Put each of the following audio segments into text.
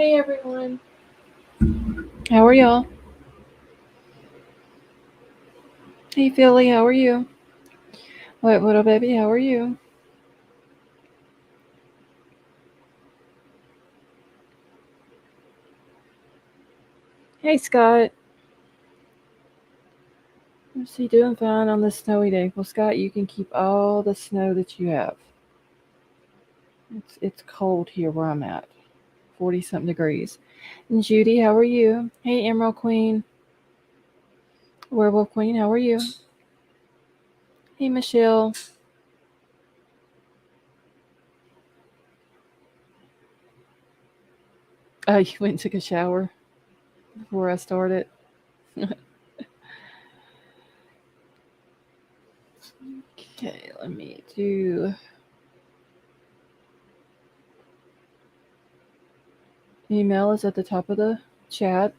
Hey everyone. How are y'all? Hey Philly, how are you? What little baby, how are you? Hey Scott. What's he doing fine on this snowy day? Well Scott, you can keep all the snow that you have. It's cold here where I'm at. 40 something degrees. And Judy, how are you? Hey Emerald Queen. Werewolf Queen, how are you? Hey Michelle. You went and took a shower before I started. Okay, let me do email is at the top of the chat.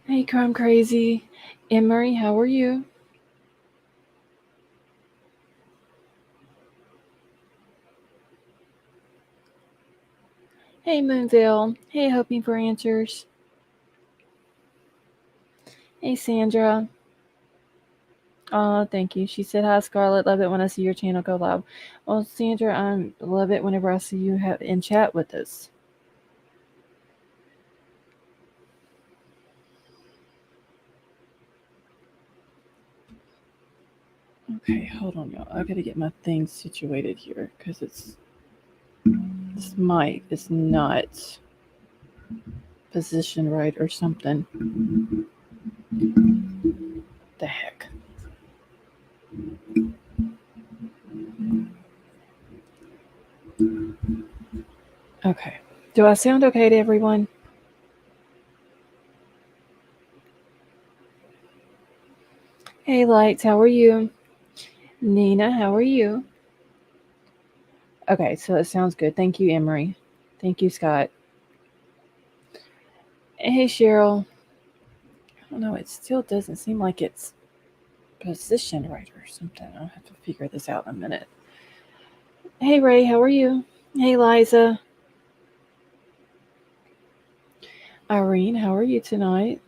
Hey Crime Crazy. Emery, how are you? Hey Moonville. Hey Hoping for Answers. Hey Sandra. Thank you. She said, "Hi Scarlett. Love it when I see your channel go live." Well, Sandra, I love it whenever I see you in chat with us. Okay, hold on, y'all. I gotta get my things situated here because this mic is not positioned right or something. The heck. Okay. Do I sound okay to everyone? Hey Lights, how are you? Nina, how are you? Okay, so it sounds good. Thank you, Emery. Thank you, Scott. Hey, Cheryl. I don't know, it still doesn't seem like it's positioned right or something. I'll have to figure this out in a minute. Hey, Ray, how are you? Hey, Liza. Irene, how are you tonight?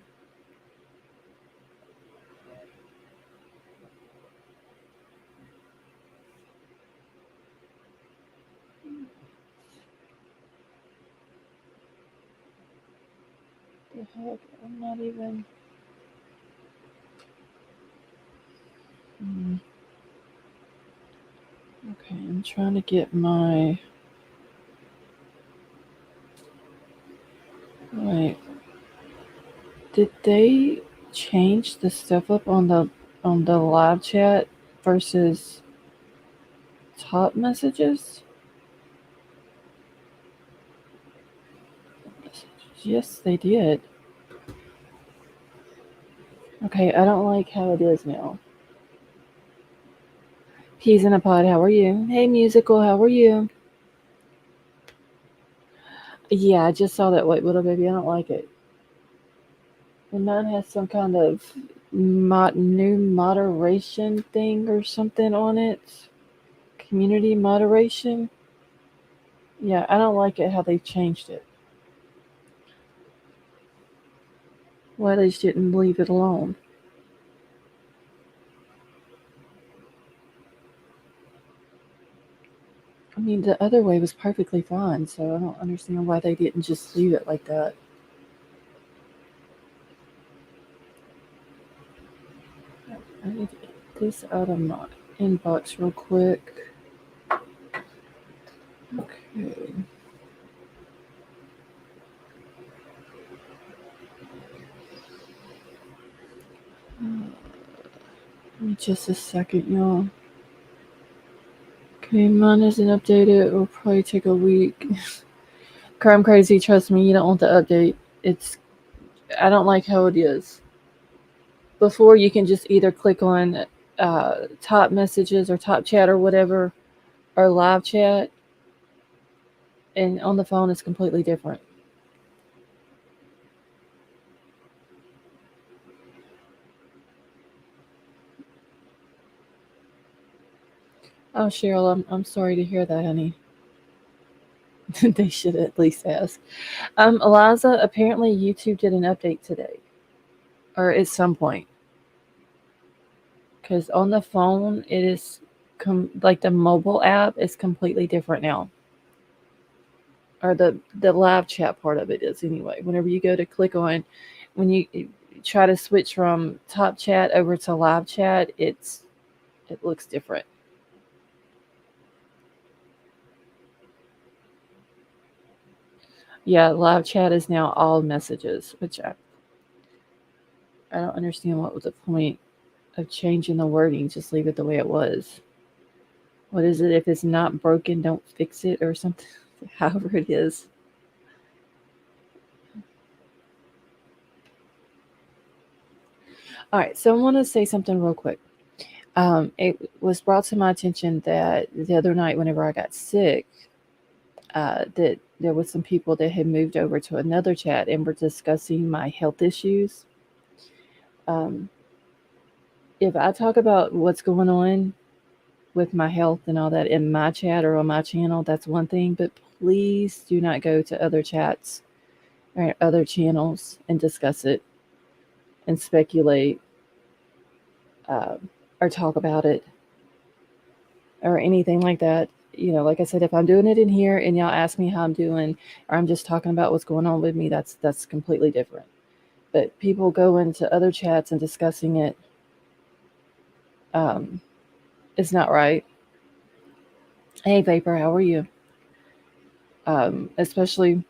The heck? I'm not even. Hmm. Okay, I'm trying to get my. Wait. Did they change the stuff up on the live chat versus top messages? Yes, they did. Okay, I don't like how it is now. Peas in a pod, how are you? Hey, musical, how are you? Yeah, I just saw that white little baby. I don't like it. And mine has some kind of new moderation thing or something on it. Community moderation. Yeah, I don't like it how they changed it. Why they didn't leave it alone. I mean, the other way was perfectly fine, so I don't understand why they didn't just leave it like that. I need to get this out of my inbox real quick. Okay. Give me just a second, y'all. Okay, mine isn't updated. It will probably take a week. Crime Crazy, trust me, you don't want the update. It's I don't like how it is. Before you can just either click on top messages or top chat or whatever or live chat, and on the phone it's completely different. Oh, Cheryl, I'm sorry to hear that, honey. They should at least ask. Eliza, apparently YouTube did an update today, or at some point, because on the phone it is like the mobile app is completely different now, or the live chat part of it is anyway. Whenever you go to click on, when you try to switch from top chat over to live chat, it looks different. Yeah, live chat is now all messages, which I don't understand what was the point of changing the wording. Just leave it the way it was. What is it? If it's not broken, don't fix it or something. However it is. All right, so I want to say something real quick. It was brought to my attention that the other night, whenever I got sick, that there was some people that had moved over to another chat and were discussing my health issues. Um, if I talk about what's going on with my health and all that in my chat or on my channel, that's one thing. But please do not go to other chats or other channels and discuss it and speculate, uh, or talk about it or anything like that. Like I said, if I'm doing it in here and y'all ask me how I'm doing, or I'm just talking about what's going on with me, that's completely different. But people go into other chats and discussing it, um, it's not right. Hey, Vapor, how are you? Especially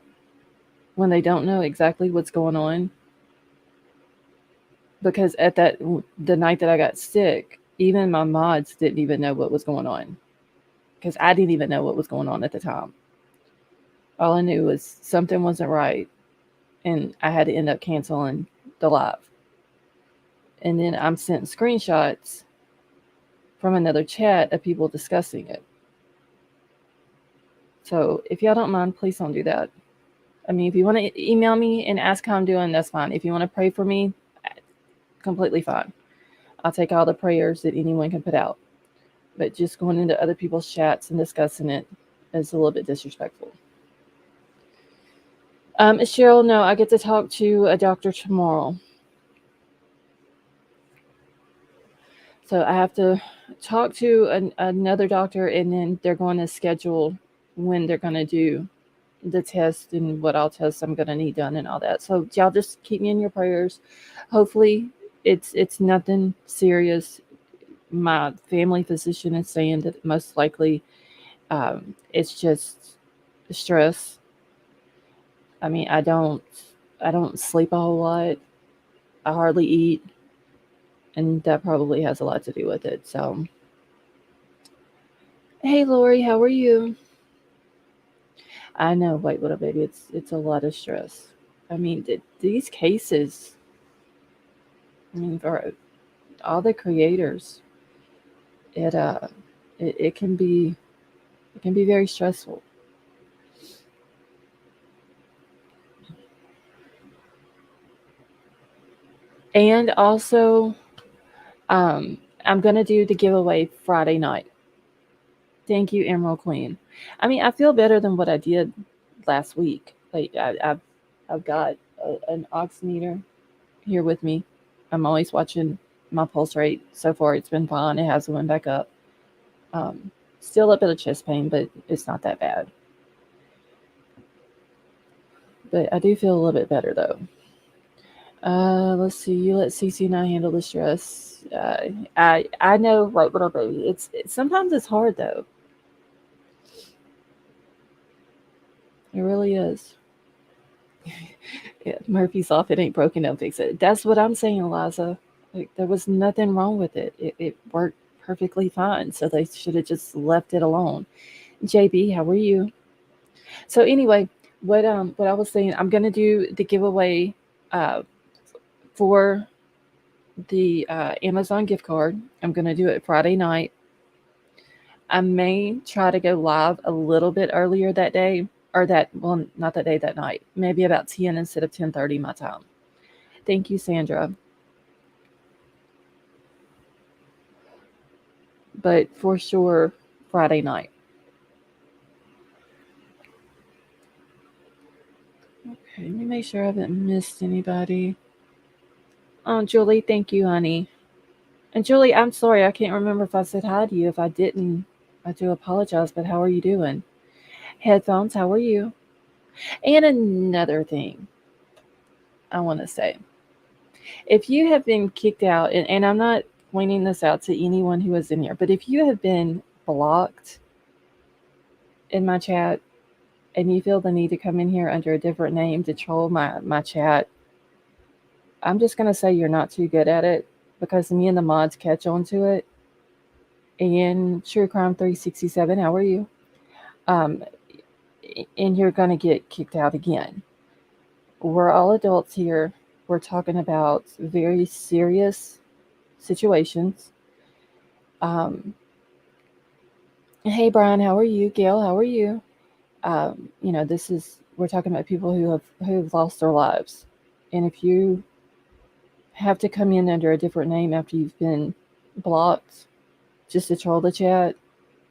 when they don't know exactly what's going on. Because the night that I got sick, even my mods didn't even know what was going on. Because I didn't even know what was going on at the time. All I knew was something wasn't right, and I had to end up canceling the live. And then I'm sent screenshots from another chat of people discussing it. So if y'all don't mind, please don't do that. I mean, if you want to email me and ask how I'm doing, that's fine. If you want to pray for me, completely fine. I'll take all the prayers that anyone can put out. But just going into other people's chats and discussing it is a little bit disrespectful. Cheryl, no, I get to talk to a doctor tomorrow. So I have to talk to another doctor, and then they're going to schedule when they're going to do the test and what all tests I'm going to need done and all that. So y'all just keep me in your prayers. Hopefully it's nothing serious. My family physician is saying that most likely it's just stress. I mean, I don't sleep a whole lot. I hardly eat, and that probably has a lot to do with it. So, hey, Lori, how are you? I know, wait, what a baby. It's a lot of stress. I mean, these cases. I mean, for all the creators, it it can be very stressful. And also, um, I'm gonna do the giveaway Friday night. Thank you, Emerald Queen. I mean, I feel better than what I did last week. Like I've got an oximeter here with me. I'm always watching my pulse rate. So far, it's been fine. It hasn't went back up. Um, Still a bit of chest pain, but it's not that bad. But I do feel a little bit better though. Let's see. You let CC and I handle the stress. I know, right, little baby. Sometimes it's hard though. It really is. Yeah, Murphy's off. It ain't broken. Don't fix it. That's what I'm saying, Eliza. Like, there was nothing wrong with it. It worked perfectly fine. So they should have just left it alone. JB, how are you? So anyway, what I was saying, I'm gonna do the giveaway uh for the Amazon gift card. I'm gonna do it Friday night. I may try to go live a little bit earlier that day, or not that day, that night. Maybe about 10 instead of 10:30 my time. Thank you, Sandra. But for sure, Friday night. make sure I haven't missed anybody. Oh, Julie, thank you, honey. And Julie, I'm sorry, I can't remember if I said hi to you. If I didn't, I do apologize, but how are you doing? Headphones, how are you? And another thing I want to say, if you have been kicked out, and I'm not pointing this out to anyone who is in here, but if you have been blocked in my chat and you feel the need to come in here under a different name to troll my chat, I'm just going to say you're not too good at it, because me and the mods catch on to it. And True Crime 367, how are you? Um, and you're going to get kicked out again. We're all adults here. We're talking about very serious situations. Um, hey, Bryan, how are you? Gail, how are you? We're talking about people who have lost their lives. And if you have to come in under a different name after you've been blocked just to troll the chat,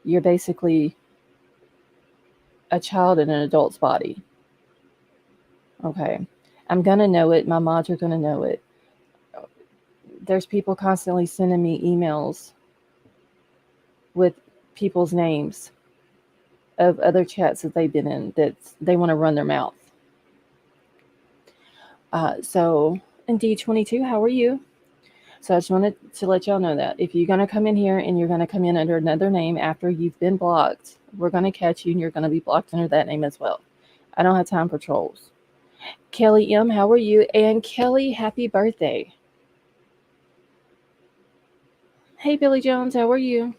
you're basically a child in an adult's body. Okay. I'm going to know it. My mods are going to know it. There's people constantly sending me emails with people's names of other chats that they've been in that they want to run their mouth. And D22, how are you? So I just wanted to let y'all know that if you're going to come in here and you're going to come in under another name after you've been blocked, we're going to catch you and you're going to be blocked under that name as well. I don't have time for trolls. Kelly M, how are you? And Kelly, happy birthday. Hey, Billy Jones, how are you?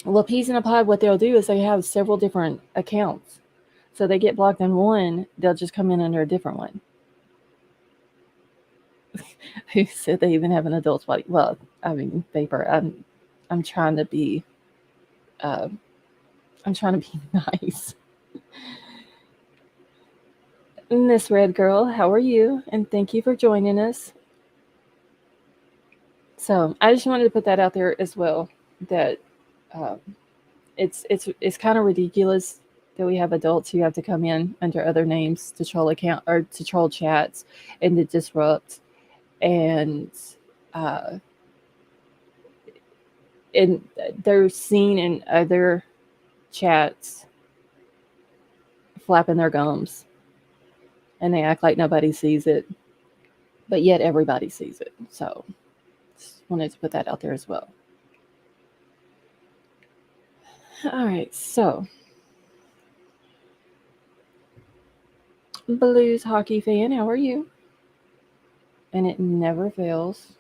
Well, Peas in a Pod, what they'll do is they have several different accounts. So they get blocked on one, they'll just come in under a different one. Who said they even have an adult's body? Well, I mean, paper. I'm trying to be, I'm trying to be nice. Miss Red Girl, how are you? And thank you for joining us. So I just wanted to put that out there as well. That it's kind of ridiculous that we have adults who have to come in under other names to troll account or to troll chats and to disrupt and they're seen in other chats flapping their gums and they act like nobody sees it, but yet everybody sees it. So just wanted to put that out there as well. All right, so Blues hockey fan, how are you? And it never fails.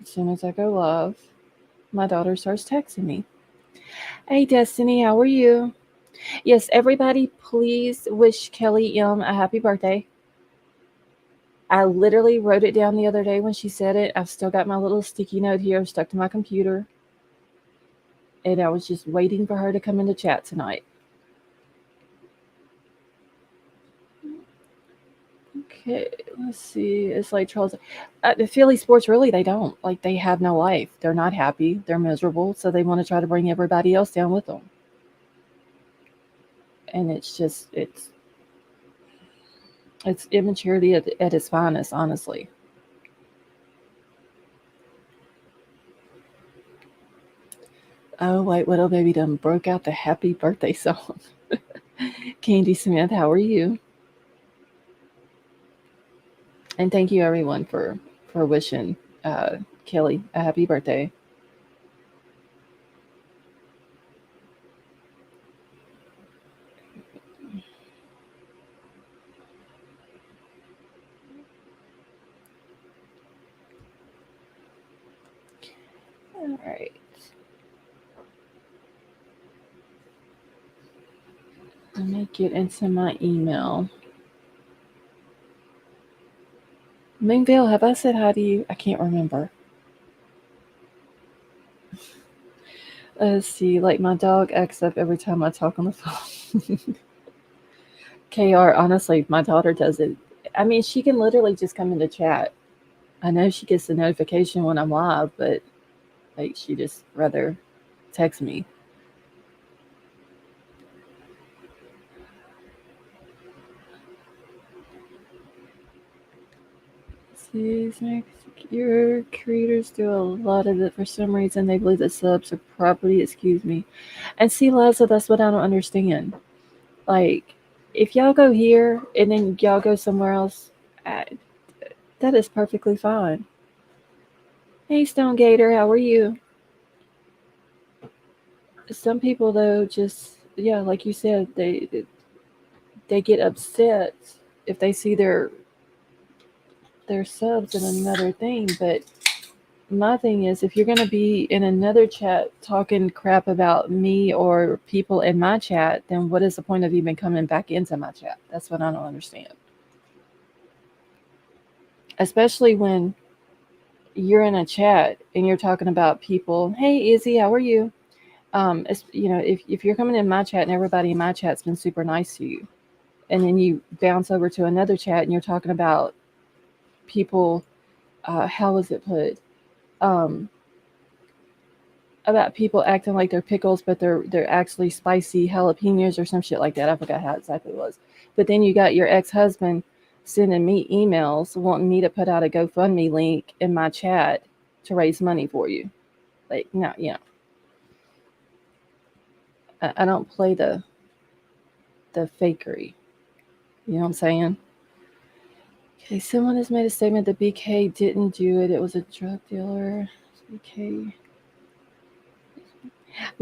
As soon as I go live, my daughter starts texting me. Hey, Destiny, how are you? Yes, everybody, please wish Kelly M a happy birthday. I literally wrote it down the other day when she said it. I've still got my little sticky note here stuck to my computer. And I was just waiting for her to come into chat tonight. Okay, let's see. It's like Charles. The Philly sports, really, they don't. Like, they have no life. They're not happy. They're miserable. So they want to try to bring everybody else down with them. And it's immaturity at its finest, honestly. Oh, White Widow Baby done broke out the happy birthday song. Candy Smith, how are you? And thank you, everyone, for wishing Kelly a happy birthday. All right. Let me get into my email. Mingville, have I said hi to you? I can't remember. Let's see, like my dog acts up every time I talk on the phone. KR, honestly, my daughter does it. I mean, she can literally just come into chat. I know she gets the notification when I'm live, but like she just rather text me. These make your creators do a lot of it for some reason. They believe that subs are property. Excuse me. And see, Liza, that's what I don't understand. Like, if y'all go here and then y'all go somewhere else, I, that is perfectly fine. Hey, Stone Gator, how are you? Some people though, just yeah, like you said, they get upset if they see their subs in another thing. But my thing is, if you're gonna be in another chat talking crap about me or people in my chat, then what is the point of even coming back into my chat? That's what I don't understand. Especially when you're in a chat and you're talking about people. Hey, Izzy, how are you? If you're coming in my chat and everybody in my chat's been super nice to you, and then you bounce over to another chat and you're talking about people, how was it put? Um, about people acting like they're pickles, but they're actually spicy jalapenos or some shit like that. I forgot how exactly it was. But then you got your ex-husband sending me emails wanting me to put out a GoFundMe link in my chat to raise money for you. Like, no, I don't play the fakery. You know what I'm saying? Okay, someone has made a statement that BK didn't do it. It was a drug dealer. BK.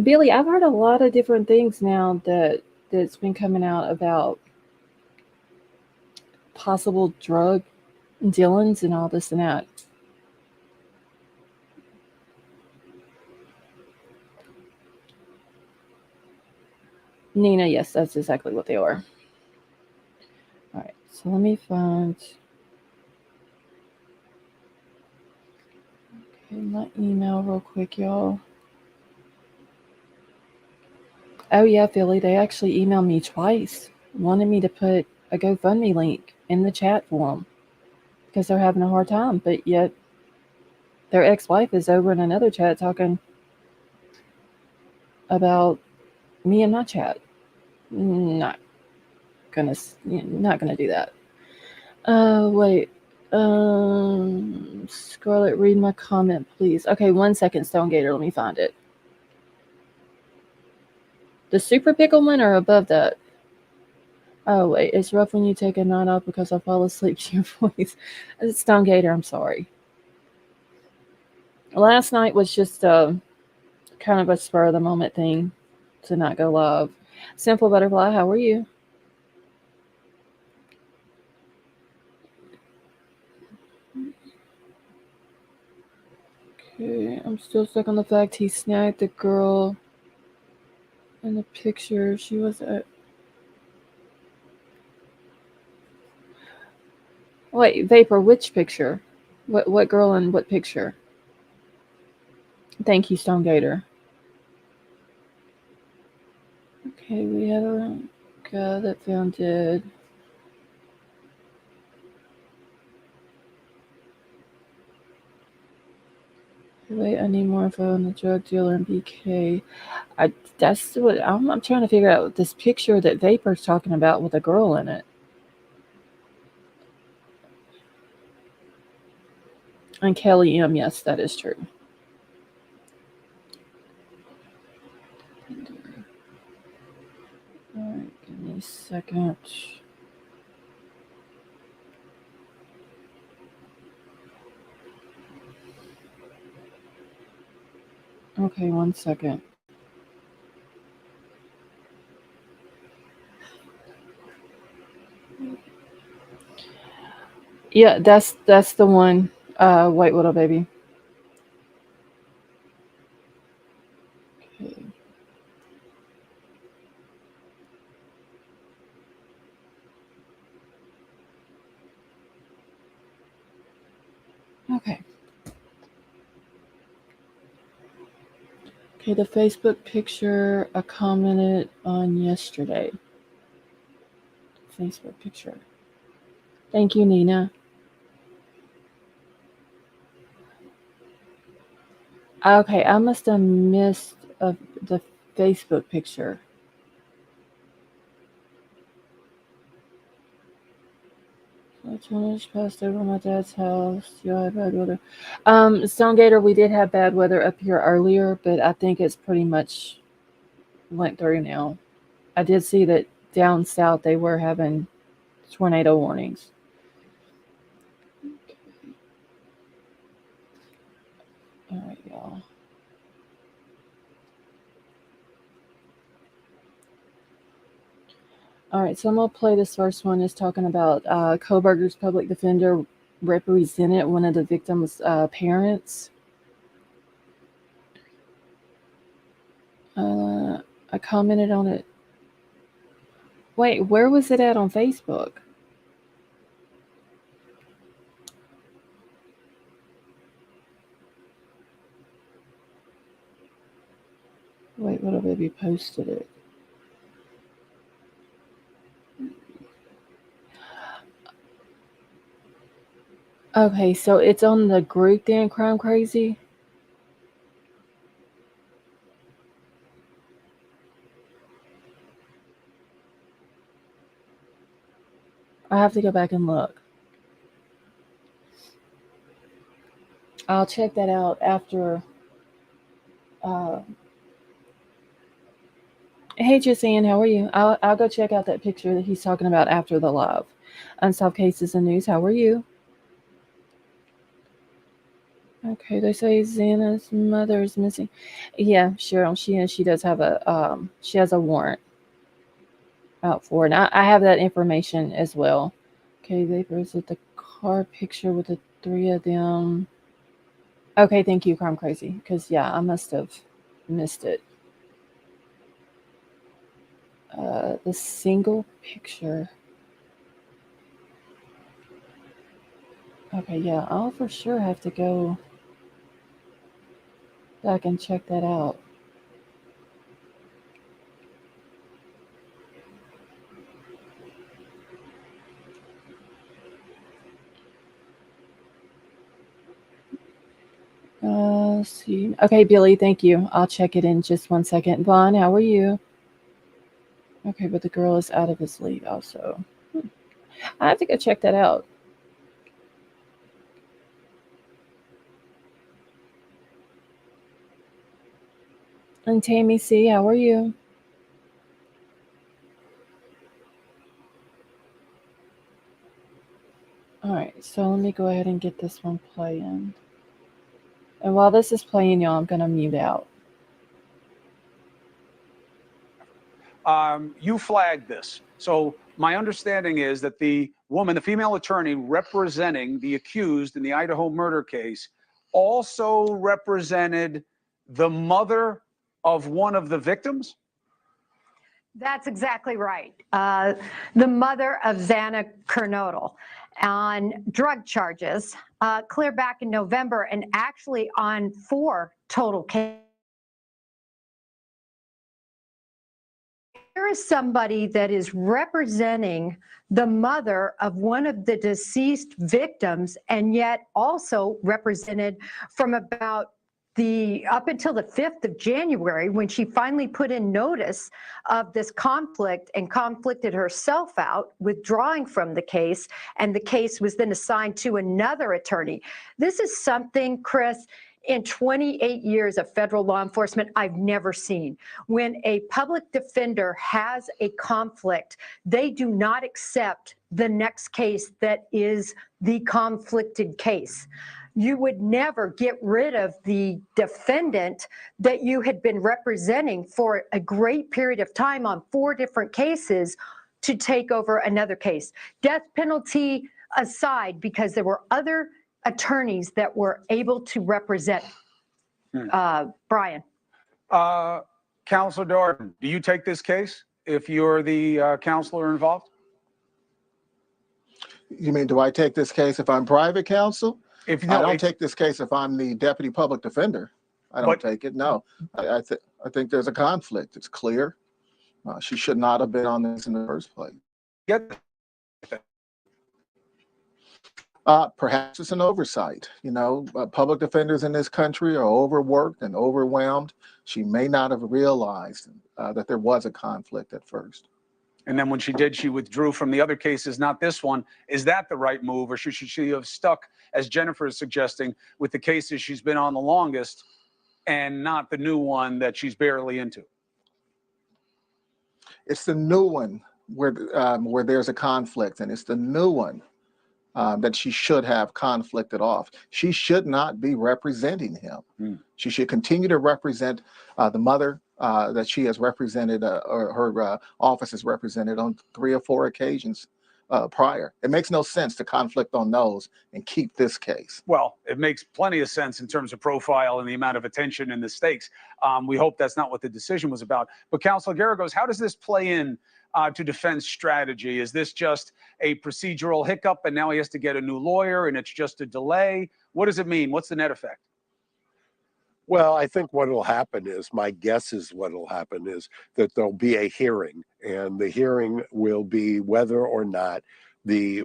Billy, I've heard a lot of different things now that's been coming out about possible drug dealings and all this and that. Nina, yes, that's exactly what they are. All right, so let me find my email real quick, y'all. Oh yeah, Philly, they actually emailed me twice, wanted me to put a GoFundMe link in the chat for them because they're having a hard time, but yet their ex-wife is over in another chat talking about me in my chat. Not gonna, not gonna do that. Wait. Scarlett, read my comment, please. Okay, 1 second, Stone Gator. Let me find it. The super pickle one or above that? Oh wait, it's rough when you take a night off because I fall asleep to your voice. It's Stone Gator. I'm sorry. Last night was just kind of a spur of the moment thing to not go live. Simple Butterfly, how are you? Okay, I'm still stuck on the fact he snagged the girl in the picture. She was at. Wait, Vapor, which picture? What girl in what picture? Thank you, Stone Gator. Okay, we have a guy that found dead. Wait, I need more info on the drug dealer and BK. That's what I'm trying to figure out. This picture that Vapor's talking about with a girl in it. And Kelly M, yes, that is true. Alright, give me a second. Okay, 1 second. Yeah, that's the one. White Widow baby. Okay. Okay. Okay, the Facebook picture I commented on yesterday. Facebook picture. Thank you, Nina. Okay, I must have missed the Facebook picture. Tornado passed over my dad's house. You had bad weather. Stonegator, we did have bad weather up here earlier, but I think it's pretty much went through now. I did see that down south they were having tornado warnings. All right, y'all. All right, so I'm gonna play this first one. It's talking about Kohberger's public defender represented one of the victims' parents. I commented on it. Wait, where was it at on Facebook? Wait, what baby posted it? Okay, so it's on the group then, Crime Crazy. I have to go back and look. I'll check that out after. Uh, hey, Justine, how are you? I'll go check out that picture that he's talking about after the live. Unsolved Cases and News, how are you? Okay, they say Xana's mother is missing. Yeah, Cheryl, she is. She does have a she has a warrant out for it. And I have that information as well. Okay, they posted the car picture with the three of them. Okay, thank you, Crime Crazy. Because yeah, I must have missed it. The single picture. Okay, yeah, I'll for sure have to go back and check that out. Let's see. Okay, Billy, thank you. I'll check it in just 1 second. Vaughn, how are you? Okay, but the girl is out of his league also. I have to go check that out. And Tammy C, how are you? All right, so let me go ahead and get this one playing. And while this is playing, y'all, I'm going to mute out. You flagged this. So my understanding is that the woman, the female attorney representing the accused in the Idaho murder case, also represented the mother of one of the victims? That's exactly right. The mother of Xana Kernodle on drug charges, clear back in November, and actually on 4 total cases. There is somebody that is representing the mother of one of the deceased victims, and yet also represented from about up until the 5th of January, when she finally put in notice of this conflict and conflicted herself out, withdrawing from the case, and the case was then assigned to another attorney. This is something, Chris, in 28 years of federal law enforcement, I've never seen. When a public defender has a conflict, they do not accept the next case that is the conflicted case. You would never get rid of the defendant that you had been representing for a great period of time on 4 different cases to take over another case. Death penalty aside, because there were other attorneys that were able to represent Bryan. Counselor Darden, do you take this case if you're the counselor involved? You mean, do I take this case if I'm private counsel? I don't take this case if I'm the deputy public defender. I don't take it. No, I think there's a conflict. It's clear. She should not have been on this in the first place. Perhaps it's an oversight. You know, public defenders in this country are overworked and overwhelmed. She may not have realized that there was a conflict at first. And then when she did, she withdrew from the other cases, not this one. Is that the right move, or should she have stuck, as Jennifer is suggesting, with the cases she's been on the longest and not the new one that she's barely into? It's the new one where there's a conflict, and it's the new one that she should have conflicted off. She should not be representing him. She should continue to represent the mother that she has represented, or her office has represented on 3 or 4 occasions prior. It makes no sense to conflict on those and keep this case. Well, it makes plenty of sense in terms of profile and the amount of attention and the stakes. We hope that's not what the decision was about. But Counselor Garagos, how does this play in to defense strategy? Is this just a procedural hiccup and now he has to get a new lawyer and it's just a delay? What does it mean? What's the net effect? Well, I think what will happen is, my guess is what will happen is that there'll be a hearing, and the hearing will be whether or not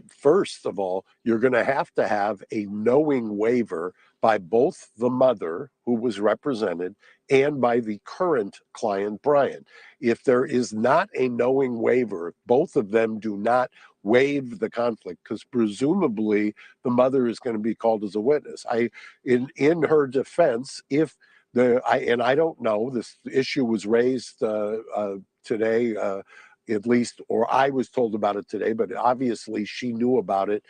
first of all, you're going to have a knowing waiver by both the mother who was represented and by the current client, Bryan. If there is not a knowing waiver, both of them do not waive the conflict, because presumably the mother is going to be called as a witness. In her defense, if I don't know, this issue was raised today, at least, or I was told about it today, but obviously she knew about it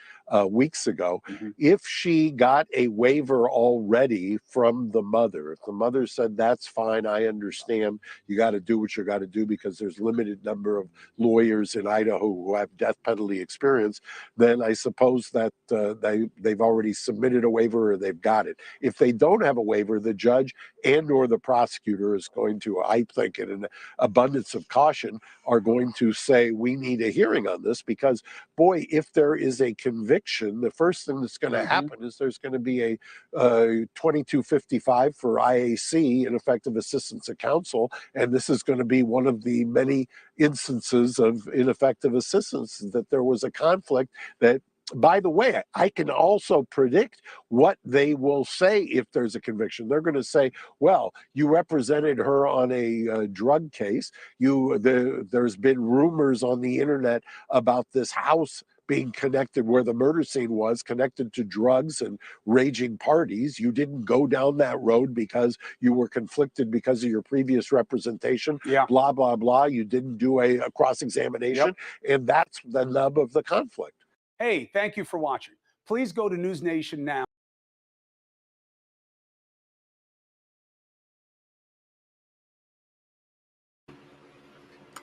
weeks ago. If she got a waiver already from the mother, if the mother said, that's fine, I understand, you got to do what you got to do because there's limited number of lawyers in Idaho who have death penalty experience, then I suppose that they've already submitted a waiver or they've got it. If they don't have a waiver, the judge and or the prosecutor is going to, I think in an abundance of caution, are going to say, we need a hearing on this, because boy, if there is a conviction, the first thing that's going to happen is there's going to be a 2255 for IAC, ineffective assistance of counsel, and this is going to be one of the many instances of ineffective assistance, that there was a conflict that, by the way, I can also predict what they will say if there's a conviction. They're going to say, well, you represented her on a drug case. There's been rumors on the internet about this house being connected, where the murder scene was, connected to drugs and raging parties. You didn't go down that road because you were conflicted because of your previous representation, blah, blah, blah. You didn't do a cross-examination, and that's the nub of the conflict. Hey, thank you for watching. Please go to News Nation now.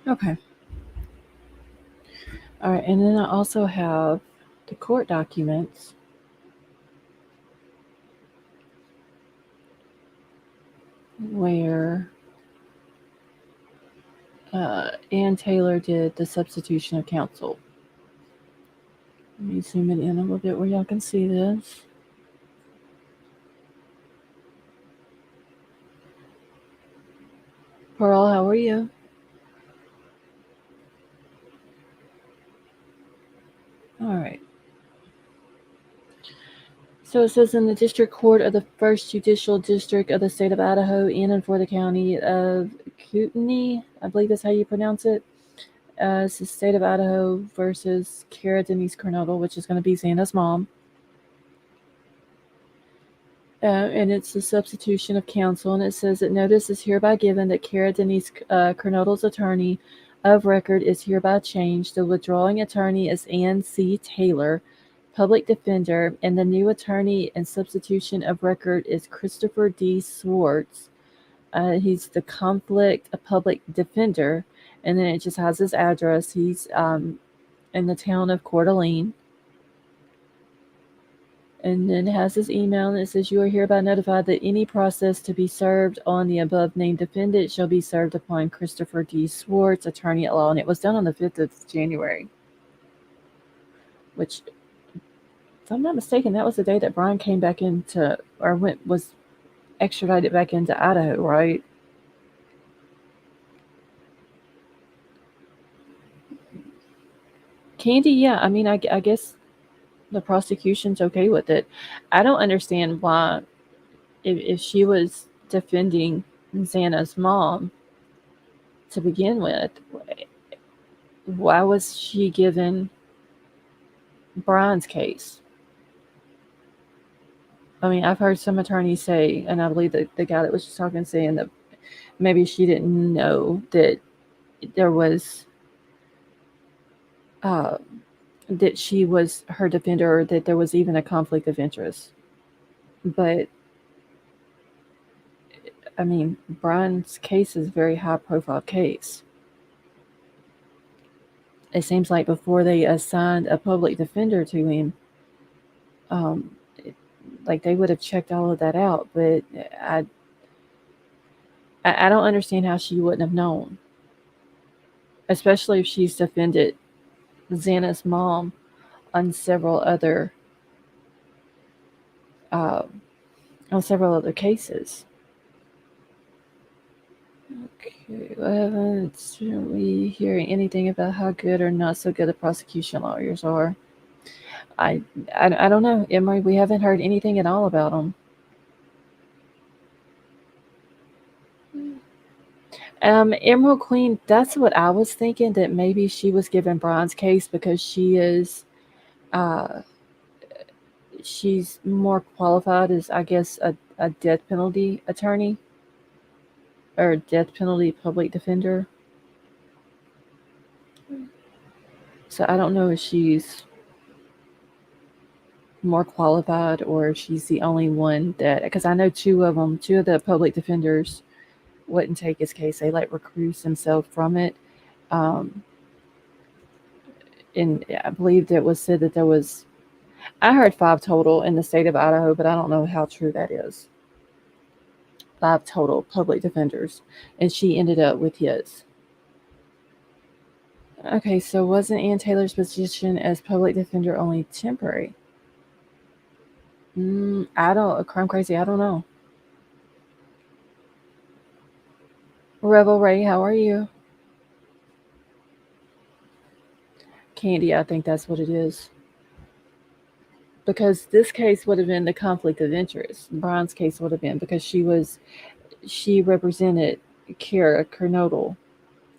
Okay. All right, and then I also have the court documents. Where Ann Taylor did the substitution of counsel. Let me zoom it in a little bit where y'all can see this. Pearl, how are you? All right. So it says, in the District Court of the First Judicial District of the State of Idaho in and for the County of Kootenai, I believe that's how you pronounce it. It's the State of Idaho versus Kara Denise Kernodle, which is going to be Xana's mom. And it's the substitution of counsel. And it says that notice is hereby given that Kara Denise Kernodle's attorney of record is hereby changed. The withdrawing attorney is Ann C. Taylor, public defender, and the new attorney and substitution of record is Christopher D. Swartz. He's the conflict public defender, and then it just has his address. He's in the town of Coeur d'Alene. And then it has his email, and it says, you are hereby notified that any process to be served on the above named defendant shall be served upon Christopher D. Swartz, attorney at law. And it was done on the 5th of January, which, if I'm not mistaken, that was the day that Bryan came back into, or was extradited back into Idaho, right? Candy, yeah, I mean, I guess the prosecution's okay with it. I don't understand why, if she was defending Xana's mom to begin with, why was she given Bryan's case? I mean, I've heard some attorneys say, and I believe that the guy that was just talking saying that maybe she didn't know that there was that she was her defender, or that there was even a conflict of interest. But I mean, Bryan's case is a very high profile case. It seems like before they assigned a public defender to him, like they would have checked all of that out. But I don't understand how she wouldn't have known, especially if she's defended Xana's mom on several other cases. Okay, haven't we hearing anything about how good or not so good the prosecution lawyers are? I don't know, Emery. We haven't heard anything at all about them. Emerald Queen, that's what I was thinking, that maybe she was given Bryan's case because she's more qualified as, I guess, a death penalty attorney or death penalty public defender. So I don't know if she's more qualified or if she's the only one that, because I know two of the public defenders wouldn't take his case. They like recuse themselves from it. And I believe it was said that there was, I heard 5 total in the state of Idaho, but I don't know how true that is. 5 total public defenders, and she ended up with his. Okay, so wasn't Ann Taylor's position as public defender only temporary? Crime Crazy, I don't know. Rebel Ray, how are you? Candy, I think that's what it is. Because this case would have been the conflict of interest. Bryan's case would have been because she represented Kara Kernodle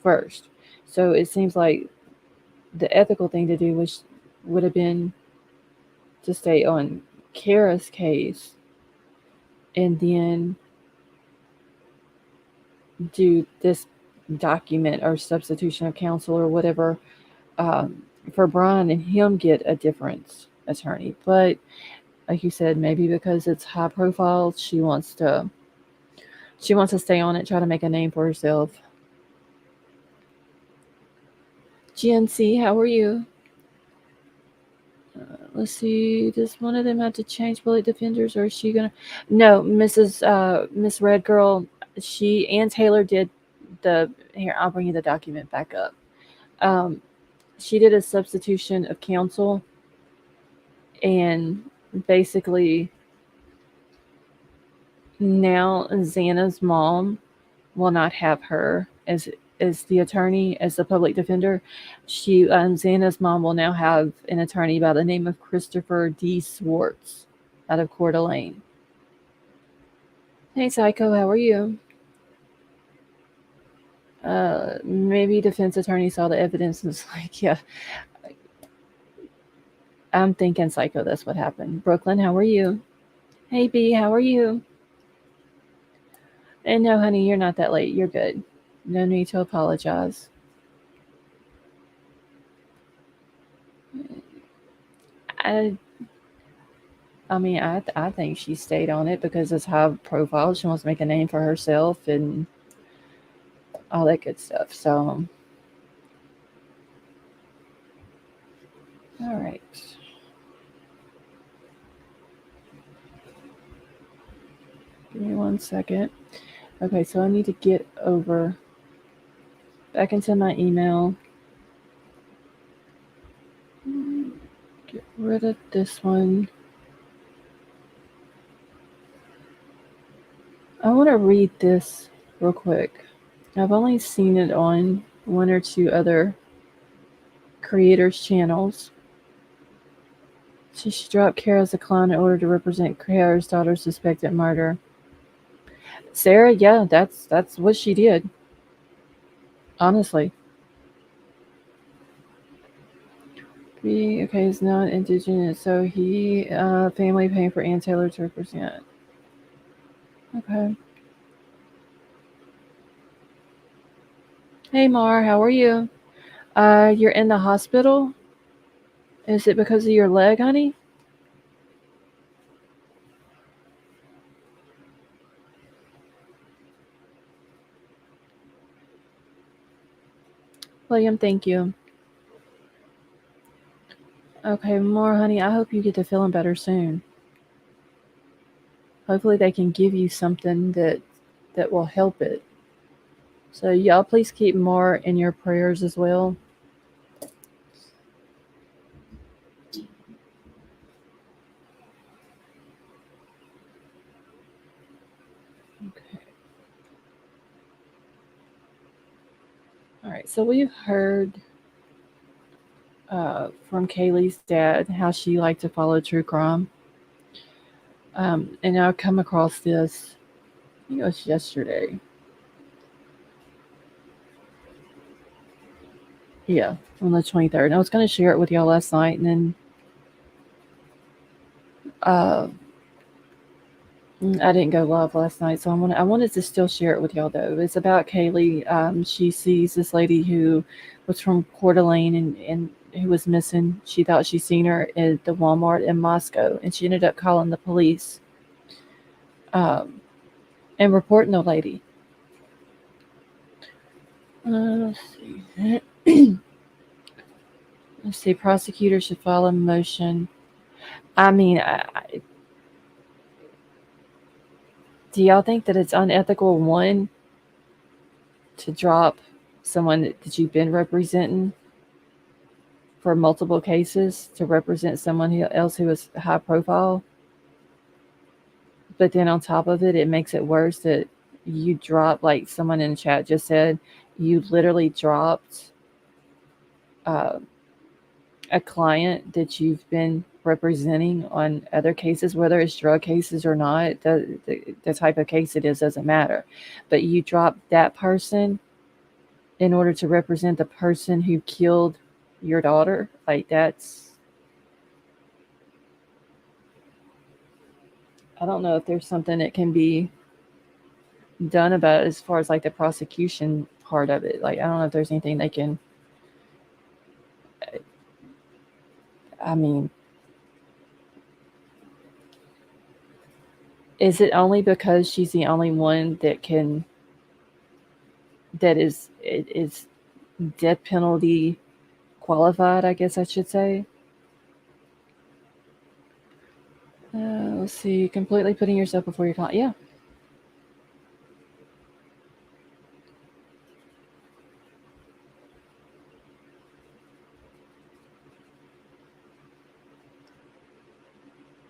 first. So it seems like the ethical thing to do would have been to stay on Kara's case and then do this document or substitution of counsel or whatever for Bryan and him get a different attorney. But like you said, maybe because it's high profile, she wants to stay on it, try to make a name for herself. GNC, how are you? Let's see. Does one of them have to change public defenders, or is she gonna? No, Miss Red Girl. Ann Taylor did the. Here, I'll bring you the document back up. She did a substitution of counsel, and basically now Xana's mom will not have her as the attorney, as the public defender. Xana's mom will now have an attorney by the name of Christopher D. Swartz out of Coeur d'Alene. Hey, Psycho, how are you? Maybe defense attorney saw the evidence and was like, yeah. I'm thinking, Psycho, that's what happened. Brooklyn, how are you? Hey, B, how are you? And no, honey, you're not that late. You're good. No need to apologize. I think she stayed on it because it's high profile. She wants to make a name for herself and all that good stuff. So, all right. Give me 1 second. Okay, so I need to get over back into my email. Get rid of this one. I want to read this real quick. I've only seen it on 1 or 2 other creators' channels. So she dropped Kara as a clown in order to represent Kara's daughter's suspected murder. Sarah, yeah, that's what she did. Honestly. Okay, he's not indigenous, so he family paying for Ann Taylor to represent. Okay. Hey Mar, how are you? You're in the hospital? Is it because of your leg, honey? William, thank you. Okay, more honey, I hope you get to feeling better soon. Hopefully they can give you something that will help it. So y'all please keep more in your prayers as well. Okay. All right, so we've heard from Kaylee's dad how she liked to follow true crime. And I've come across this, I think it was yesterday. Yeah, on the 23rd. And I was going to share it with y'all last night, and then I didn't go live last night, so I wanted to still share it with y'all though. It's about Kaylee. She sees this lady who was from Coeur d'Alene and who was missing. She thought she seen her at the Walmart in Moscow, and she ended up calling the police and reporting the lady. Let's see. Let's see. Prosecutors should file a motion. I mean, do y'all think that it's unethical, one, to drop someone that you've been representing for multiple cases to represent someone else who is high profile? But then on top of it, it makes it worse that you drop, like someone in the chat just said, you literally dropped a client that you've been representing on other cases, whether it's drug cases or not. The type of case it is doesn't matter. But you drop that person in order to represent the person who killed your daughter. Like, that's, I don't know if there's something that can be done about it as far as like the prosecution part of it. Like, I don't know if there's anything they can, I mean, is it only because she's the only one that is death penalty qualified, I guess I should say? Let's see, completely putting yourself before your client. Yeah.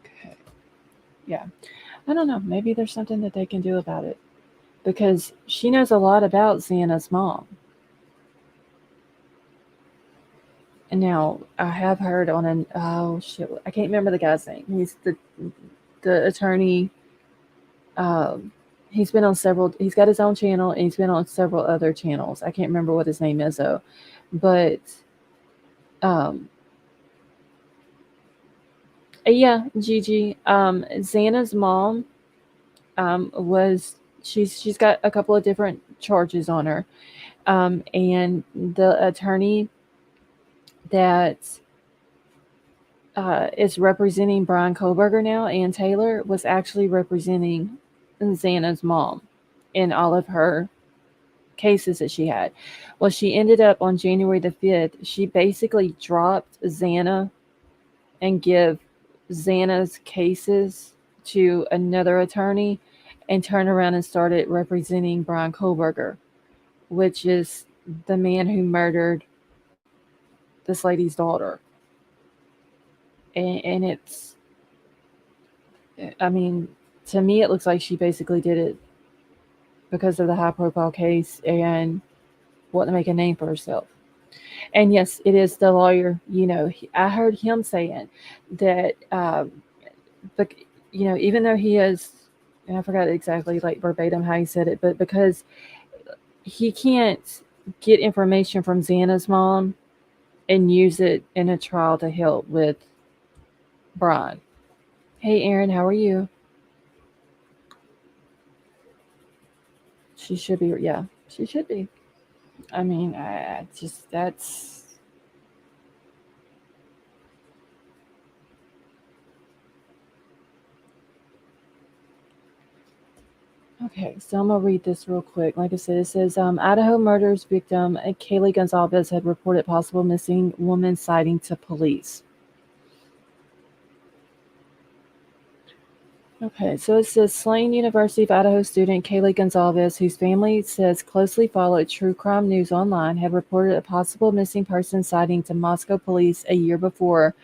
Okay. Yeah. I don't know. Maybe there's something that they can do about it, because she knows a lot about Xana's mom. And now I have heard on an, oh shit, I can't remember the guy's name. He's the attorney. He's been on several, he's got his own channel, and he's been on several other channels. I can't remember what his name is though. But yeah, Gigi. Xana's mom was, she's got a couple of different charges on her. And the attorney that is representing Bryan Kohberger now, Ann Taylor, was actually representing Xana's mom in all of her cases that she had. Well, she ended up on January the 5th, she basically dropped Xana and give Xana's cases to another attorney and turned around and started representing Bryan Kohberger, which is the man who murdered this lady's daughter. And it's, I mean, to me, it looks like she basically did it because of the high profile case and wanting to make a name for herself. And yes, it is the lawyer. You know, I heard him saying that, but you know, even though he is, and I forgot exactly like verbatim how he said it, but because he can't get information from Xana's mom and use it in a trial to help with Bryan. Hey, Aaron, how are you? She should be, yeah, she should be. I mean, I just, that's. Okay, so I'm gonna read this real quick. Like I said, it says Idaho murders victim Kaylee Gonzalez had reported possible missing woman sighting to police. Okay, so it says slain University of Idaho student Kaylee Gonzalez, whose family says closely followed true crime news online, had reported a possible missing person sighting to Moscow police a year before,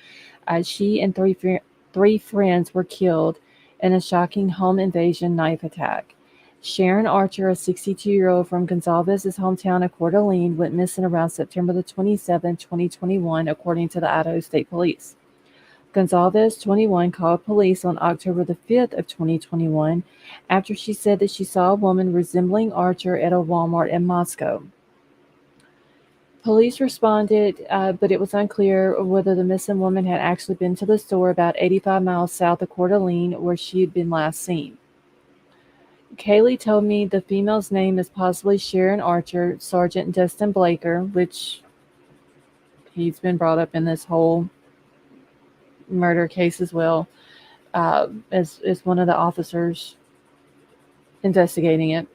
as she and three friends were killed in a shocking home invasion knife attack. Sharon Archer, a 62-year-old from Gonzalez's hometown of Coeur d'Alene, went missing around September the 27th, 2021, according to the Idaho State Police. Gonzalez, 21, called police on October the 5th of 2021 after she said that she saw a woman resembling Archer at a Walmart in Moscow. Police responded, but it was unclear whether the missing woman had actually been to the store about 85 miles south of Coeur d'Alene, where she had been last seen. Kaylee told me the female's name is possibly Sharon Archer. Sergeant Dustin Blaker, which he's been brought up in this whole murder case as well, as one of the officers investigating it,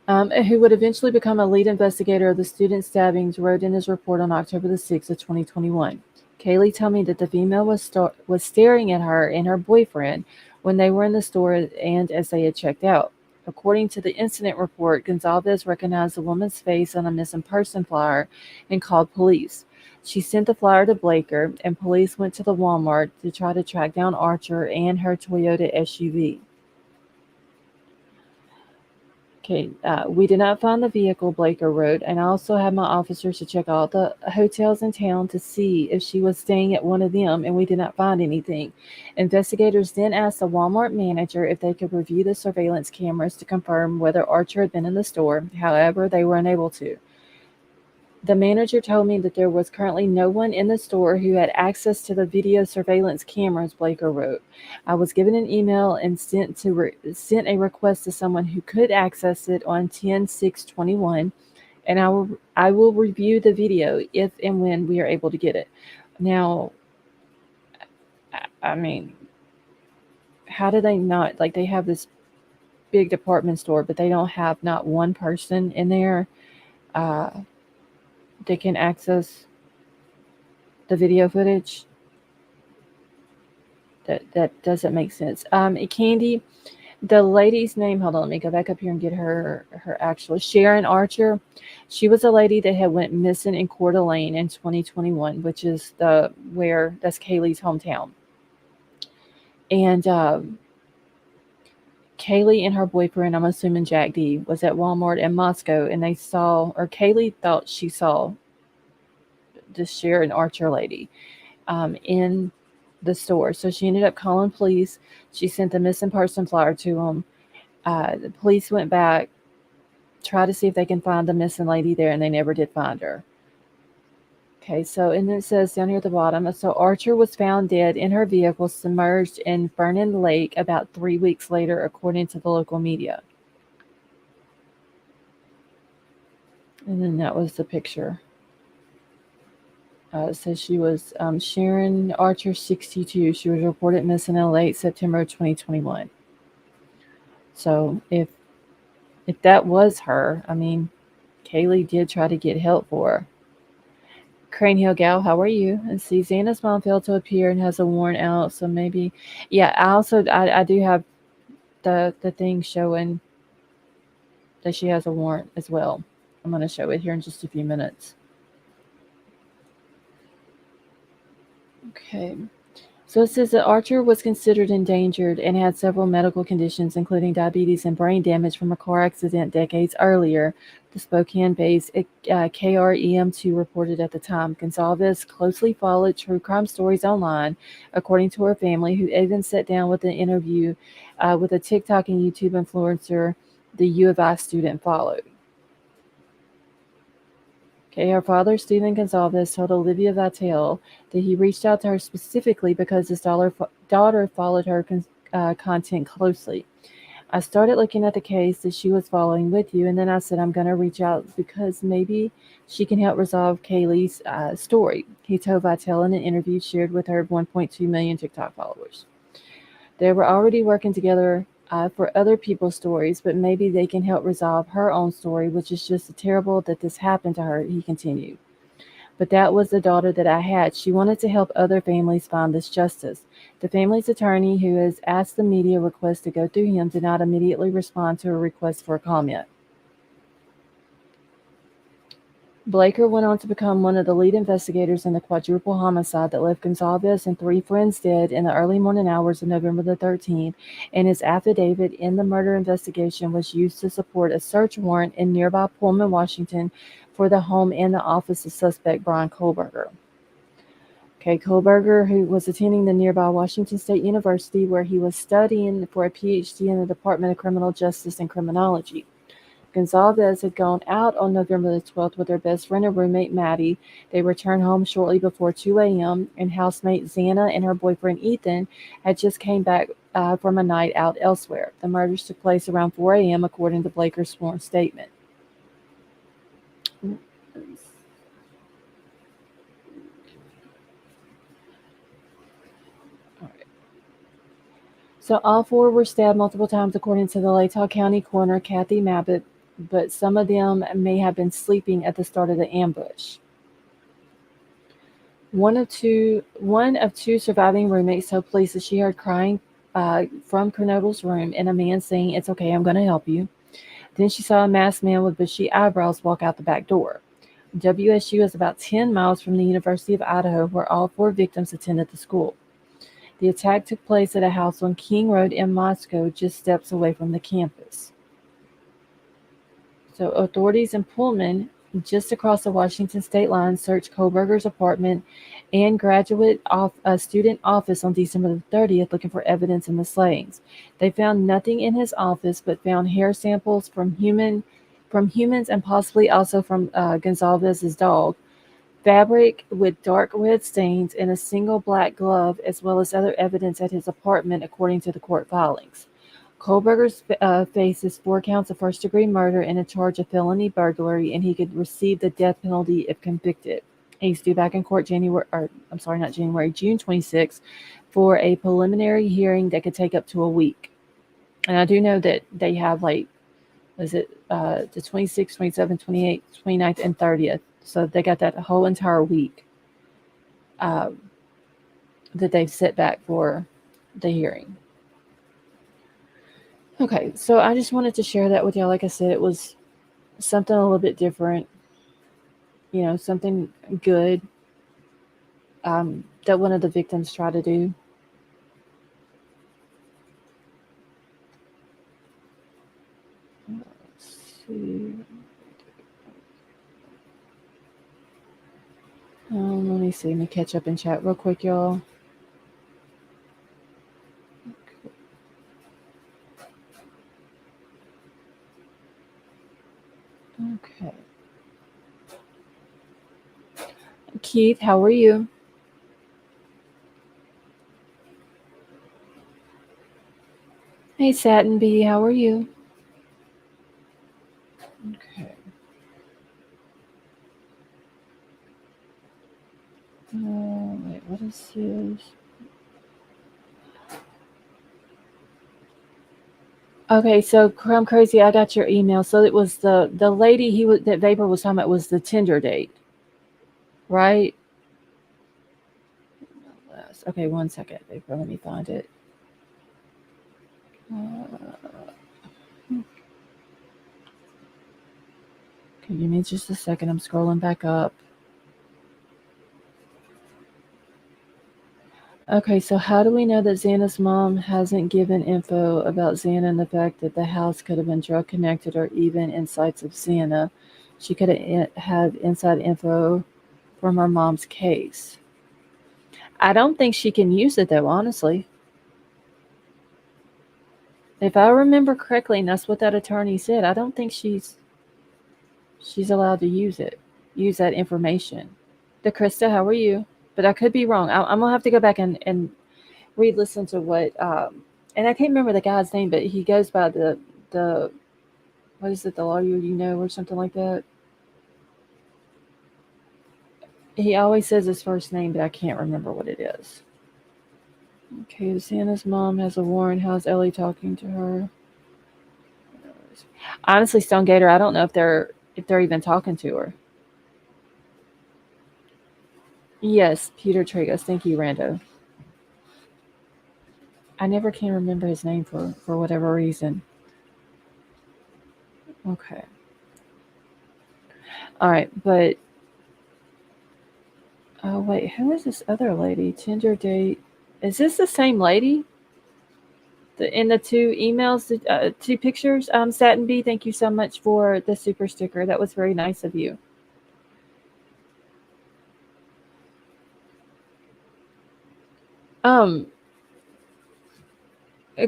who would eventually become a lead investigator of the student stabbings, wrote in his report on October the 6th of 2021. Kaylee told me that the female was staring at her and her boyfriend when they were in the store and as they had checked out. According to the incident report, Gonzalez recognized the woman's face on a missing person flyer and called police. She sent the flyer to Blaker, and police went to the Walmart to try to track down Archer and her Toyota SUV. Okay, we did not find the vehicle, Blaker wrote, and I also had my officers to check all the hotels in town to see if she was staying at one of them, and we did not find anything. Investigators then asked the Walmart manager if they could review the surveillance cameras to confirm whether Archer had been in the store. However, they were unable to. The manager told me that there was currently no one in the store who had access to the video surveillance cameras, Blaker wrote. I was given an email and sent a request to someone who could access it on 10/6/21, and I will review the video if and when we are able to get it. Now, I mean, how do they not, like, they have this big department store, but they don't have not one person in there that can access the video footage? That doesn't make sense. Candy, the lady's name, hold on, let me go back up here and get her actual, Sharon Archer. She was a lady that had went missing in Coeur d'Alene in 2021, which is that's Kaylee's hometown. And Kaylee and her boyfriend, I'm assuming Jack D, was at Walmart in Moscow, and Kaylee thought she saw this Sharon Archer lady in the store. So she ended up calling police. She sent the missing person flyer to them. The police went back, tried to see if they can find the missing lady there, and they never did find her. Okay, so, and then it says down here at the bottom, so Archer was found dead in her vehicle submerged in Vernon Lake about 3 weeks later, according to the local media. And then that was the picture. It says she was Sharon Archer, 62. She was reported missing in late September 2021. So if that was her, I mean, Kaylee did try to get help for her. Crane Hill Gal, how are you? And see, Xana's mom failed to appear and has a warrant out, so maybe, yeah. I do have the thing showing that she has a warrant as well. I'm going to show it here in just a few minutes. Okay, so it says that Archer was considered endangered and had several medical conditions, including diabetes and brain damage from a car accident decades earlier, the Spokane-based KREM2 reported at the time. Gonzalez closely followed true crime stories online, according to her family, who even sat down with an interview with a TikTok and YouTube influencer the U of I student followed. Okay, her father, Stephen Gonzalez, told Olivia Vitale that he reached out to her specifically because his daughter followed her content closely. I started looking at the case that she was following with you, and then I said, I'm going to reach out because maybe she can help resolve Kaylee's story, he told Vitale in an interview shared with her 1.2 million TikTok followers. They were already working together for other people's stories, but maybe they can help resolve her own story, which is just terrible that this happened to her, he continued. But that was the daughter that I had. She wanted to help other families find this justice. The family's attorney, who has asked the media request to go through him, did not immediately respond to a request for a comment. Blaker went on to become one of the lead investigators in the quadruple homicide that left Gonzalez and 3 friends dead in the early morning hours of November the 13th, and his affidavit in the murder investigation was used to support a search warrant in nearby Pullman, Washington, for the home and the office of suspect Bryan Kohberger. Okay, Kohberger, who was attending the nearby Washington State University, where he was studying for a PhD in the Department of Criminal Justice and Criminology. Gonzalez had gone out on November the 12th with her best friend and roommate, Maddie. They returned home shortly before 2 a.m., and housemate Xana and her boyfriend, Ethan, had just came back from a night out elsewhere. The murders took place around 4 a.m., according to Blaker's sworn statement. So all 4 were stabbed multiple times, according to the Latah County coroner, Kathy Mabbitt, but some of them may have been sleeping at the start of the ambush. One of two surviving roommates told police that she heard crying from Kernodle's room and a man saying, "It's okay, I'm going to help you." Then she saw a masked man with bushy eyebrows walk out the back door. WSU is about 10 miles from the University of Idaho, where all 4 victims attended the school. The attack took place at a house on King Road in Moscow, just steps away from the campus. So authorities in Pullman, just across the Washington state line, searched Kohberger's apartment and student office on December the 30th, looking for evidence in the slayings. They found nothing in his office, but found hair samples from humans and possibly also from Gonzalez's dog, fabric with dark red stains, and a single black glove, as well as other evidence at his apartment, according to the court filings. Kohberger faces 4 counts of first-degree murder and a charge of felony burglary, and he could receive the death penalty if convicted. He's due back in court June 26th for a preliminary hearing that could take up to a week. And I do know that they have the 26th, 27th, 28th, 29th, and 30th. So they got that whole entire week that they've set back for the hearing. Okay, so I just wanted to share that with y'all. Like I said, it was something a little bit different, something good that one of the victims tried to do. Let's see. Let me see. Let me catch up in chat real quick, y'all. Okay. Keith, how are you? Hey, Satin Bee, how are you? Okay. Wait, what is this? Okay, so Crumb Crazy, I got your email. So it was the lady that Vapor was talking about was the Tinder date, right? Okay, one second, Vapor. Let me find it. Okay, give me just a second. I'm scrolling back up. Okay, so how do we know that Xana's mom hasn't given info about Xana and the fact that the house could have been drug connected or even insights of Xana? She could have inside info from her mom's case. I don't think she can use it though, honestly. If I remember correctly, and that's what that attorney said, I don't think she's allowed to use it. use that information. DeChrista, how are you? But I could be wrong. I'm gonna have to go back and re-listen to what and I can't remember the guy's name, but he goes by the what is it, the lawyer or something like that. He always says his first name, but I can't remember what it is. Okay, Santa's mom has a warrant. How's Ellie talking to her? Honestly, Stone Gator, I don't know if they're even talking to her. Yes, Peter Tragos. Thank you, Rando. I never can remember his name for whatever reason. Okay. All right, but oh wait, who is this other lady? Tinder date. Is this the same lady? In the two emails, two pictures. Satin B, thank you so much for the super sticker. That was very nice of you.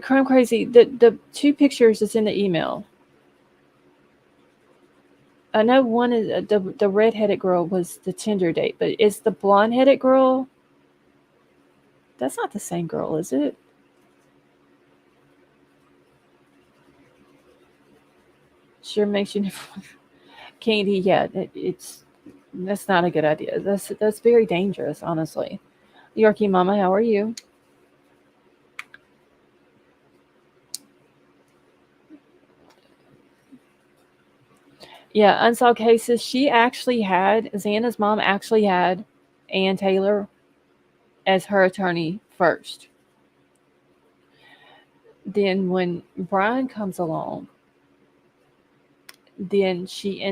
Crime Crazy. The two pictures that's in the email. I know one is the red-headed girl was the Tinder date, but is the blonde-headed girl? That's not the same girl, is it? Sure makes you never. Candy, yeah, that's not a good idea. That's very dangerous, honestly. Yorkie Mama, how are you? Yeah, unsolved cases. Xana's mom actually had Ann Taylor as her attorney first. Then when Bryan comes along, then she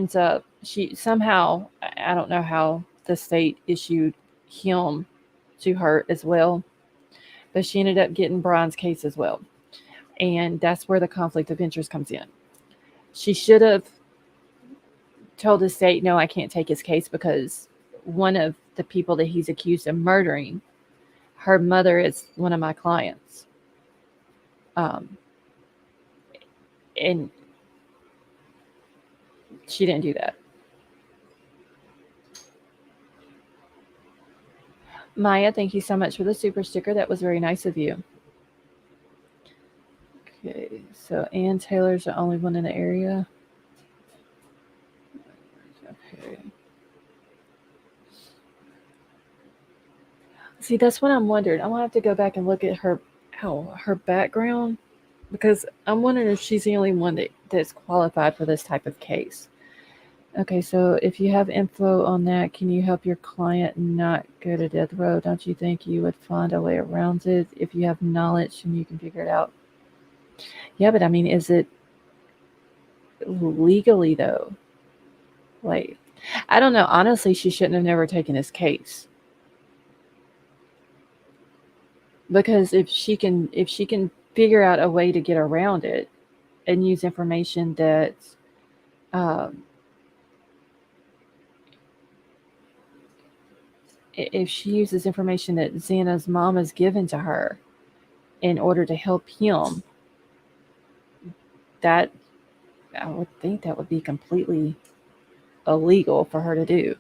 somehow, I don't know how the state issued him to her as well, but she ended up getting Bryan's case as well. And that's where the conflict of interest comes in. She should have told the state, no, I can't take his case because one of the people that he's accused of murdering, her mother is one of my clients. And she didn't do that. Maya, thank you so much for the super sticker. That was very nice of you. Okay, so Ann Taylor's the only one in the area. Okay. See, that's what I'm wondering. I'm gonna have to go back and look at her background, because I'm wondering if she's the only one that's qualified for this type of case. Okay, so if you have info on that, can you help your client not go to death row? Don't you think you would find a way around it if you have knowledge and you can figure it out? Yeah, but I mean, is it legally though? Like, I don't know. Honestly, she shouldn't have never taken his case. Because if she can figure out a way to get around it and use information that if she uses information that Xana's mom has given to her in order to help him, that I would think that would be completely illegal for her to do.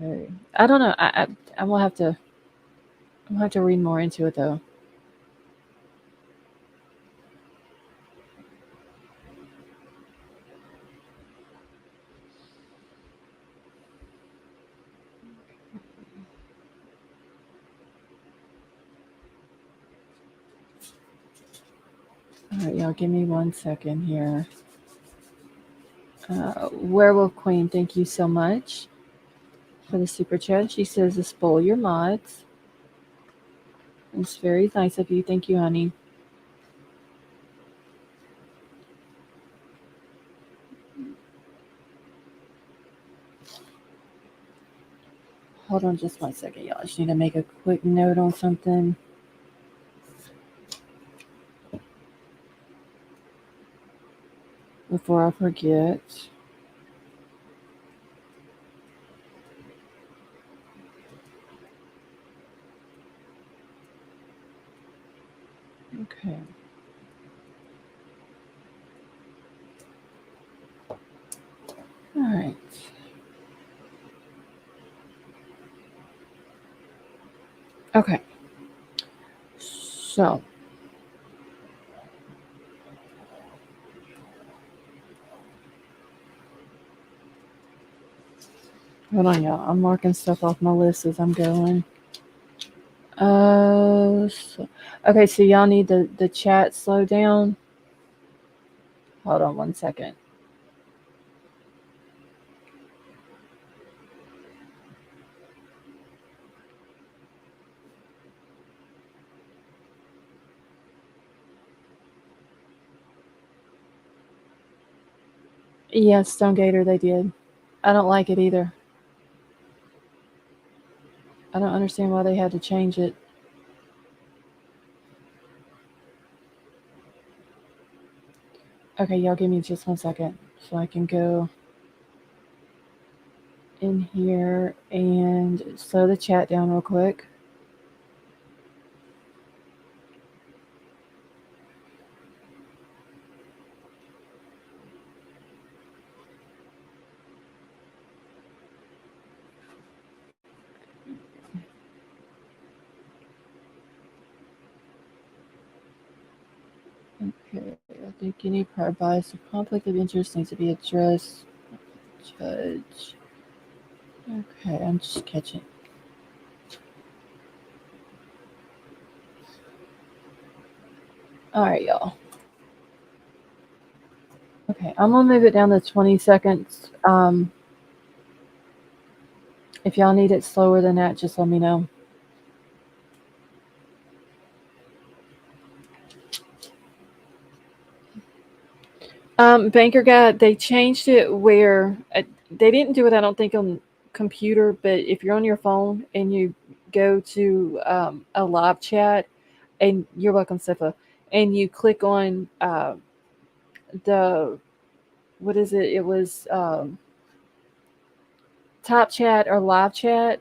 Okay, I don't know. I'm gonna have to read more into it though. All right, y'all, give me 1 second here. Werewolf Queen, thank you so much for the super chat. She says to spoil your mods. It's very nice of you. Thank you, honey. Hold on just 1 second, y'all. I just need to make a quick note on something. Before I forget. Okay. All right. Okay. So. Hold on, y'all. I'm marking stuff off my list as I'm going. Okay, so y'all need the chat slow down. Hold on 1 second. Yes, Stonegator, they did. I don't like it either. I don't understand why they had to change it. Okay, y'all give me just 1 second so I can go in here and slow the chat down real quick. Okay, I think any prior bias or conflict of interest needs to be addressed. Judge. Okay, I'm just catching. All right, y'all. Okay, I'm gonna move it down to 20 seconds. If y'all need it slower than that, just let me know. Banker Guy, they changed it where they didn't do it, I don't think, on computer, but if you're on your phone and you go to a live chat, and you're welcome, Sifa, and you click on the, what is it? It was top chat or live chat.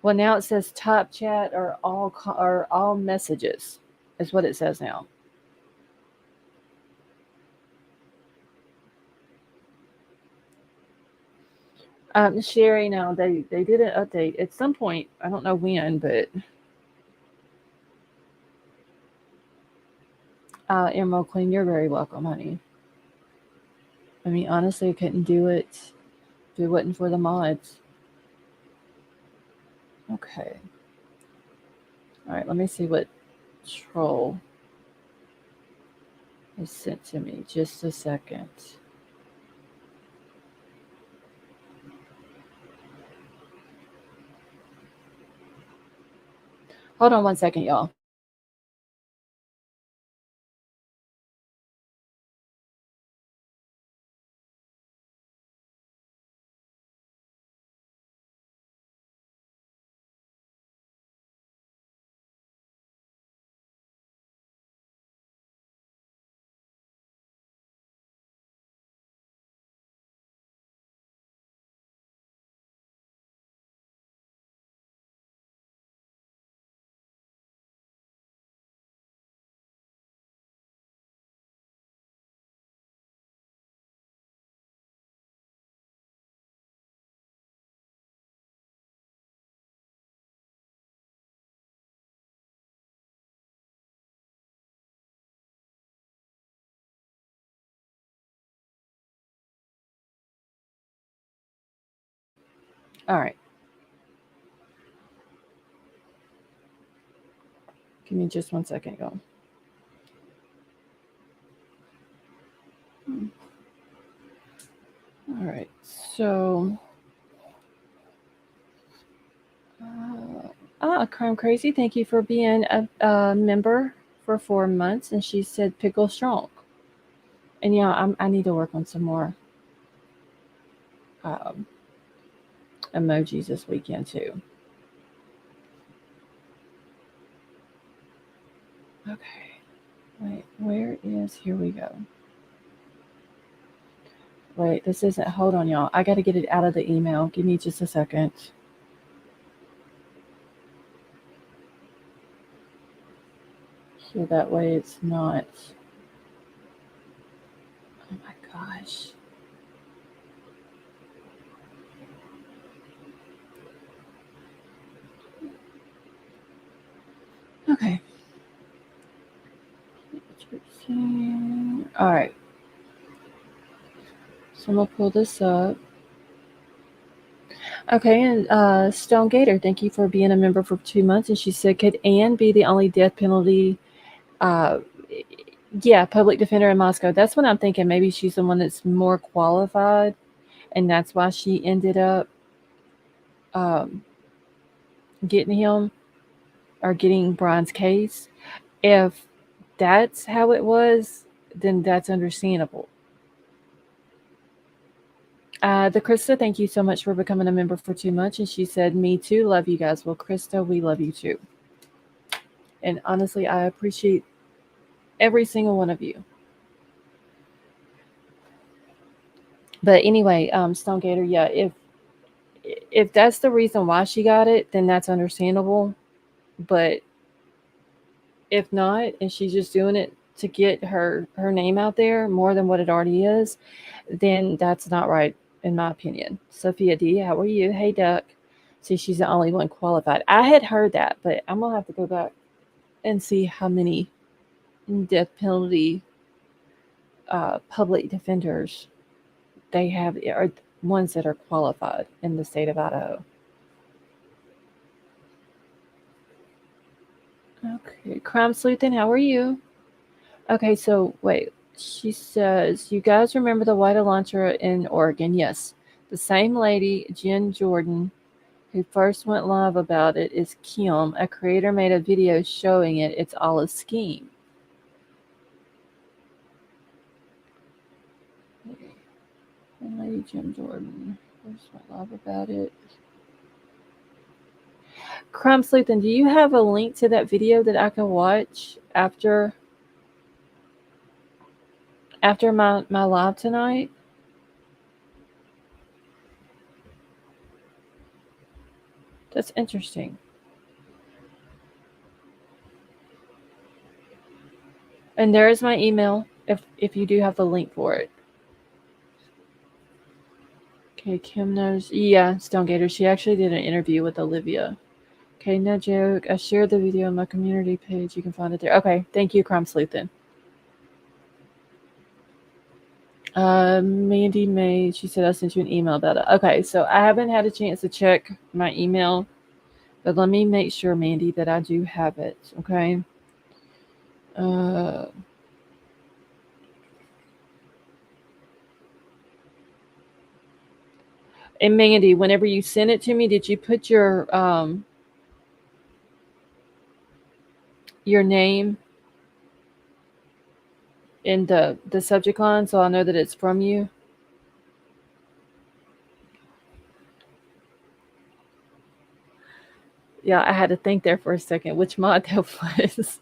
Well, now it says top chat or all messages is what it says now. Sherry, now they did an update at some point. I don't know when, but Emerald Queen, you're very welcome, honey. I mean, honestly, I couldn't do it if it wasn't for the mods. Okay. All right, let me see what troll has sent to me. Just a second. Hold on 1 second, y'all. All right. Give me just 1 second, y'all. All right. So, Crime Crazy, thank you for being a member for 4 months. And she said pickle strong. And yeah, I need to work on some more emojis this weekend too. Okay. Wait, where is, here we go. Wait, this isn't, hold on, y'all. I got to get it out of the email. Give me just a second. So that way it's not. Oh my gosh. Okay. All right. So I'm going to pull this up. Okay, and Stone Gator, thank you for being a member for 2 months. And she said, could Anne be the only death penalty? Yeah, public defender in Moscow. That's what I'm thinking. Maybe she's the one that's more qualified, and that's why she ended up getting him or getting Bryan's case. If that's how it was, then that's understandable. The Krista, thank you so much for becoming a member for 2 months. And she said, me too, love you guys. Well, Krista, we love you too. And honestly, I appreciate every single one of you. But anyway, Stone Gator, yeah, if that's the reason why she got it, then that's understandable. But if not, and she's just doing it to get her name out there more than what it already is, then that's not right, in my opinion. Sophia D, how are you? Hey, Duck. See, she's the only one qualified. I had heard that, but I'm going to have to go back and see how many death penalty public defenders they have, or ones that are qualified in the state of Idaho. Okay, Crime Sleuthing, how are you? Okay, so wait. She says, you guys remember the White Elantra in Oregon? Yes. The same lady, Jen Jordan, who first went live about it, is Kim. A creator made a video showing it. It's all a scheme. And Lady Jen Jordan first went live about it. Crime Sleuthing, do you have a link to that video that I can watch after my live tonight? That's interesting. And there is my email if you do have the link for it. Okay, Kim knows. Yeah, Stone Gator. She actually did an interview with Olivia. Okay, no joke. I shared the video on my community page. You can find it there. Okay, thank you, Crime Sleuthing. Mandy May, she said I sent you an email about it. Okay, so I haven't had a chance to check my email, but let me make sure, Mandy, that I do have it. Okay. And Mandy, whenever you sent it to me, did you put your name in the subject line so I'll know that it's from you? Yeah, I had to think there for a second which mod that was.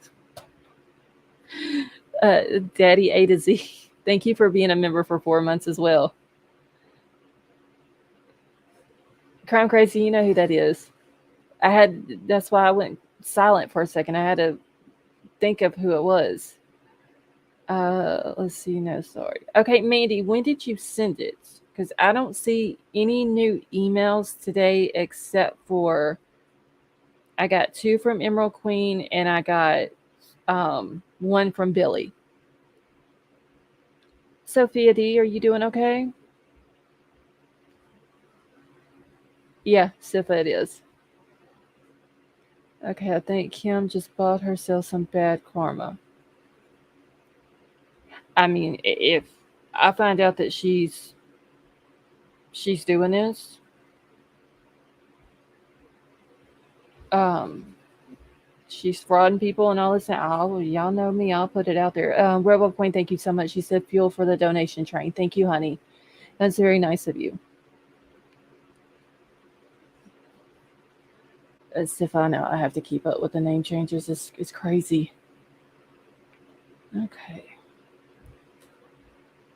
Daddy A to Z. Thank you for being a member for 4 months as well. Crime Crazy, you know who that is. That's why I went silent for a second. I had to think of who it was. Let's see. No, sorry. Okay, Mandy, when did you send it? Because I don't see any new emails today except for I got 2 from Emerald Queen and I got 1 from Billy. Sophia D, are you doing okay? Yeah, Sifa it is. Okay, I think Kim just bought herself some bad karma. I mean, if I find out that she's doing this, she's frauding people and all this. Y'all know me. I'll put it out there. Robo Queen, thank you so much. She said fuel for the donation train. Thank you, honey. That's very nice of you. Stefano, I have to keep up with the name changes. It's crazy. Okay.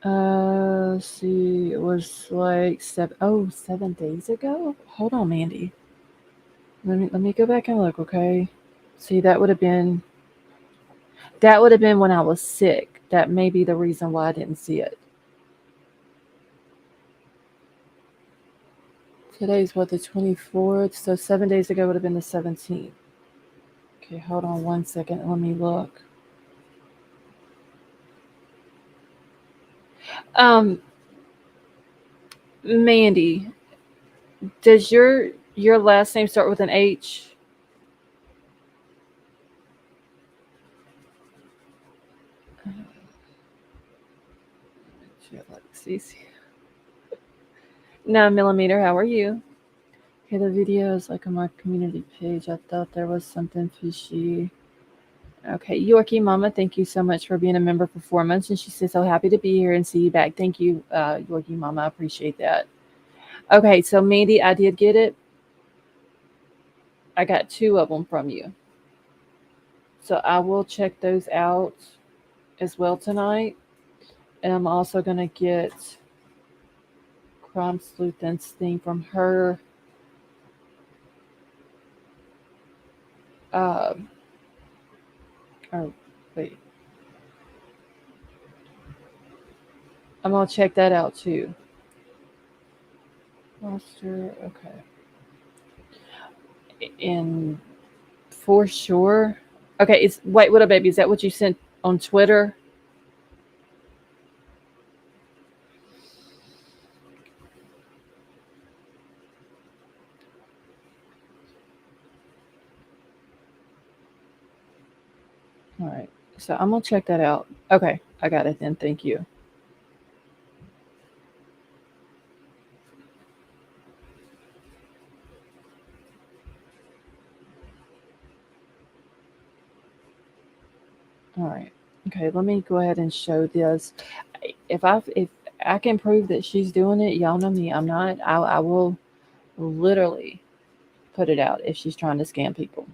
Let's see. It was like 7 days ago. Hold on, Mandy. Let me go back and look. Okay. See, that would have been. That would have been when I was sick. That may be the reason why I didn't see it. Today's what, the 24th? So 7 days ago would have been the 17th. Okay, hold on one second. Let me look. Mandy, does your last name start with an H? No millimeter, how are you? Okay, the video is like on my community page. I thought there was something fishy. Okay, Yorkie Mama, thank you so much for being a member for 4 months. And she says, so happy to be here and see you back. Thank you, Yorkie Mama. I appreciate that. Okay, so Mandy, I did get it. I got 2 of them from you. So I will check those out as well tonight. And I'm also going to get Crime Sleuth's thing from her. Oh, wait. I'm going to check that out too. Roster, okay. And for sure. Okay, it's wait, what up, baby? Is that what you sent on Twitter? All right. So I'm gonna check that out. Okay, I got it then. Thank you. All right. Okay, let me go ahead and show this. If I can prove that she's doing it, y'all know me. I'm not. I will literally put it out if she's trying to scam people.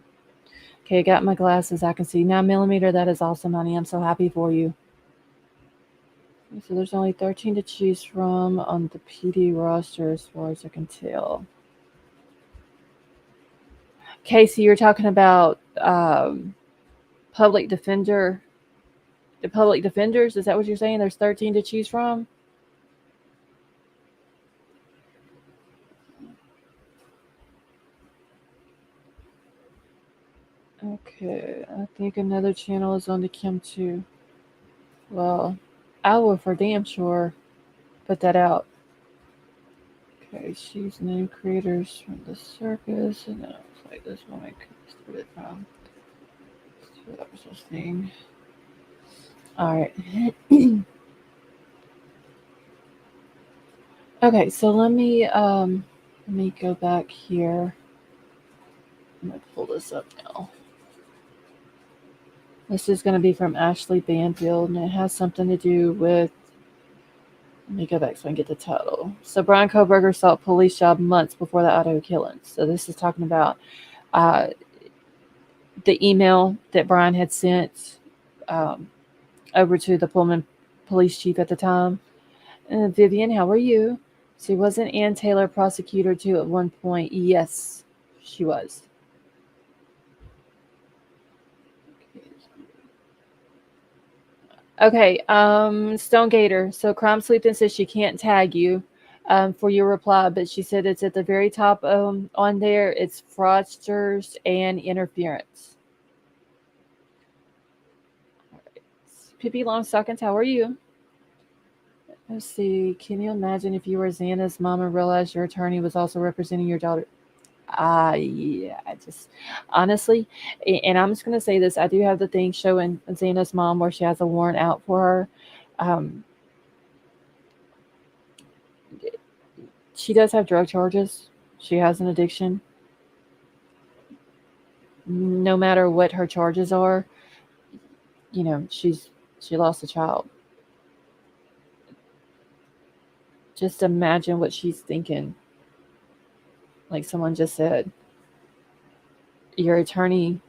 Okay, I got my glasses. I can see 9 millimeter. That is awesome, honey. I'm so happy for you. So there's only 13 to choose from on the PD roster as far as I can tell. Casey, you're talking about public defender. The public defenders, is that what you're saying? There's 13 to choose from? Okay, I think another channel is on the Kim too. Well, I will for damn sure put that out. Okay, she's named creators from the circus, and then it's like this one I started from. So that was this thing. All right. Okay, so let me go back here. I'm gonna pull this up now. This is going to be from Ashley Banfield, and it has something to do with. Let me go back so I can get the title. So Bryan Kohberger sought police job months before the Idaho killings. So this is talking about the email that Bryan had sent over to the Pullman police chief at the time. Vivian, how are you? So wasn't Ann Taylor prosecutor too at one point? Yes, she was. Okay, Stone Gator. So Crime Sleeping says she can't tag you for your reply, but she said it's at the very top on there. It's fraudsters and interference. Right. Pippi Longstockings, how are you? Let's see. Can you imagine if you were Xana's mom and realized your attorney was also representing your daughter? Yeah, I just honestly, and I'm just going to say this. I do have the thing showing Xana's mom where she has a warrant out for her. She does have drug charges. She has an addiction. No matter what her charges are, you know, she lost a child. Just imagine what she's thinking. Like someone just said, your attorney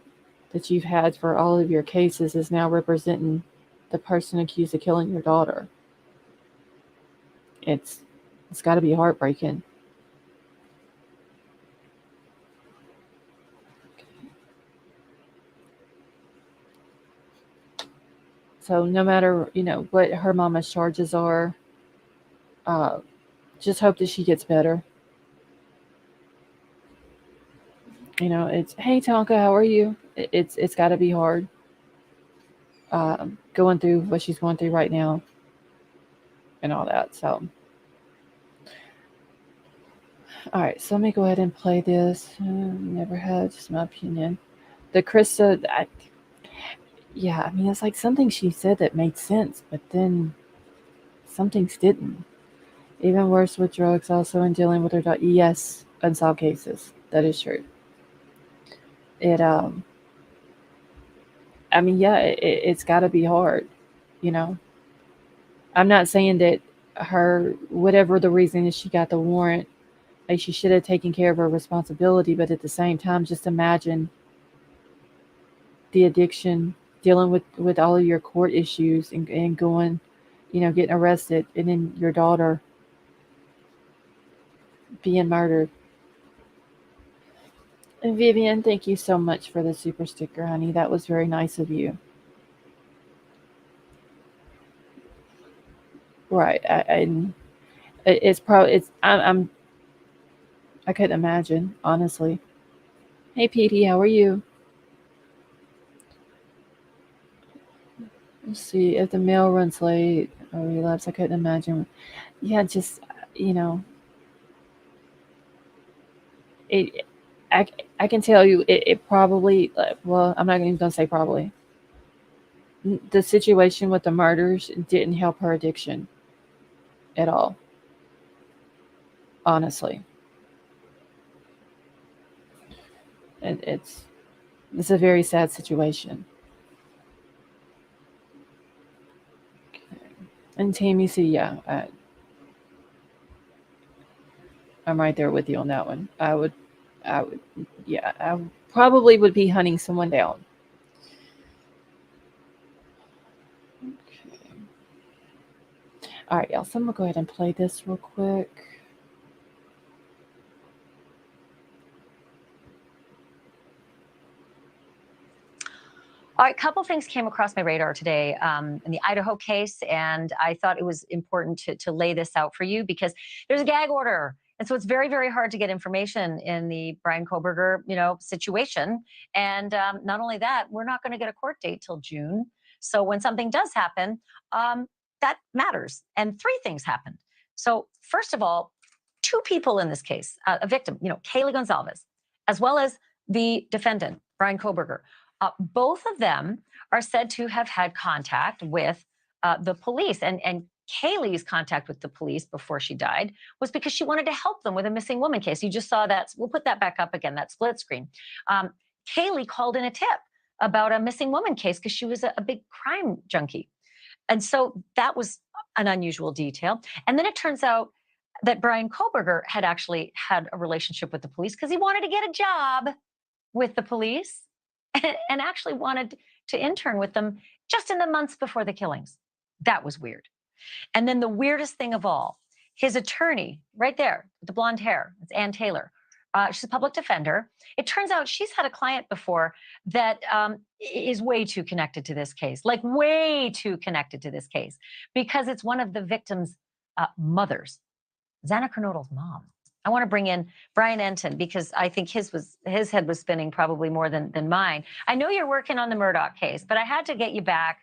that you've had for all of your cases is now representing the person accused of killing your daughter. It's got to be heartbreaking. So no matter, what her mama's charges are, just hope that she gets better. It's, hey Tonka, how are you? It's got to be hard, going through what she's going through right now, and all that. So, all right, so let me go ahead and play this. Never had, just my opinion. The Krista, it's like something she said that made sense, but then some things didn't. Even worse with drugs, also in dealing with her daughter. Yes, unsolved cases. That is true. It's got to be hard, you know. I'm not saying that her, whatever the reason is she got the warrant, like she should have taken care of her responsibility, but at the same time, just imagine the addiction, dealing with all of your court issues and going, getting arrested, and then your daughter being murdered. And Vivian, thank you so much for the super sticker, honey. That was very nice of you. Right. It's probably, I couldn't imagine, honestly. Hey Petey, how are you? Let's see, if the mail runs late or relapse, I couldn't imagine. Yeah, just, it, I can tell you, it probably, well, I'm not even going to say probably. The situation with the murders didn't help her addiction at all. Honestly. It's a very sad situation. Okay. And Tammy, see, yeah, I'm right there with you on that one. I would, yeah, I probably would be hunting someone down. Okay. All right, y'all. So I'm gonna go ahead and play this real quick. All right, a couple things came across my radar today in the Idaho case, and I thought it was important to lay this out for you because there's a gag order. And so it's very, very hard to get information in the Bryan Kohberger, situation. And not only that, we're not going to get a court date till June. So when something does happen, that matters. And three things happened. So first of all, two people in this case, a victim, Kaylee Gonzalez, as well as the defendant, Bryan Kohberger. Both of them are said to have had contact with the police. And Kaylee's contact with the police before she died was because she wanted to help them with a missing woman case. You just saw that. We'll put that back up again, that split screen. Kaylee called in a tip about a missing woman case because she was a big crime junkie. And so that was an unusual detail. And then it turns out that Bryan Kohberger had actually had a relationship with the police because he wanted to get a job with the police. And actually wanted to intern with them just in the months before the killings. That was weird. And then the weirdest thing of all, his attorney, right there, with the blonde hair, it's Ann Taylor. She's a public defender. It turns out she's had a client before that is way too connected to this case, like way too connected to this case, because it's one of the victim's mothers, Xana Kernodle's mom. I want to bring in Bryan Enton because I think his head was spinning probably more than mine. I know you're working on the Murdock case, but I had to get you back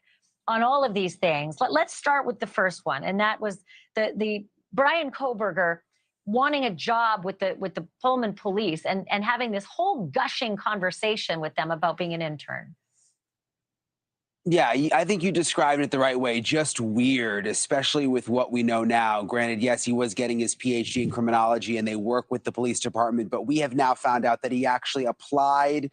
on all of these things. Let's start with the first one, and that was the Bryan Kohberger wanting a job with the Pullman police and having this whole gushing conversation with them about being an intern. Yeah, I think you described it the right way. Just weird, especially with what we know now. Granted, yes, he was getting his PhD in criminology and they work with the police department, but we have now found out that he actually applied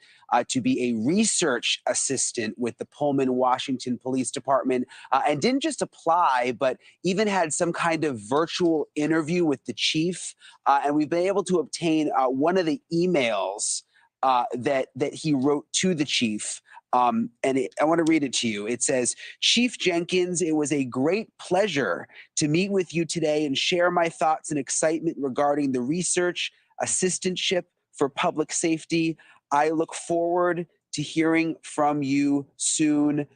to be a research assistant with the Pullman, Washington Police Department, and didn't just apply, but even had some kind of virtual interview with the chief. And we've been able to obtain one of the emails that he wrote to the chief. I want to read it to you. It says, "Chief Jenkins, it was a great pleasure to meet with you today and share my thoughts and excitement regarding the research assistantship for public safety. I look forward to hearing from you soon.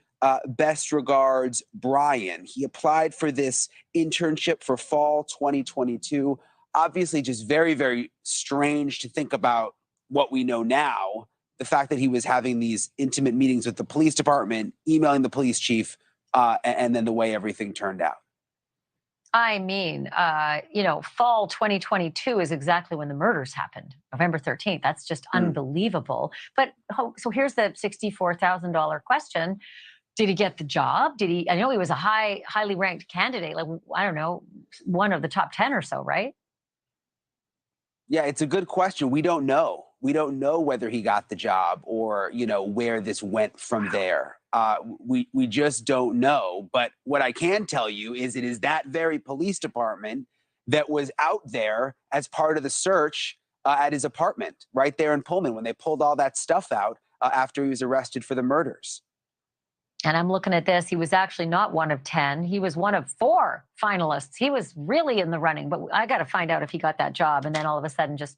best regards, Bryan. He applied for this internship for fall 2022. Obviously, just very, very strange to think about what we know now. The fact that he was having these intimate meetings with the police department, emailing the police chief, and then the way everything turned out. I mean, fall 2022 is exactly when the murders happened, November 13th. That's just unbelievable. But so here's the $64,000 question. Did he get the job? I know he was a highly ranked candidate, like, I don't know, one of the top 10 or so, right? Yeah, it's a good question. We don't know. We don't know whether he got the job or, where this went from there. We just don't know. But what I can tell you is it is that very police department that was out there as part of the search at his apartment right there in Pullman when they pulled all that stuff out after he was arrested for the murders. And I'm looking at this. He was actually not one of 10. He was one of 4 finalists. He was really in the running, but I got to find out if he got that job. And then all of a sudden just,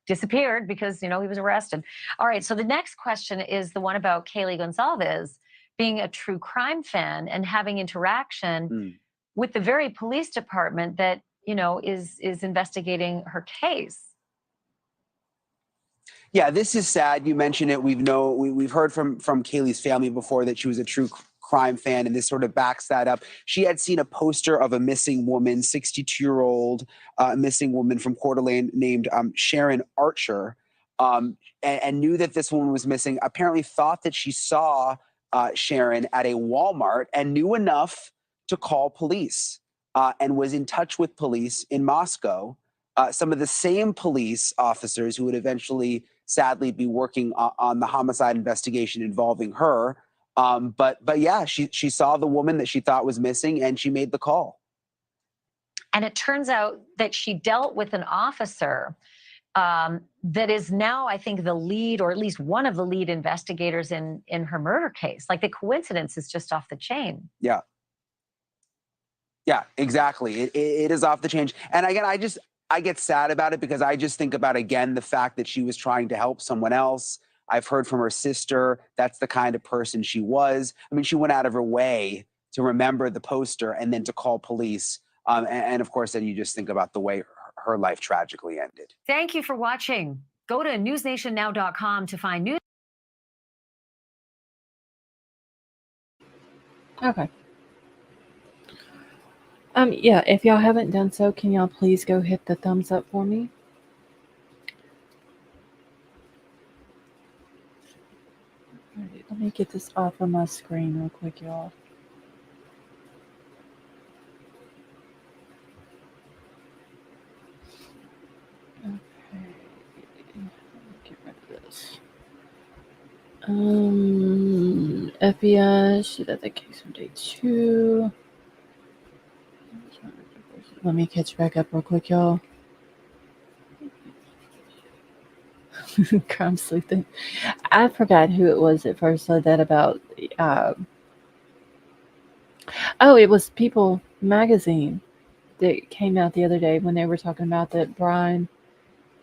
disappeared because, he was arrested. All right. So the next question is the one about Kaylee Gonzalez being a true crime fan and having interaction with the very police department that, is investigating her case. Yeah, this is sad. You mentioned it. We've heard from Kaylee's family before that she was a true crime fan, and this sort of backs that up. She had seen a poster of a missing woman, 62-year-old missing woman from Coeur d'Alene named Sharon Archer, and knew that this woman was missing. Apparently thought that she saw Sharon at a Walmart and knew enough to call police and was in touch with police in Moscow. Some of the same police officers who would eventually, sadly, be working on the homicide investigation involving her. But yeah, she saw the woman that she thought was missing and she made the call. And it turns out that she dealt with an officer that is now, I think, the lead, or at least one of the lead investigators in her murder case. Like, the coincidence is just off the chain. Yeah. Yeah, exactly. It is off the chain. And again, I get sad about it because I just think about, again, the fact that she was trying to help someone else. I've heard from her sister that's the kind of person she was. I mean, she went out of her way to remember the poster and then to call police. And of course, then you just think about the way her life tragically ended. Thank you for watching. Go to newsnationnow.com to find news. Okay. Yeah, if y'all haven't done so, can y'all please go hit the thumbs up for me? All right, let me get this off of my screen real quick, y'all. Okay. Get rid of this. FBI, shoot at the case from day 2. Let me catch back up real quick, y'all. Crime sleuthing. I forgot who it was at first said that about. It was People magazine that came out the other day when they were talking about that Bryan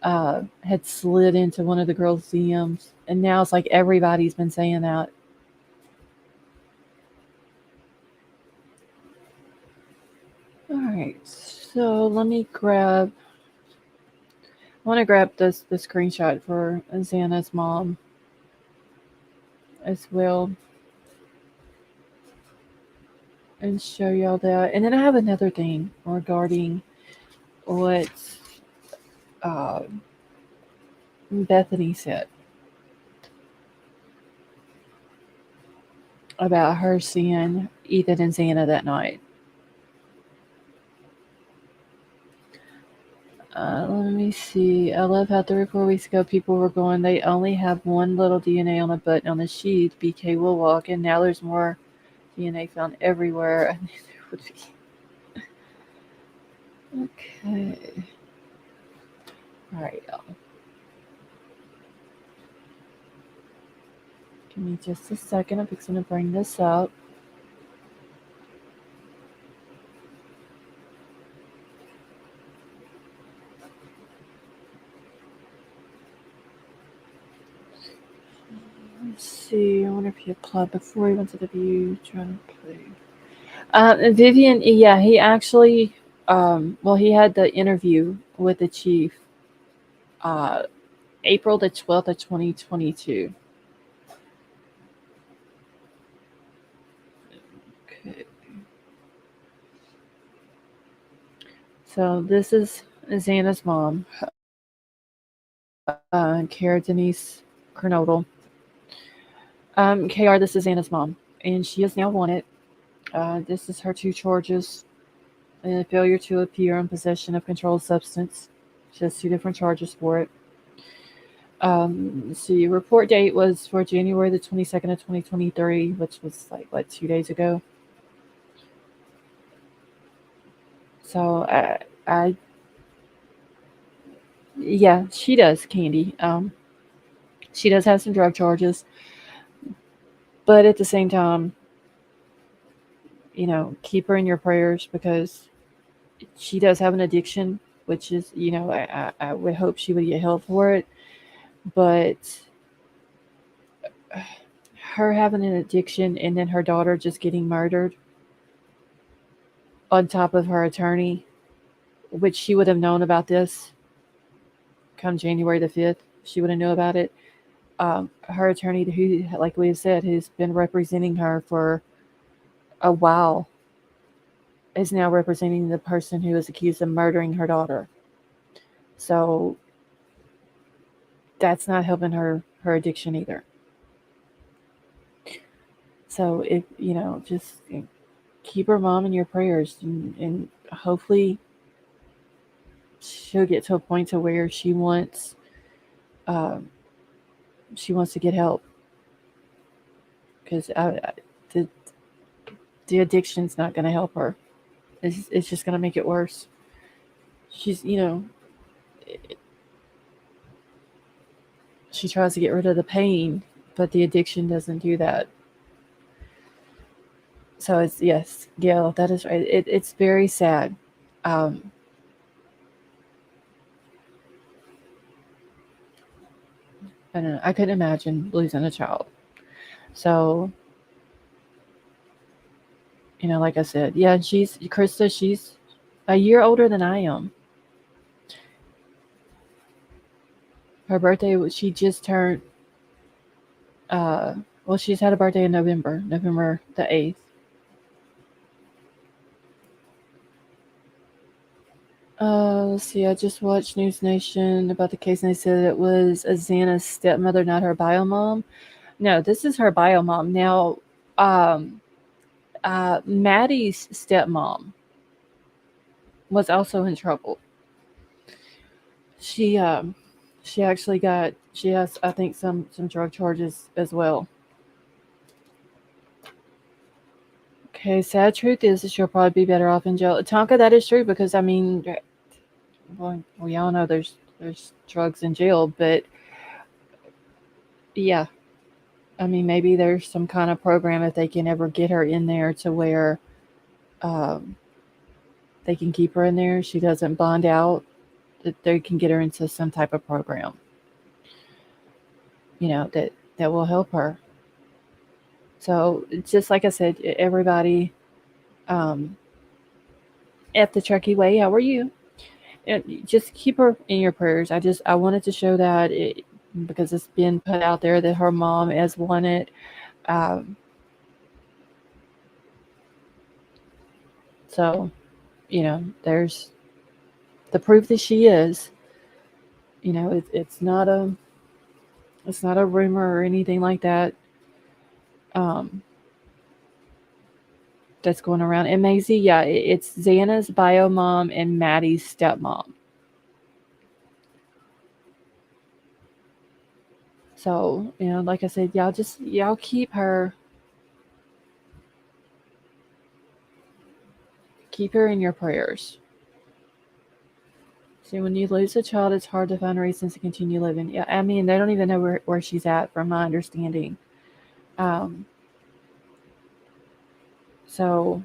had slid into one of the girls' DMs, and now it's like everybody's been saying that. All right, so let me grab. I want to grab the screenshot for Xana's mom as well and show y'all that. And then I have another thing regarding what Bethany said about her seeing Ethan and Xana that night. Let me see. I love how 3 or 4 weeks ago people were going, they only have one little DNA on a button on the sheet. BK will walk, and now there's more DNA found everywhere. I knew there would be. Okay. All right, y'all. Give me just a second. I'm fixing to bring this up. Let's see. wonder if he applied before he went to the View. Trying to play. Vivian, yeah, he actually, he had the interview with the chief April the 12th of 2022. Okay. So this is Xana's mom, Kara Denise Kernodle. KR, this is Xana's mom, and she is now wanted. This is her 2 charges. Failure to appear in possession of controlled substance. She has 2 different charges for it. See, report date was for January the 22nd of 2023, which was 2 days ago. So yeah, she does, Candy. She does have some drug charges, but at the same time, keep her in your prayers because she does have an addiction, which is, I would hope she would get help for it. But her having an addiction and then her daughter just getting murdered on top of her attorney, which she would have known about this come January the 5th. She would have known about it. Her attorney, who, like we have said, has been representing her for a while, is now representing the person who is accused of murdering her daughter. So that's not helping her addiction either. So if just keep her mom in your prayers, and hopefully she'll get to a point to where she wants to get help, because the addiction's not going to help her. It's just going to make it worse. She's she tries to get rid of the pain, but the addiction doesn't do that. So it's, yes, Gail, that is right. It's very sad. I don't know. I couldn't imagine losing a child. So, like I said, yeah, Krista, she's a year older than I am. Her birthday, she just turned, she's had a birthday in November the 8th. Let's see, I just watched News Nation about the case, and they said it was Xana's stepmother, not her bio mom. No, this is her bio mom. Now, Maddie's stepmom was also in trouble. She actually she has, I think, some drug charges as well. Okay, sad truth is that she'll probably be better off in jail. Tonka, that is true, because well, we all know there's drugs in jail, but yeah, maybe there's some kind of program if they can ever get her in there to where they can keep her in there. She doesn't bond out, that they can get her into some type of program, that will help her. So just like I said, everybody, F the Truckee Way, how are you? And just keep her in your prayers. I wanted to show that because it's been put out there that her mom is wanted. So, there's the proof that she is. It's not a rumor or anything like that. That's going around. And Maisie, yeah, it's Xana's bio mom and Maddie's stepmom. So, like I said, y'all keep her in your prayers. See, when you lose a child, it's hard to find reasons to continue living. Yeah, they don't even know where she's at, from my understanding. So,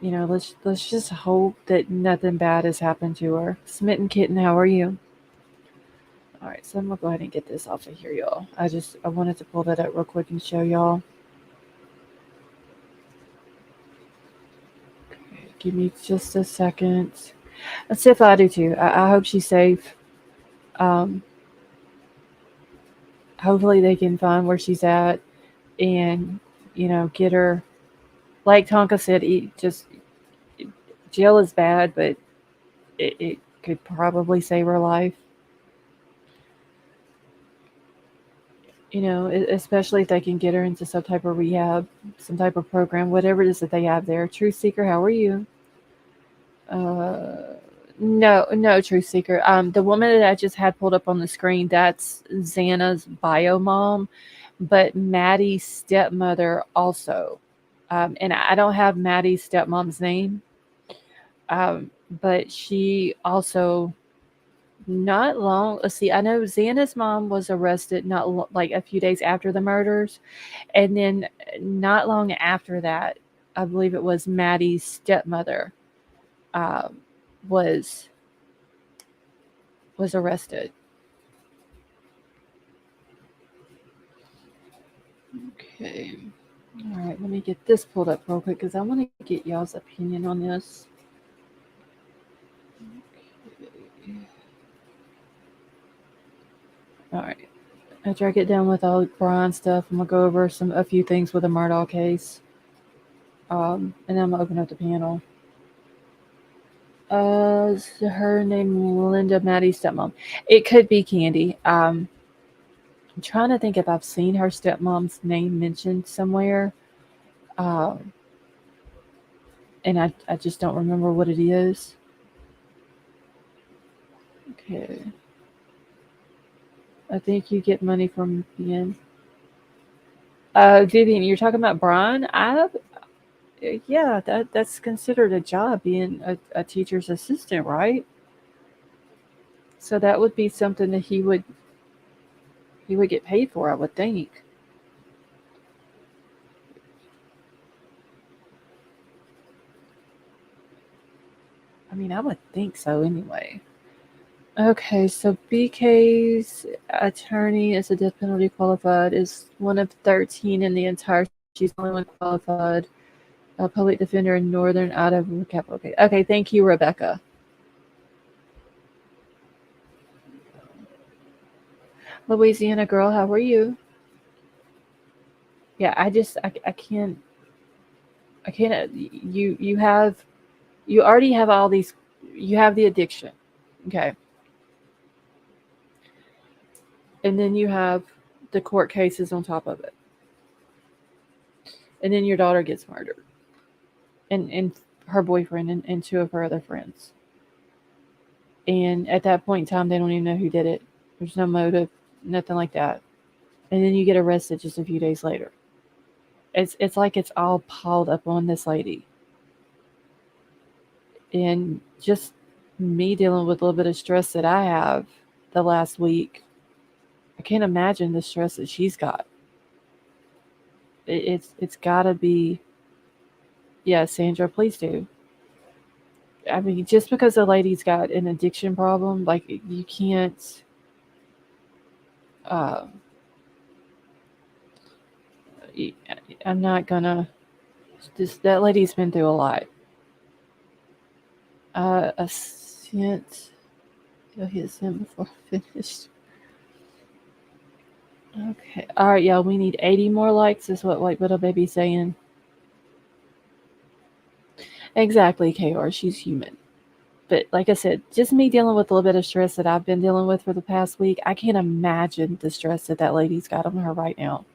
let's just hope that nothing bad has happened to her. Smitten Kitten, how are you? All right, so I'm gonna go ahead and get this off of here, y'all. I wanted to pull that up real quick and show y'all. Okay, give me just a second. Let's see if I do too. I hope she's safe. Um, hopefully they can find where she's at and get her. Like Tonka said, jail is bad, but it could probably save her life. Especially if they can get her into some type of rehab, some type of program, whatever it is that they have there. Truth Seeker, how are you? No, Truth Seeker. The woman that I just had pulled up on the screen, that's Xana's bio mom, but Maddie's stepmother also. And I don't have Maddie's stepmom's name, but she also not long. Let's see. I know Xana's mom was arrested like a few days after the murders, and then not long after that, I believe it was Maddie's stepmother was arrested. Okay. All right. Let me get this pulled up real quick because I want to get y'all's opinion on this. Okay. All right. After I get done with all the Bryan stuff, I'm gonna go over a few things with the Murdaugh case, and then I'm gonna open up the panel. Is her name Linda, Maddie's stepmom? It could be Candy. I'm trying to think if I've seen her stepmom's name mentioned somewhere, and I just don't remember what it is. Okay. I think you get money from being. Vivian, you're talking about Bryan? Yeah, that's considered a job, being a teacher's assistant, right? So that would be something that he would get paid for, I would think. I mean, I would think so anyway. Okay, so BK's attorney is a death penalty qualified, is one of 13 in the entire. She's the only one qualified. A public defender in Northern Idaho capital case. Okay, thank you, Rebecca. Louisiana girl, how are you? Yeah, I can't. You already have all these. You have the addiction, okay, and then you have the court cases on top of it, and then your daughter gets murdered, and her boyfriend and two of her other friends, and at that point in time, they don't even know who did it. There's no motive, nothing like that, and then you get arrested just a few days later. It's like it's all piled up on this lady. And just me dealing with a little bit of stress that I have the last week, I can't imagine the stress that she's got. It's got to be. Yeah, Sandra, please do. I mean, just because the lady's got an addiction problem, like you can't. I'm not gonna. That lady's been through a lot. A scent. You'll hit sent before I finished. Okay. All right, y'all. We need 80 more likes, is what White Widow Baby's saying. Exactly, KR. She's human. But like I said, just me dealing with a little bit of stress that I've been dealing with for the past week, I can't imagine the stress that lady's got on her right now.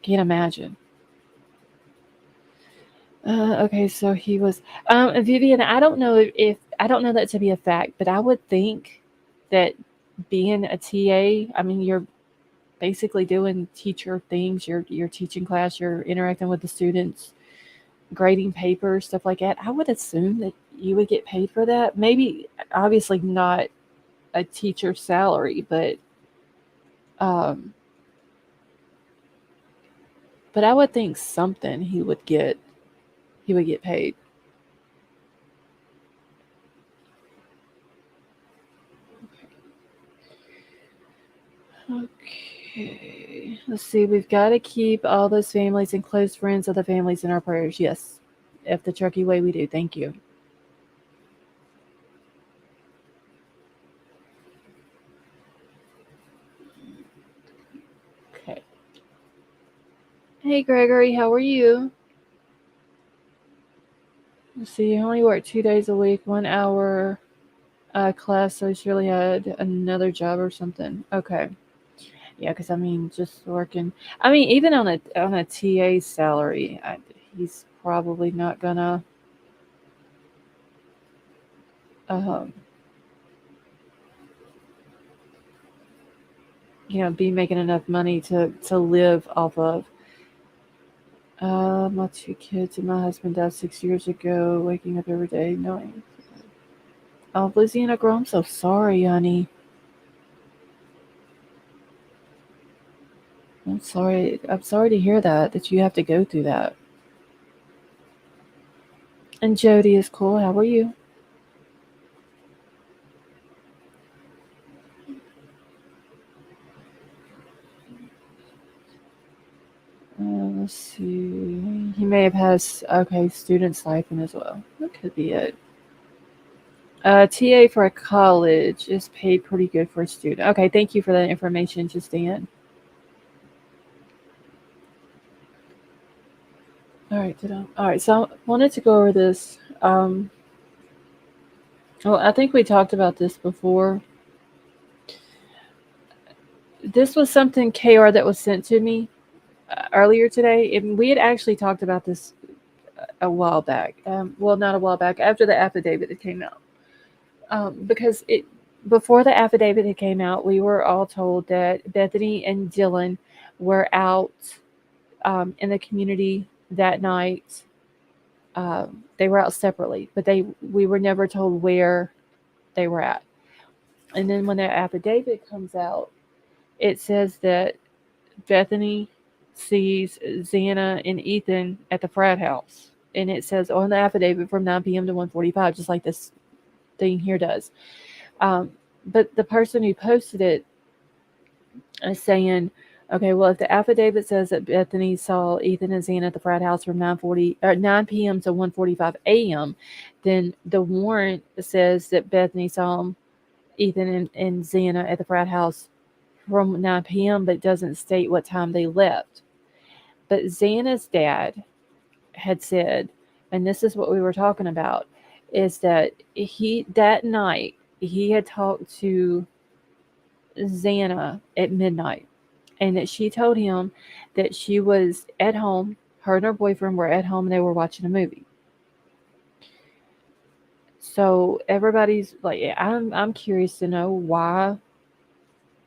Can't imagine. Okay, so he was Vivian. I don't know that to be a fact, but I would think that being a TA, I mean, you're basically doing teacher things. You're teaching class. You're interacting with the students, grading papers, stuff like that. I would assume that you would get paid for that. Maybe, obviously, not a teacher's salary, but I would think something he would get paid. Okay. Let's see. We've got to keep all those families and close friends of the families in our prayers. Yes. If the Truckee way we do. Thank you. Okay. Hey, Gregory. How are you? Let's see. You only work 2 days a week, 1 hour class. So she really had another job or something. Okay. Yeah, because I mean, just working. I mean, even on a TA salary, he's probably not gonna um, be making enough money to live off of. My 2 kids and my husband died 6 years ago. Waking up every day knowing. Oh, Louisiana girl, I'm so sorry, honey. I'm sorry. I'm sorry to hear that you have to go through that. And Jody is cool. How are you? Let's see. He may have had student stipend as well. That could be it. TA for a college is paid pretty good for a student. Okay, thank you for that information, Justine. All right, so I wanted to go over this. Well, I think we talked about this before. This was something KR that was sent to me earlier today, and we had actually talked about this a while back. Well, not a while back, after the affidavit that came out. Because before the affidavit had came out, we were all told that Bethany and Dylan were out in the community that night. They were out separately, but we were never told where they were at. And then when the affidavit comes out, it says that Bethany sees Xana and Ethan at the frat house. And it says on the affidavit from 9 p.m. to 1:45, just like this thing here does. But the person who posted it is saying, okay, well, if the affidavit says that Bethany saw Ethan and Xana at the frat house from 9 p.m. to 1:45 a.m., then the warrant says that Bethany saw Ethan and Xana at the frat house from 9 p.m., but doesn't state what time they left. But Xana's dad had said, and this is what we were talking about, is that that night he had talked to Xana at midnight, and that she told him that she was at home, her and her boyfriend were at home, and they were watching a movie. So everybody's like, I'm curious to know, why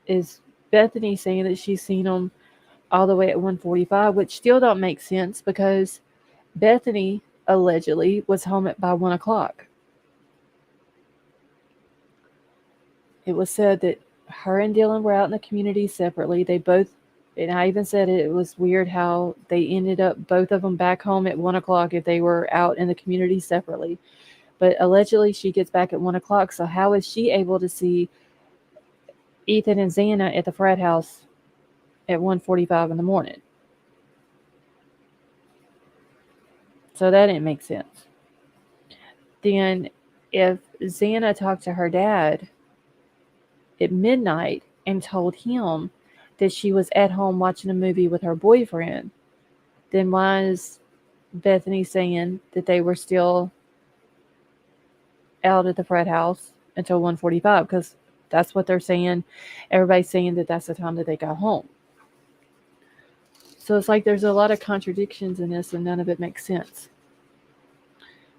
is Bethany saying that she's seen them all the way at 1:45, which still don't make sense, because Bethany allegedly was home by 1 o'clock. It was said that her and Dylan were out in the community separately. They both, and I even said it was weird how they ended up, both of them, back home at 1 o'clock if they were out in the community separately. But allegedly she gets back at 1 o'clock. So how is she able to see Ethan and Xana at the frat house at 1:45 in the morning? So that didn't make sense. Then if Xana talked to her dad at midnight and told him that she was at home watching a movie with her boyfriend, then why is Bethany saying that they were still out at the frat house until 1:45? Because that's what they're saying. Everybody's saying that that's the time that they got home. So it's like there's a lot of contradictions in this, and none of it makes sense.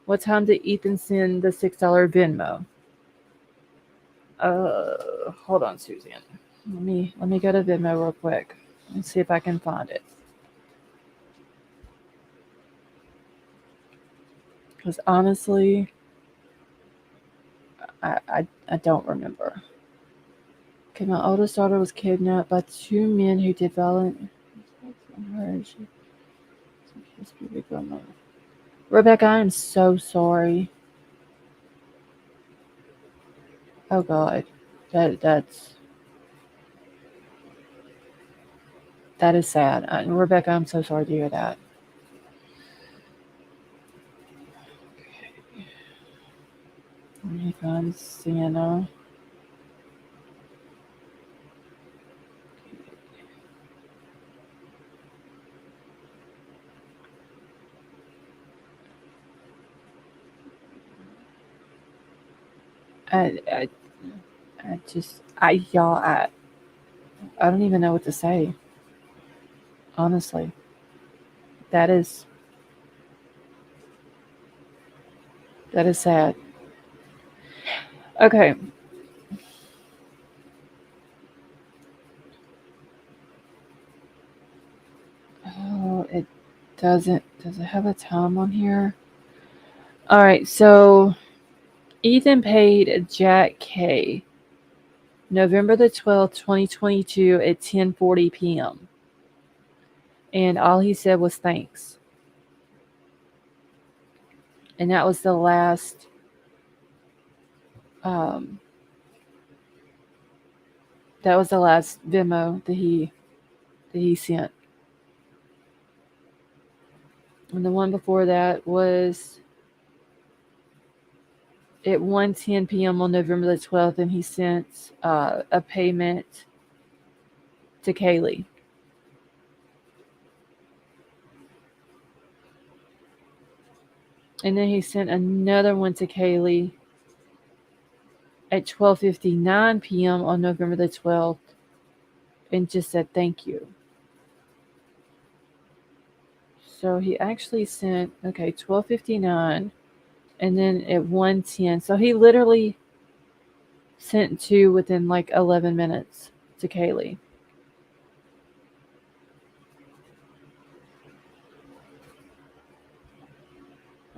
What time did Ethan send the $6 Venmo? Hold on, Suzanne. Let me go to Venmo real quick and see if I can find it. Because honestly, I don't remember. Okay, my oldest daughter was kidnapped by 2 men who did violent. Rebecca, I am so sorry. Oh God, that's. That is sad. Rebecca, I'm so sorry to hear that. Let me find Sienna. I don't even know what to say. Honestly, that is sad. Okay. Oh, it doesn't. Does it have a time on here? All right. So Ethan paid Jack K. November the 12th, 2022 at 10:40 p.m. And all he said was thanks. And that was the last Venmo that he sent. And the one before that was at 1:10 p.m. on November the 12th, and he sent a payment to Kaylee. And then he sent another one to Kaylee at 12:59 p.m. on November the 12th and just said thank you. So he actually sent, 12:59 and then at 1:10. So he literally sent two within like 11 minutes to Kaylee.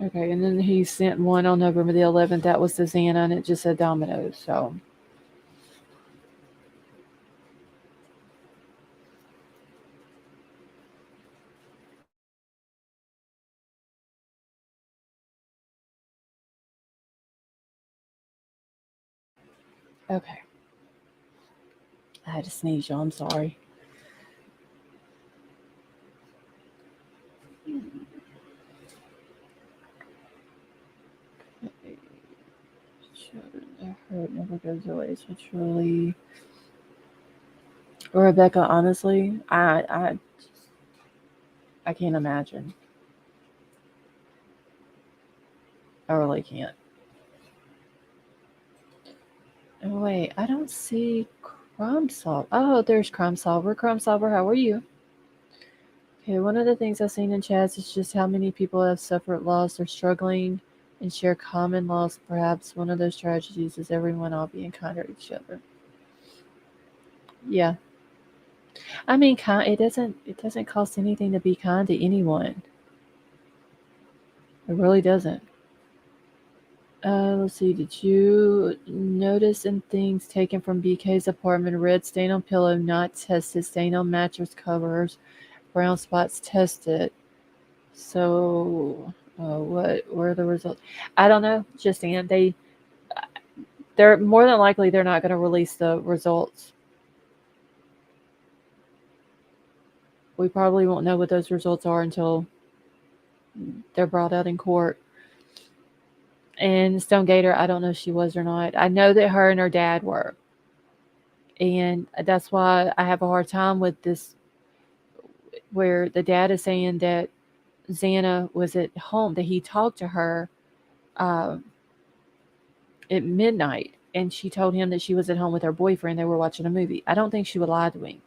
Okay, and then he sent one on November the 11th. That was to Xana, and it just said Domino's. So, okay. I had to sneeze, y'all. I'm sorry. Children, hurt never goes away. So truly, Rebecca. Honestly, I can't imagine. I really can't. Oh wait, I don't see Crime Solver. Oh, there's Crime Solver. Crime Solver, how are you? Okay, one of the things I've seen in chats is just how many people have suffered loss or struggling and share common loss. Perhaps one of those tragedies is everyone all being kind to each other. Yeah. I mean, it doesn't cost anything to be kind to anyone. It really doesn't. Let's see. Did you notice in things taken from BK's apartment? Red stain on pillow, not tested. Stain on mattress covers. Brown spots tested. So, what were the results? I don't know. Justine, they're more than likely they're not going to release the results. We probably won't know what those results are until they're brought out in court. And Stone Gator, I don't know if she was or not. I know that her and her dad were. And that's why I have a hard time with this, where the dad is saying that Xana was at home, that he talked to her at midnight, and she told him that she was at home with her boyfriend. They were watching a movie. I don't think she would lie to him.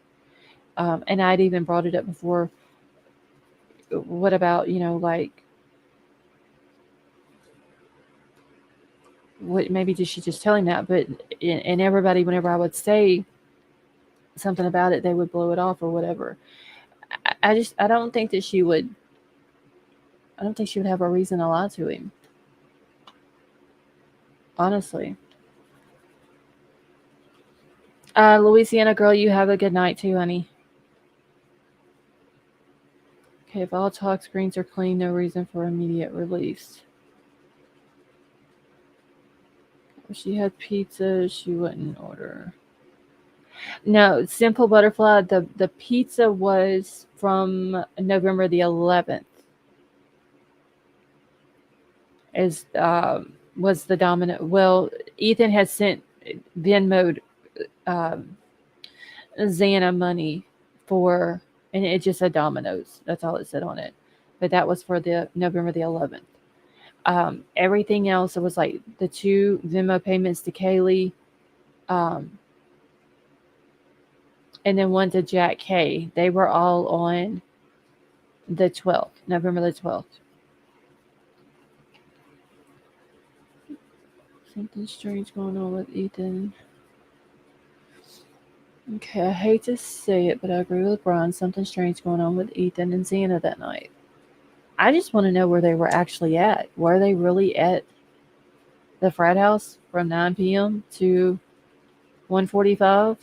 And I'd even brought it up before. What about, what maybe did she just tell him that? But and everybody, whenever I would say something about it, they would blow it off or whatever. I don't think that she would. I don't think she would have a reason to lie to him. Honestly. Louisiana girl, you have a good night too, honey. Okay, if all talk screens are clean, no reason for immediate release. If she had pizza, she wouldn't order. No, Simple Butterfly. The pizza was from November the 11th. Is was the dominant? Well, Ethan has sent Venmoed um, Xana money for, and it just said Domino's. That's all it said on it. But that was for the November the 11th. Everything else, it was like the 2 Venmo payments to Kaylee, um, and then one to Jack K. They were all on the 12th, November the 12th. Something strange going on with Ethan. Okay, I hate to say it, but I agree with Bryan. Something strange going on with Ethan and Xana that night. I just want to know where they were actually at. Were they really at the frat house from 9 p.m. to 1:45?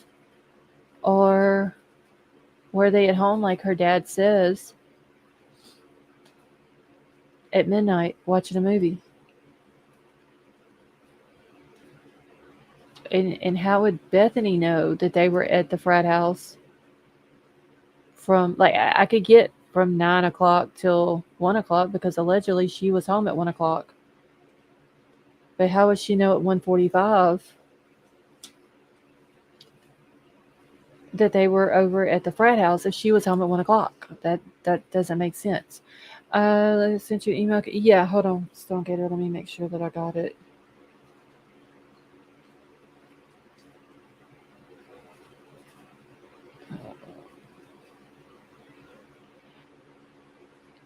Or were they at home like her dad says at midnight watching a movie? And how would Bethany know that they were at the frat house from, like, I could get from 9 o'clock till 1 o'clock because allegedly she was home at 1 o'clock. But how would she know at 1:45 that they were over at the frat house if she was home at 1 o'clock? That doesn't make sense. I sent you an email. Yeah, hold on, Stonegator. Let me make sure that I got it.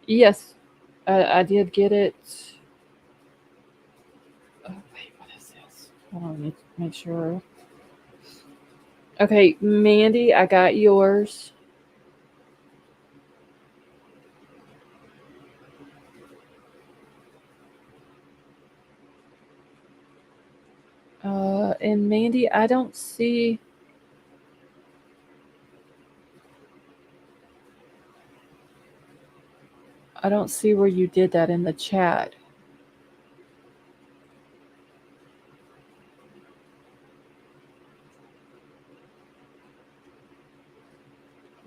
Yes, I did get it. Oh, wait, what is this? Hold on, let me make sure. Okay, Mandy, I got yours. And Mandy, I don't see. I don't see where you did that in the chat.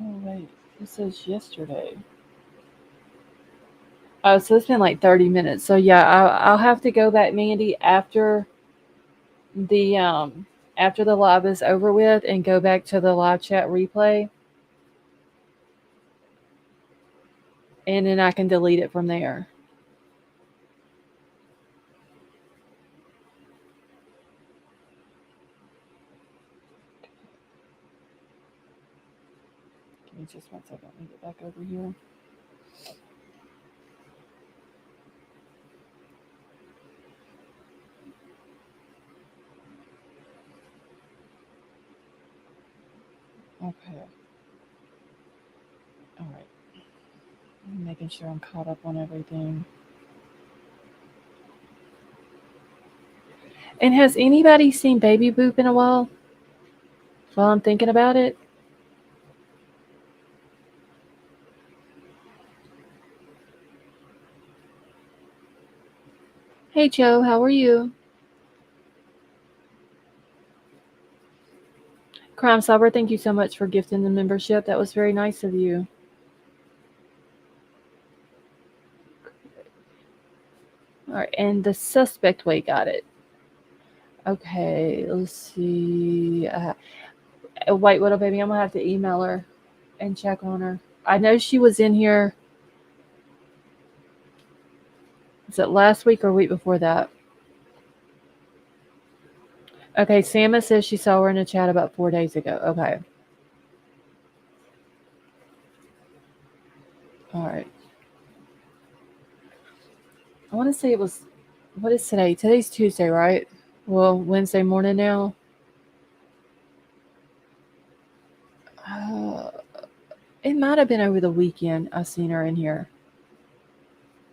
Oh, wait. It says yesterday. Oh, so it's been like 30 minutes. So, yeah, I'll have to go back, Mandy, after the live is over with and go back to the live chat replay. And then I can delete it from there. Give me just 1 second. Let me get back over here. Okay. All right. I'm making sure I'm caught up on everything. And has anybody seen Baby Boop in a while? While I'm thinking about it? Hey, Joe, how are you? Crime Solver, thank you so much for gifting the membership. That was very nice of you. All right, and the suspect way got it. Okay, let's see. White Widow Baby, I'm going to have to email her and check on her. I know she was in here. Was it last week or week before that? Okay, Sama says she saw her in a chat about 4 days ago. Okay. All right. I want to say it was, what is today? Today's Tuesday, right? Well, Wednesday morning now. It might have been over the weekend I seen her in here.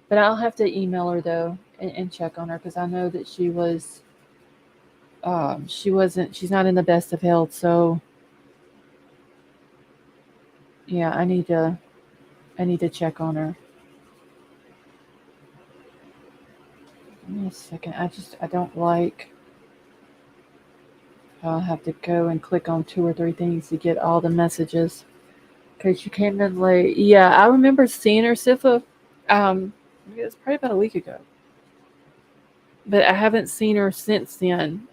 But I'll have to email her, though, and check on her because I know that she was, she's not in the best of health. So, yeah, I need to check on her. Give me a second. I don't like I'll have to go and click on 2 or 3 things to get all the messages. Because she came in late. Yeah, I remember seeing her, Sifa. It was probably about a week ago. But I haven't seen her since then.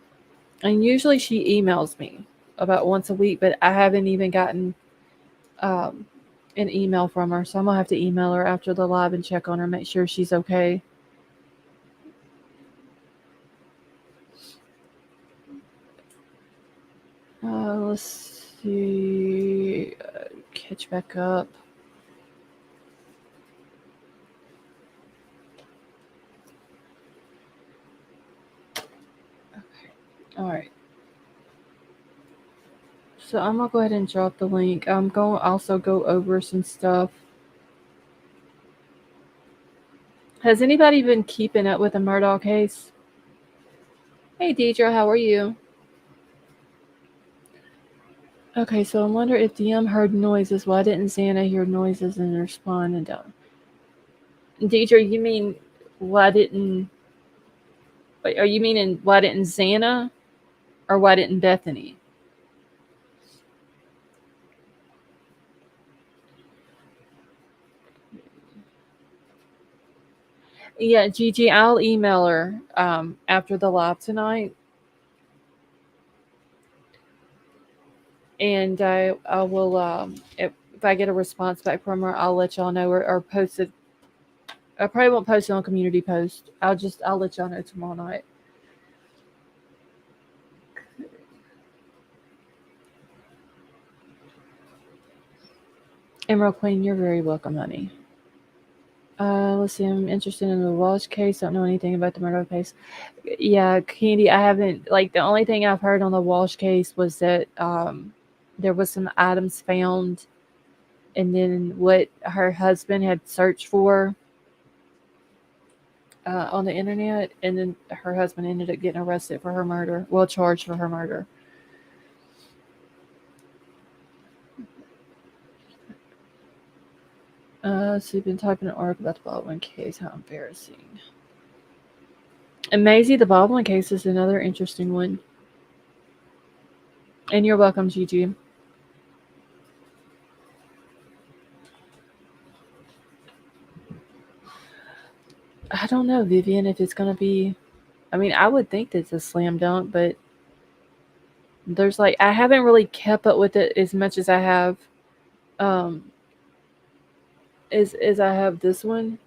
And usually she emails me about once a week, but I haven't even gotten an email from her. So I'm going to have to email her after the live and check on her, make sure she's okay. Let's see. Catch back up. Okay. All right. So I'm going to go ahead and drop the link. I'm going to also go over some stuff. Has anybody been keeping up with the Murdaugh case? Hey, Deidre, how are you? Okay, so I wonder if DM heard noises. Why didn't Xana hear noises and respond? And Deidre, you mean why didn't? Are you meaning why didn't Xana, or why didn't Bethany? Yeah, Gigi, I'll email her after the live tonight, and I will if I get a response back from her, I'll let y'all know or post it. I probably won't post it on community post. I'll let y'all know tomorrow night. Emerald Queen, you're very welcome, honey. Let's see. I'm interested in the Walsh case. Don't know anything about the Murdock case. Yeah, Candy, I haven't. Like, the only thing I've heard on the Walsh case was that there was some items found, and then what her husband had searched for on the internet, and then her husband ended up getting arrested for her murder. Well, charged for her murder. So you've been typing an article about the Baldwin case. How embarrassing. And Maisie, the Baldwin case is another interesting one. And you're welcome, Gigi. I don't know, Vivian, if it's going to be... I mean, I would think that it's a slam dunk, but there's like... I haven't really kept up with it as much as I have... as I have this one.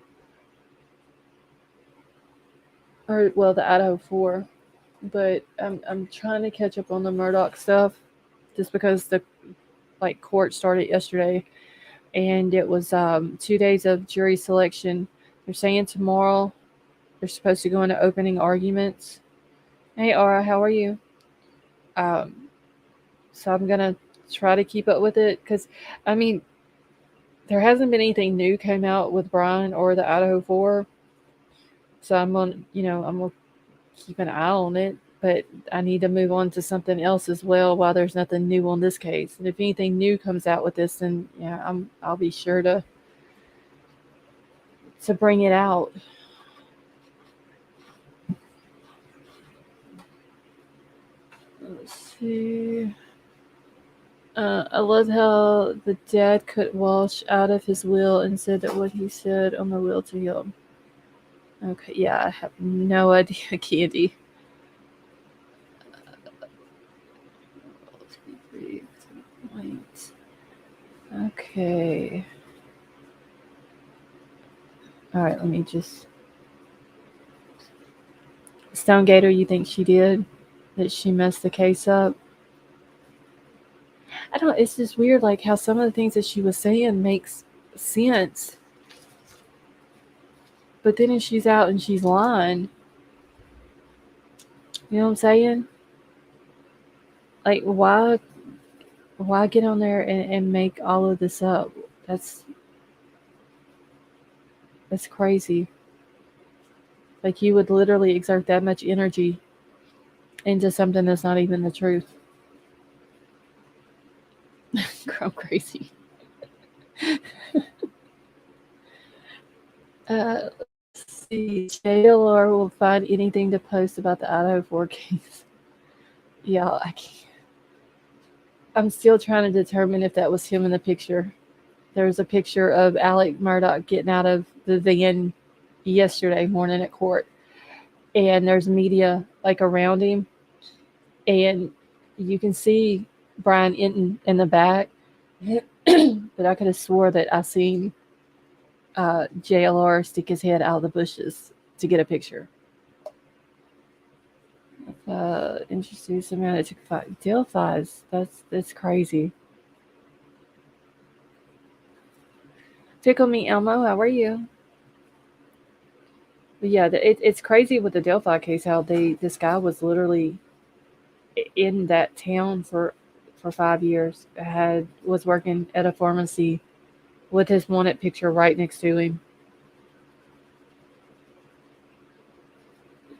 Or, well, the Idaho 4. But I'm trying to catch up on the Murdock stuff, just because the court started yesterday, and it was 2 days of jury selection. They're saying tomorrow they're supposed to go into opening arguments. Hey, Aura, how are you? So I'm gonna try to keep up with it, because I mean, there hasn't been anything new came out with Bryan or the Idaho 4, so I'm gonna keep an eye on it. But I need to move on to something else as well while there's nothing new on this case. And if anything new comes out with this, then yeah, I'll be sure to bring it out. Let's see. I love how the dad cut Walsh out of his will and said that what he said on the will to him. Okay, yeah, I have no idea, Candy. Okay. All right, let me just... Stone Gator, you think she did? That she messed the case up? I don't... It's just weird, like, how some of the things that she was saying makes sense. But then if she's out and she's lying... You know what I'm saying? Like, why get on there and make all of this up? That's crazy. Like, you would literally exert that much energy into something that's not even the truth. I'm crazy. Let's see. JLR will find anything to post about the Idaho 4 case. Yeah, I can't. I'm still trying to determine if that was him in the picture. There's a picture of Alec Murdock getting out of the van yesterday morning at court, and there's media like around him, and you can see Bryan in the back. But I could have swore that I seen JLR stick his head out of the bushes to get a picture. Interesting. Somehow it took 5 Delphi's. That's crazy. Tickle me, Elmo. How are you? But yeah, it's crazy with the Delphi case how this guy was literally in that town for 5 years. Was working at a pharmacy with his wanted picture right next to him.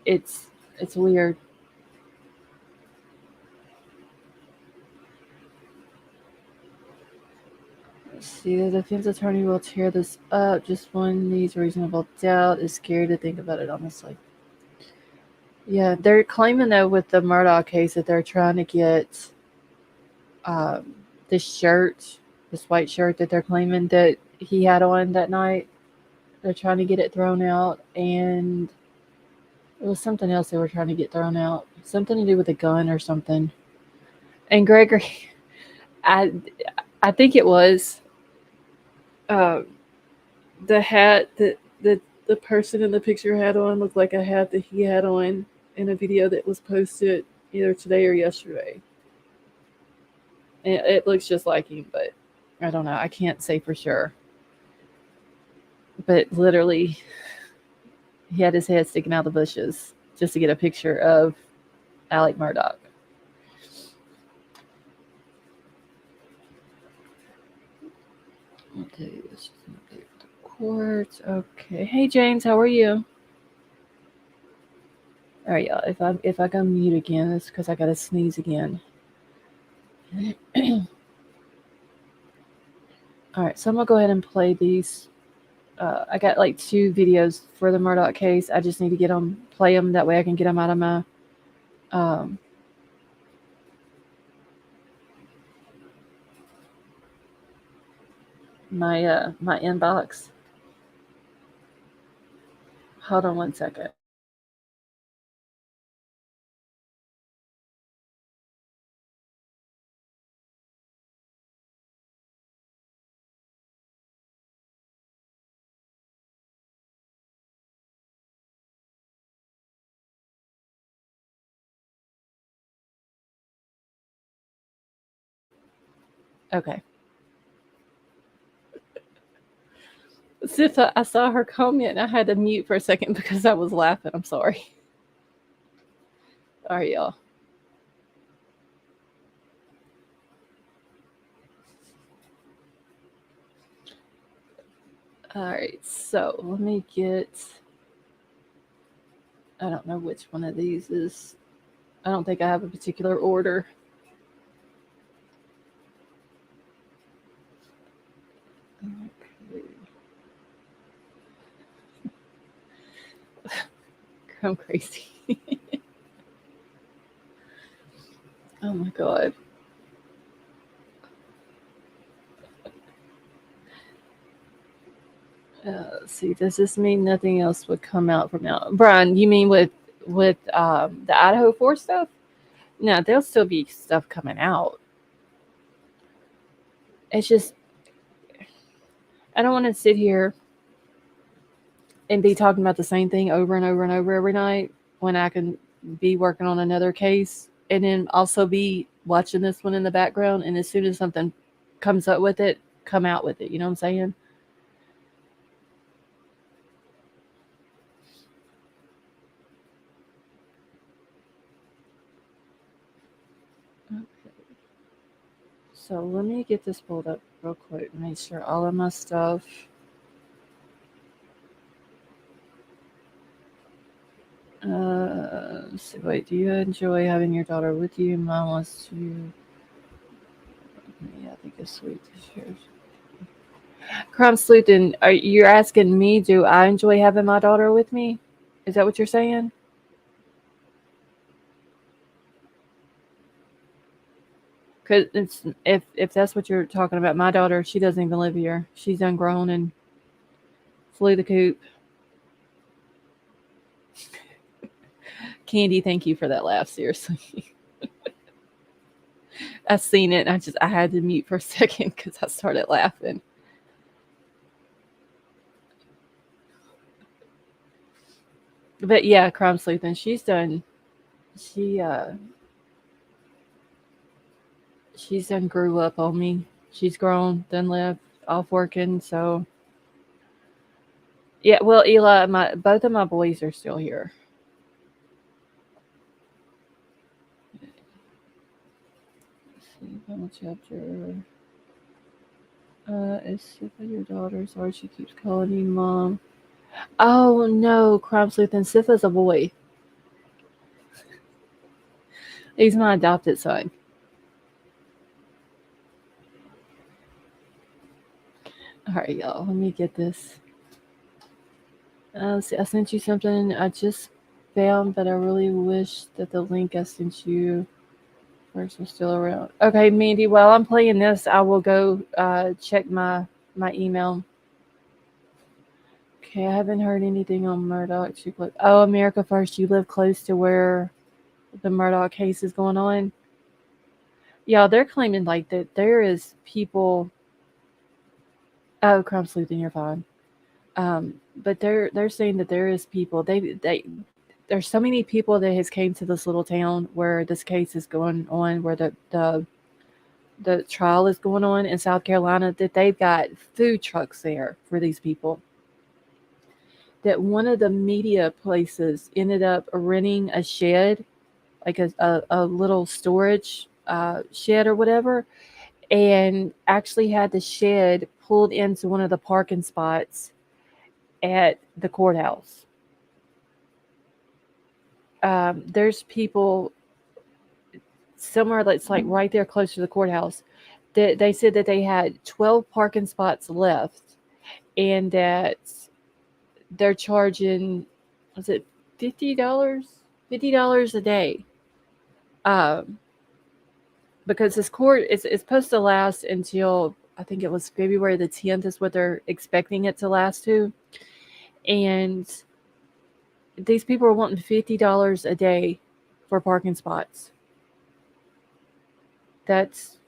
It's weird. Let's see, the defense attorney will tear this up. Just one needs reasonable doubt. It's scary to think about it, honestly. Yeah, they're claiming though with the Murdaugh case that they're trying to get this shirt, this white shirt that they're claiming that he had on that night. They're trying to get it thrown out, and it was something else they were trying to get thrown out. Something to do with a gun or something. And Gregory, I think it was the hat that the person in the picture had on looked like a hat that he had on in a video that was posted either today or yesterday. And it looks just like him, but I don't know. I can't say for sure. But literally, he had his head sticking out of the bushes just to get a picture of Alec Murdock. Okay, this is the court. Okay, hey James, how are you? All right, y'all. If I go mute again, it's because I gotta sneeze again. All right, so I'm gonna go ahead and play these. I got like 2 videos for the Murdock case. I just need to play them. That way I can get them out of my my inbox. Hold on one second. Okay. Sifa, I saw her comment and I had to mute for a second because I was laughing. I'm sorry. All right, y'all. All right, so let me get. I don't know which one of these is. I don't think I have a particular order. Okay. I'm crazy. Oh my God. Let's see, does this mean nothing else would come out from now? Bryan, you mean with the Idaho 4 stuff? No, there'll still be stuff coming out. It's just, I don't want to sit here and be talking about the same thing over and over and over every night when I can be working on another case and then also be watching this one in the background. And as soon as something comes up with it, come out with it. You know what I'm saying? Okay. So let me get this pulled up real quick and make sure all of my stuff. Let's see, wait, do you enjoy having your daughter with you? Mom wants to. Yeah, I think it's sweet to share. Crumb Sleuthing, you're asking me, do I enjoy having my daughter with me? Is that what you're saying? Because if that's what you're talking about, my daughter, she doesn't even live here. She's done grown and flew the coop. Candy, thank you for that laugh. Seriously, I seen it. And I had to mute for a second because I started laughing. But yeah, crime sleuthing. She's done grew up on me. She's grown, done left off working. So yeah, well, Eli, both of my boys are still here. Final chapter. Is Sifa your daughter? Sorry, she keeps calling you mom. Oh no, crime sleuth, and Sifa's a boy. He's my adopted son. All right, y'all. Let me get this. See, I sent you something I just found, but I really wish that the link I sent you first was still around. Okay, Mandy, while I'm playing this, I will go check my email. Okay, I haven't heard anything on Murdock. Oh, America First, you live close to where the Murdock case is going on? Yeah, they're claiming like that there is people. Oh, crime sleuthing, you're fine. But they're saying that there is people. There's so many people that has came to this little town where this case is going on, where the trial is going on in South Carolina, that they've got food trucks there for these people. That one of the media places ended up renting a shed, like a little storage shed or whatever, and actually had the shed pulled into one of the parking spots at the courthouse. There's people somewhere that's like right there close to the courthouse. They said that they had 12 parking spots left, and that they're charging, was it $50? $50 a day. Because this court is supposed to last until, I think it was February the 10th is what they're expecting it to last to. And these people are wanting $50 a day for parking spots. That's,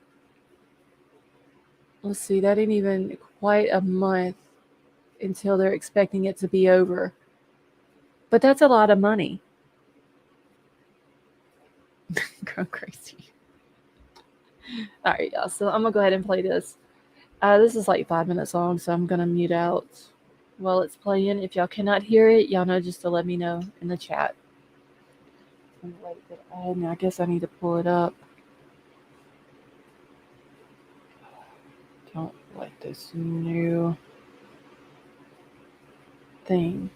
let's see, that ain't even quite a month until they're expecting it to be over. But that's a lot of money. Going crazy. All right, y'all. So I'm going to go ahead and play this. This is like 5 minutes long, so I'm going to mute out while it's playing. If y'all cannot hear it, y'all know just to let me know in the chat. I guess I need to pull it up. Don't like this new thing.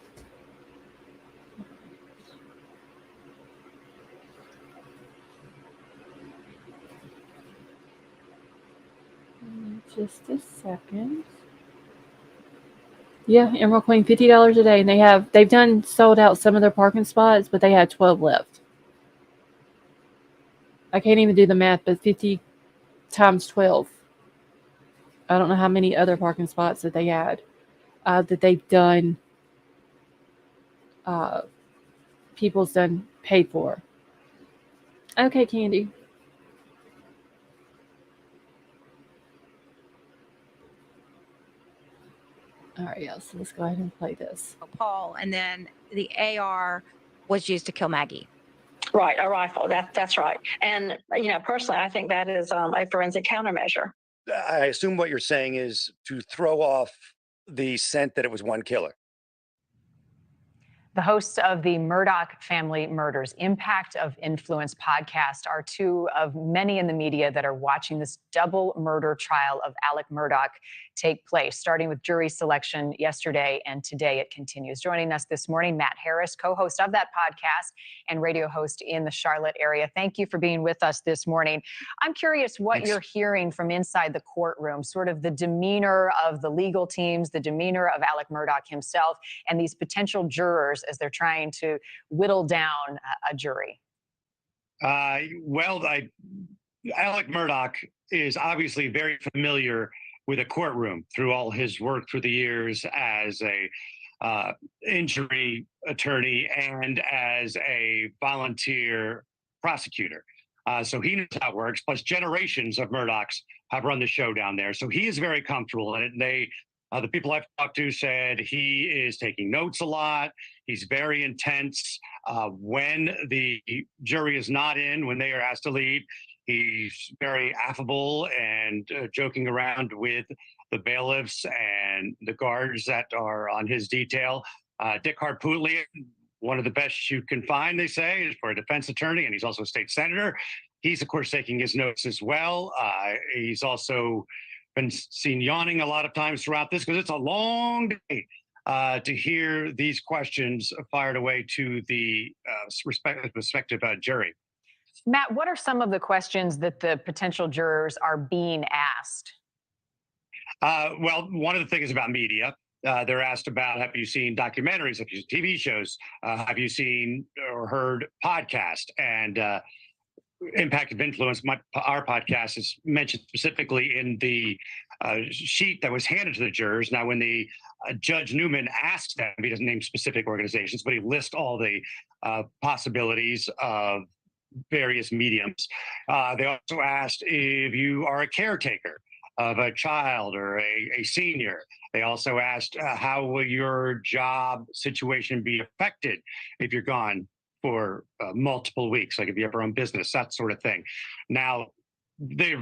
Just a second. Yeah, Emerald Queen, $50 a day, and they've done sold out some of their parking spots, but they had 12 left. I can't even do the math, but 50 times 12. I don't know how many other parking spots that they had that they've done. People's done paid for. Okay, Candy. All right, yeah, so let's go ahead and play this. Paul, and then the AR was used to kill Maggie. Right, a rifle. That's right. And personally, I think that is a forensic countermeasure. I assume what you're saying is to throw off the scent that it was one killer. The hosts of the Murdock Family Murders Impact of Influence podcast are two of many in the media that are watching this double murder trial of Alec Murdaugh take place, starting with jury selection yesterday, and today it continues. Joining us this morning, Matt Harris, co-host of that podcast and radio host in the Charlotte area. Thank you for being with us this morning. I'm curious what you're hearing from inside the courtroom, sort of the demeanor of the legal teams, the demeanor of Alec Murdaugh himself, and these potential jurors as they're trying to whittle down a jury. Well, Alec Murdock is obviously very familiar with a courtroom through all his work through the years as a injury attorney and as a volunteer prosecutor. So he knows how it works. Plus, generations of Murdocks have run the show down there, so he is very comfortable in it. And the people I've talked to said he is taking notes a lot. He's very intense. When the jury is not in, when they are asked to leave, he's very affable and joking around with the bailiffs and the guards that are on his detail. Dick Harpootlian, one of the best you can find, they say, is for a defense attorney, and he's also a state senator. He's, of course, taking his notes as well. He's also been seen yawning a lot of times throughout this because it's a long day to hear these questions fired away to the respective jury. Matt, what are some of the questions that the potential jurors are being asked? Well, one of the things about media, they're asked about, have you seen documentaries, have you seen TV shows, have you seen or heard podcasts, and impact of influence. Our podcast is mentioned specifically in the sheet that was handed to the jurors. Now, when the Judge Newman asks them, he doesn't name specific organizations, but he lists all the possibilities of various mediums. They also asked if you are a caretaker of a child or a senior. They also asked how will your job situation be affected if you're gone for multiple weeks, like if you have your own business, that sort of thing. Now, they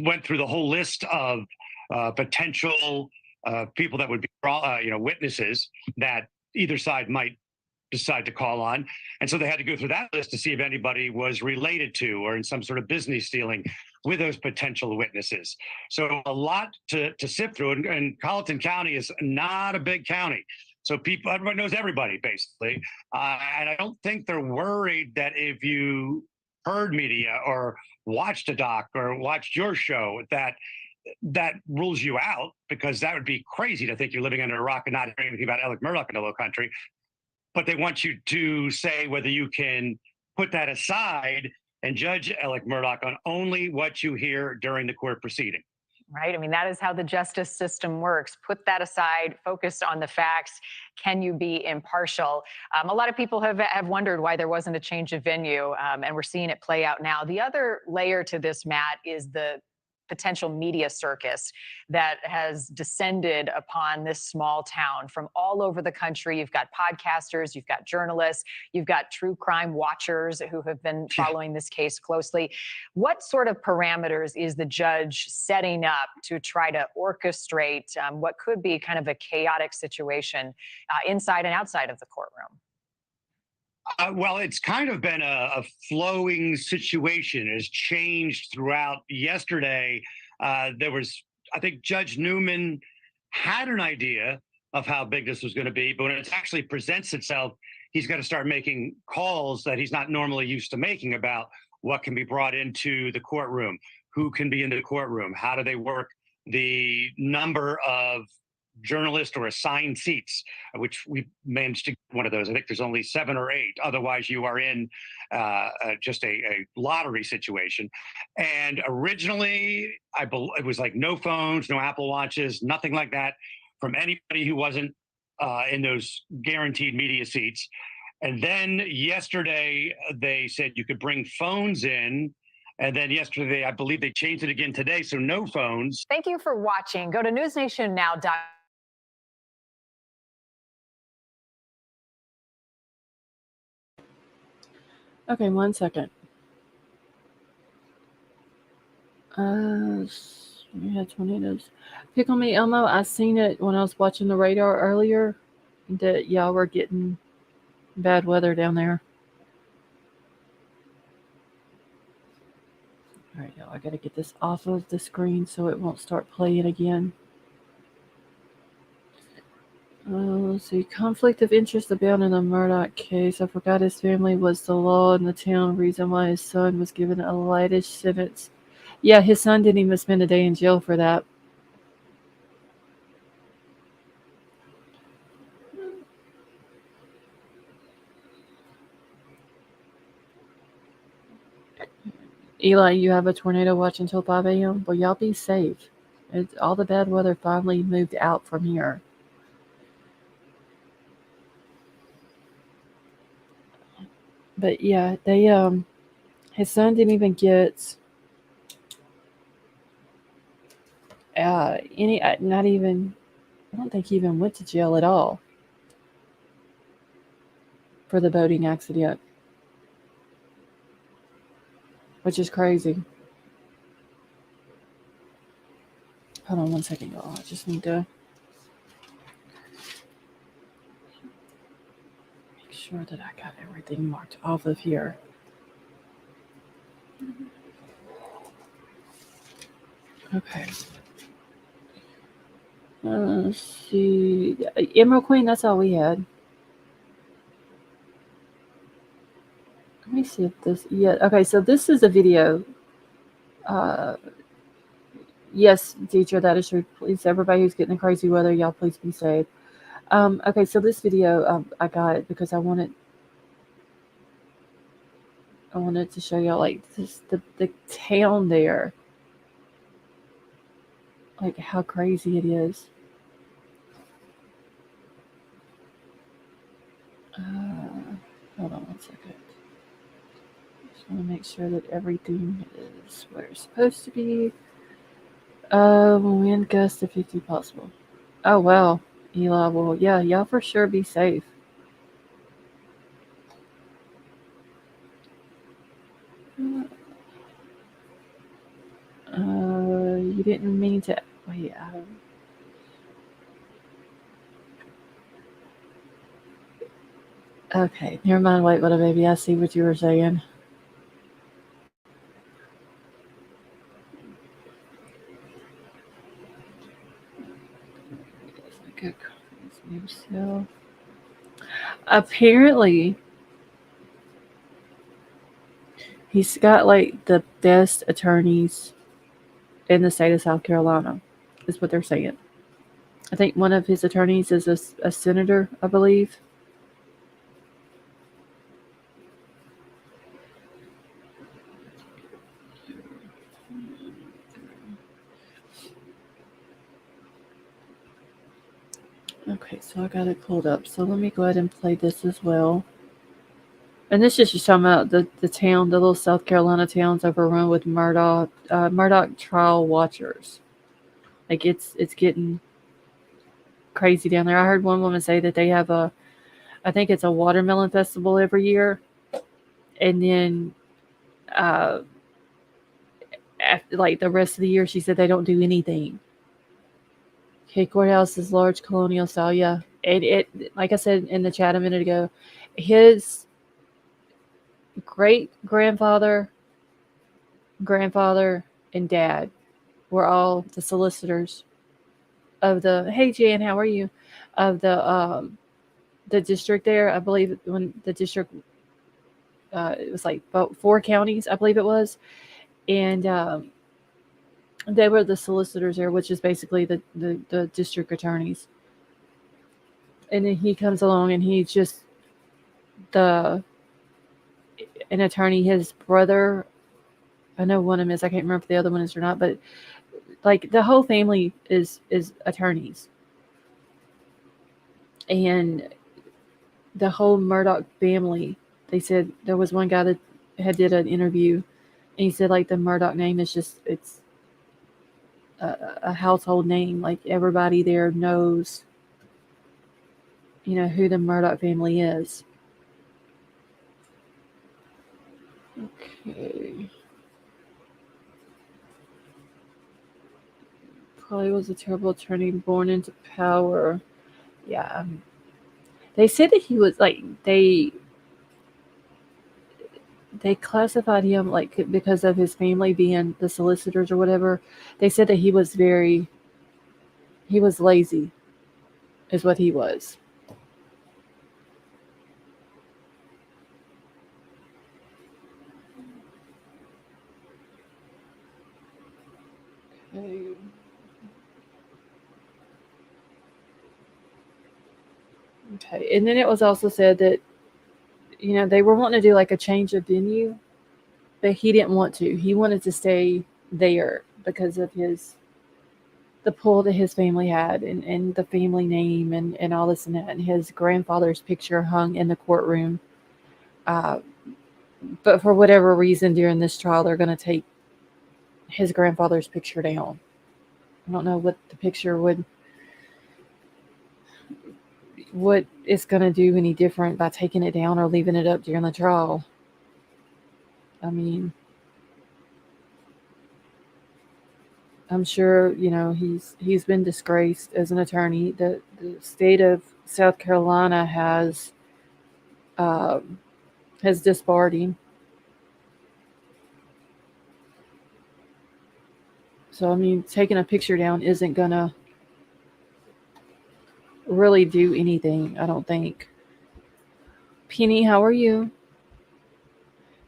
went through the whole list of potential people that would be, witnesses that either side might decide to call on. And so they had to go through that list to see if anybody was related to or in some sort of business dealing with those potential witnesses. So a lot to sift through. And Colleton County is not a big county. So everybody knows everybody, basically. And I don't think they're worried that if you heard media or watched a doc or watched your show, that rules you out, because that would be crazy to think you're living under a rock and not hearing anything about Alec Murdock in the Low Country. But they want you to say whether you can put that aside and judge Alec Murdock on only what you hear during the court proceeding. Right. I mean, that is how the justice system works. Put that aside, focus on the facts. Can you be impartial? A lot of people have wondered why there wasn't a change of venue, and we're seeing it play out now. The other layer to this, Matt, is the potential media circus that has descended upon this small town from all over the country. You've got podcasters, you've got journalists, you've got true crime watchers who have been following this case closely. What sort of parameters is the judge setting up to try to orchestrate what could be kind of a chaotic situation inside and outside of the courtroom? Well, it's kind of been a flowing situation. It's changed throughout. Yesterday, there was, I think Judge Newman had an idea of how big this was going to be, but when it actually presents itself, he's got to start making calls that he's not normally used to making about what can be brought into the courtroom, who can be in the courtroom, how do they work, the number of journalist or assigned seats, which we managed to get one of those. I think there's only 7 or 8. Otherwise, you are in just a lottery situation. And originally, it was like no phones, no Apple Watches, nothing like that from anybody who wasn't in those guaranteed media seats. And then yesterday, they said you could bring phones in. And then yesterday, I believe they changed it again today, so no phones. Thank you for watching. Go to newsnationnow.com. Okay, 1 second. We had tornadoes. Pickle Me Elmo, I seen it when I was watching the radar earlier that y'all were getting bad weather down there. All right, y'all, I gotta get this off of the screen so it won't start playing again. Let's see. Conflict of interest abound in the Murdock case. I forgot his family was the law in the town. Reason why his son was given a lightish sentence. Yeah, his son didn't even spend a day in jail for that. Eli, you have a tornado watch until 5 a.m.? Well, y'all be safe. All the bad weather finally moved out from here. But yeah, his son didn't even get not even, I don't think he even went to jail at all for the boating accident, which is crazy. Hold on one second, y'all. I just need to make sure that I got everything marked off of here. Okay. Let's see. Emerald Queen, that's all we had. Let me see if this. Yeah. Okay. So this is a video. Yes, teacher, that is true. Please, everybody who's getting the crazy weather, y'all, please be safe. Okay. So this video, I got it because I wanted to show y'all like this, the town there, like how crazy it is. Hold on one second. Just want to make sure that everything is where it's supposed to be. Wind gust to 50 possible. Oh, wow. Eli, well, yeah, y'all for sure be safe. You didn't mean to. Wait, okay, never mind. Wait, what a baby. I see what you were saying. Apparently, he's got like the best attorneys in the state of South Carolina, is what they're saying. I think one of his attorneys is a senator, I believe. Okay, so I got it pulled up. So let me go ahead and play this as well. And this is just talking about the town, the little South Carolina towns overrun with Murdock trial watchers. Like it's getting crazy down there. I heard one woman say that they have I think it's a watermelon festival every year, and then after, like the rest of the year, she said they don't do anything. Okay, courthouse is large colonial style, yeah. And it, like I said in the chat a minute ago, his great-grandfather, grandfather, and dad were all the solicitors of the, hey Jan, how are you? Of the district there. I believe when the district, it was like 4 counties, I believe it was. And they were the solicitors there, which is basically the district attorneys. And then he comes along and he's just an attorney. His brother, I know one of them is, I can't remember if the other one is or not, but like the whole family is attorneys. And the whole Murdock family, they said there was one guy that did an interview, and he said like the Murdock name is just, it's a household name. Like everybody there knows, who the Murdock family is. Okay. Probably was a terrible attorney born into power. Yeah. They said that he was like, they classified him like because of his family being the solicitors or whatever. They said that he was lazy, is what he was. Okay. And then it was also said that, they were wanting to do like a change of venue, but he didn't want to. He wanted to stay there because of the pull that his family had, and the family name, and all this and that, and his grandfather's picture hung in the courtroom. But for whatever reason during this trial, they're going to take his grandfather's picture down. I don't know what the picture what it's going to do any different by taking it down or leaving it up during the trial. I mean, I'm sure, he's been disgraced as an attorney. The state of South Carolina has disbarred him. So, I mean, taking a picture down isn't going to really do anything, I don't think. Penny, how are you?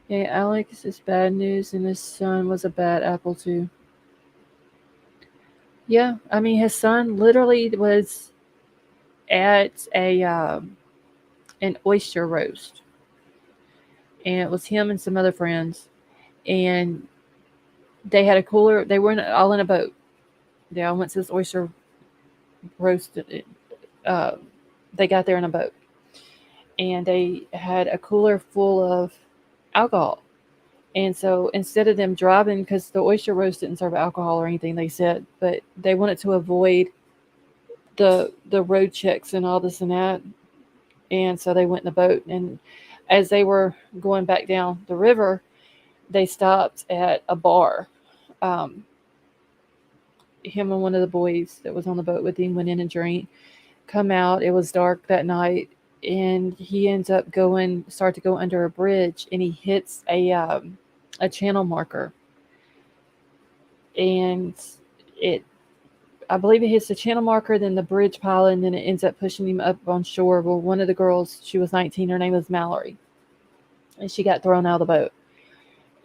Yeah, Alex is bad news, and his son was a bad apple, too. Yeah, I mean, his son literally was at an oyster roast. And it was him and some other friends. And they had a cooler. They were all in a boat. They all went to this oyster roast. They got there in a boat. And they had a cooler full of alcohol. And so instead of them driving, because the oyster roast didn't serve alcohol or anything, they said, but they wanted to avoid the road checks and all this and that. And so they went in the boat. And as they were going back down the river, they stopped at a bar. Him and one of the boys that was on the boat with him went in and drank, come out. It was dark that night. And he ends up start to go under a bridge, and he hits a channel marker. And I believe it hits the channel marker, then the bridge pile, and then it ends up pushing him up on shore. Well, one of the girls, she was 19, her name was Mallory, and she got thrown out of the boat.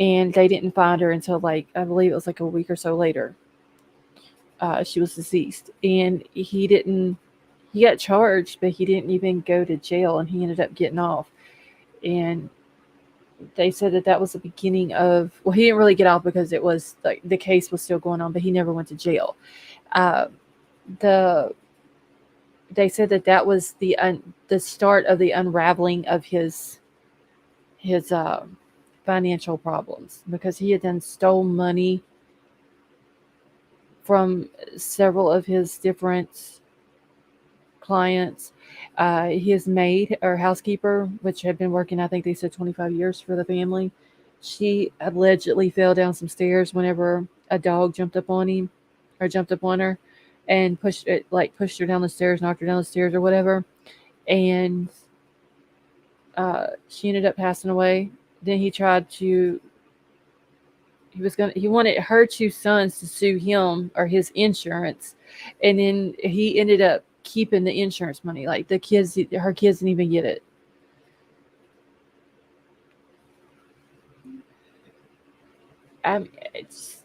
And they didn't find her until I believe it was a week or so later. She was deceased. And he got charged, but he didn't even go to jail, and he ended up getting off. And they said that was the beginning of, well, he didn't really get off because it was the case was still going on, but he never went to jail. They said that was the start of the unraveling of his financial problems, because he had then stole money from several of his different clients. His maid or housekeeper, which had been working, I think they said 25 years for the family, she allegedly fell down some stairs whenever a dog jumped up on her and pushed her down the stairs, knocked her down the stairs or whatever. And she ended up passing away. Then he wanted her two sons to sue him or his insurance. And then he ended up keeping the insurance money. Her kids didn't even get it. It's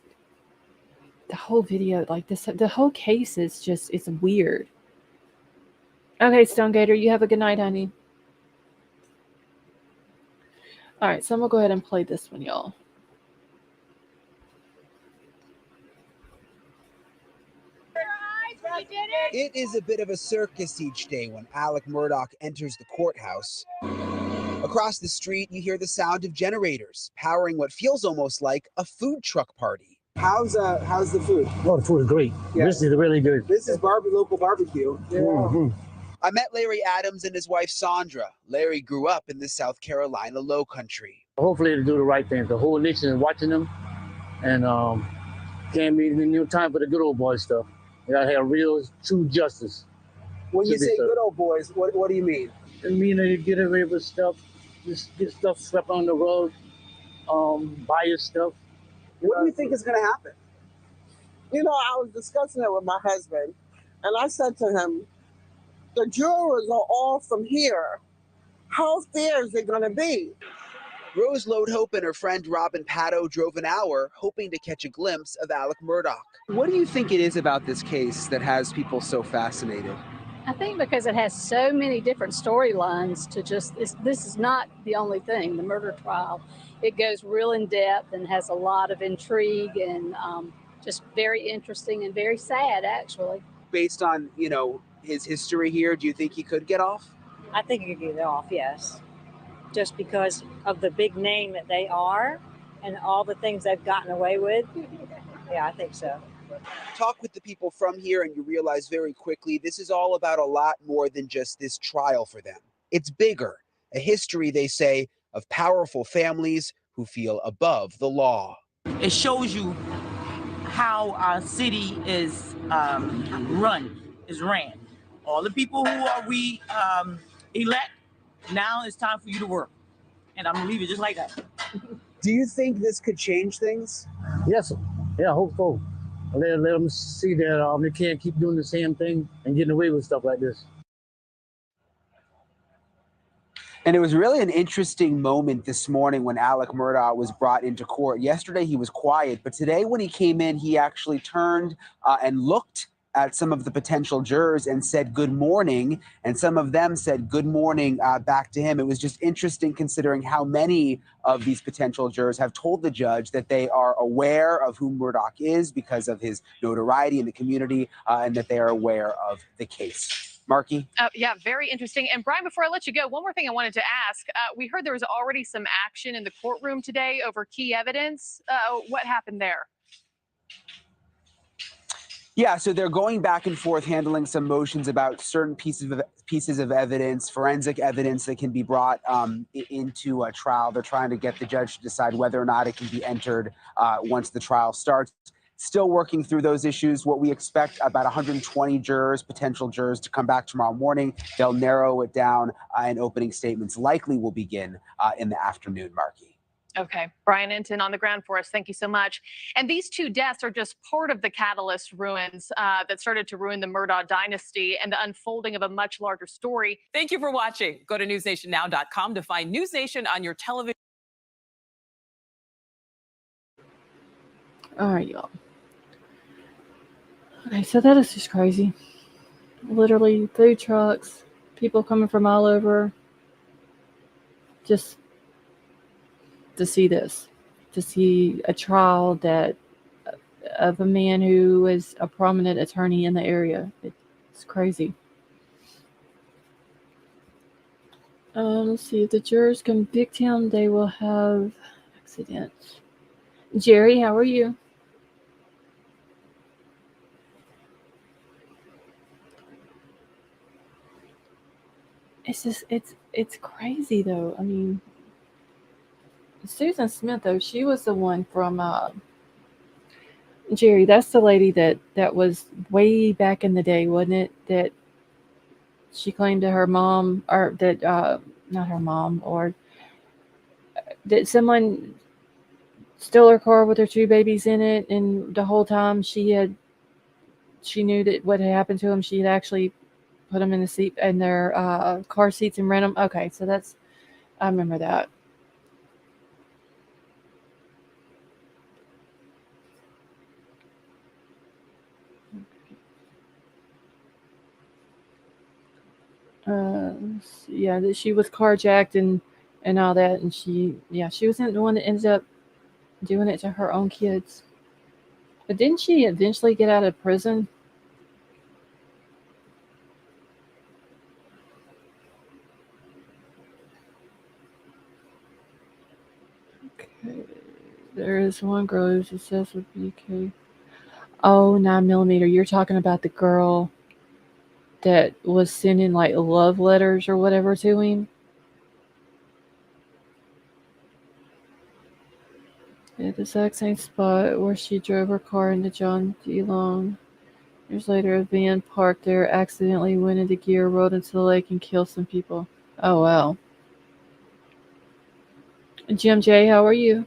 the whole video, the whole case is just, it's weird. Okay, Stone Gator, you have a good night, honey. All right, so I'm gonna go ahead and play this one, y'all. It is a bit of a circus each day when Alec Murdock enters the courthouse. Across the street, you hear the sound of generators powering what feels almost like a food truck party. How's the food? Oh, the food is great. Yeah. This is really good. This is local barbecue. Yeah. Mm-hmm. I met Larry Adams and his wife Sandra. Larry grew up in the South Carolina Low Country. Hopefully they'll do the right thing. The whole nation is watching them, and can't be no time for the good old boy stuff. You gotta have real, true justice. When you say good old boys, what do you mean? I mean they get away with stuff, just get stuff swept on the road, bias stuff. What do you think is going to happen? You know, I was discussing it with my husband, and I said to him, the jurors are all from here. How fair is it going to be? Rose Lodehope and her friend Robin Pato drove an hour hoping to catch a glimpse of Alec Murdock. What do you think it is about this case that has people so fascinated? I think because it has so many different storylines to just, this is not the only thing, the murder trial. It goes real in depth and has a lot of intrigue and just very interesting and very sad, actually. Based on, his history here, do you think he could get off? I think he could get off, yes. Just because of the big name that they are and all the things they've gotten away with. Yeah, I think so. Talk with the people from here and you realize very quickly this is all about a lot more than just this trial for them. It's bigger, a history, they say, of powerful families who feel above the law. It shows you how our city is ran. All the people who we elect, now it's time for you to work. And I'm gonna leave it just like that. Do you think this could change things? Yes, yeah, I hope so. Let them see that they can't keep doing the same thing and getting away with stuff like this. And it was really an interesting moment this morning when Alec Murdaugh was brought into court. Yesterday, he was quiet, but today when he came in, he actually turned and looked at some of the potential jurors and said good morning, and some of them said good morning back to him. It was just interesting considering how many of these potential jurors have told the judge that they are aware of who Murdock is because of his notoriety in the community and that they are aware of the case. Marky? Yeah, very interesting. And Bryan, before I let you go, one more thing I wanted to ask. We heard there was already some action in the courtroom today over key evidence. What happened there? Yeah, so they're going back and forth handling some motions about certain pieces of evidence, forensic evidence that can be brought into a trial. They're trying to get the judge to decide whether or not it can be entered once the trial starts. Still working through those issues. What we expect about 120 jurors, potential jurors, to come back tomorrow morning. They'll narrow it down and opening statements likely will begin in the afternoon, Marky. Okay, Bryan Enton on the ground for us. Thank you so much. And these two deaths are just part of the catalyst ruins that started to ruin the Murdaugh dynasty and the unfolding of a much larger story. Thank you for watching. Go to newsnationnow.com to find News Nation on your television. All right, y'all. Okay, so that is just crazy. Literally, food trucks, people coming from all over, just to see this, to see a trial that of a man who is a prominent attorney in the area. It's crazy. Let's see, if the jurors convict him, they will have accidents. Jerry, how are you? It's just, it's crazy though. I mean, Susan Smith, though, she was the one from Jerry. That's the lady that was way back in the day, wasn't it? That she claimed to her mom, or that not her mom, or that someone stole her car with her two babies in it, and the whole time she knew that what had happened to them. She had actually put them in the seat in their car seats and ran them. Okay, so I remember that. Yeah, that she was carjacked and all that, and she wasn't the one that ended up doing it to her own kids. But didn't she eventually get out of prison? Okay, there is one girl who's obsessed with BK. Oh, 9mm. You're talking about the girl that was sending like love letters or whatever to him. At the exact same spot where she drove her car into John D. Long. Years later, a van parked there accidentally went into gear, rolled into the lake, and killed some people. Oh, wow. Jim J., how are you?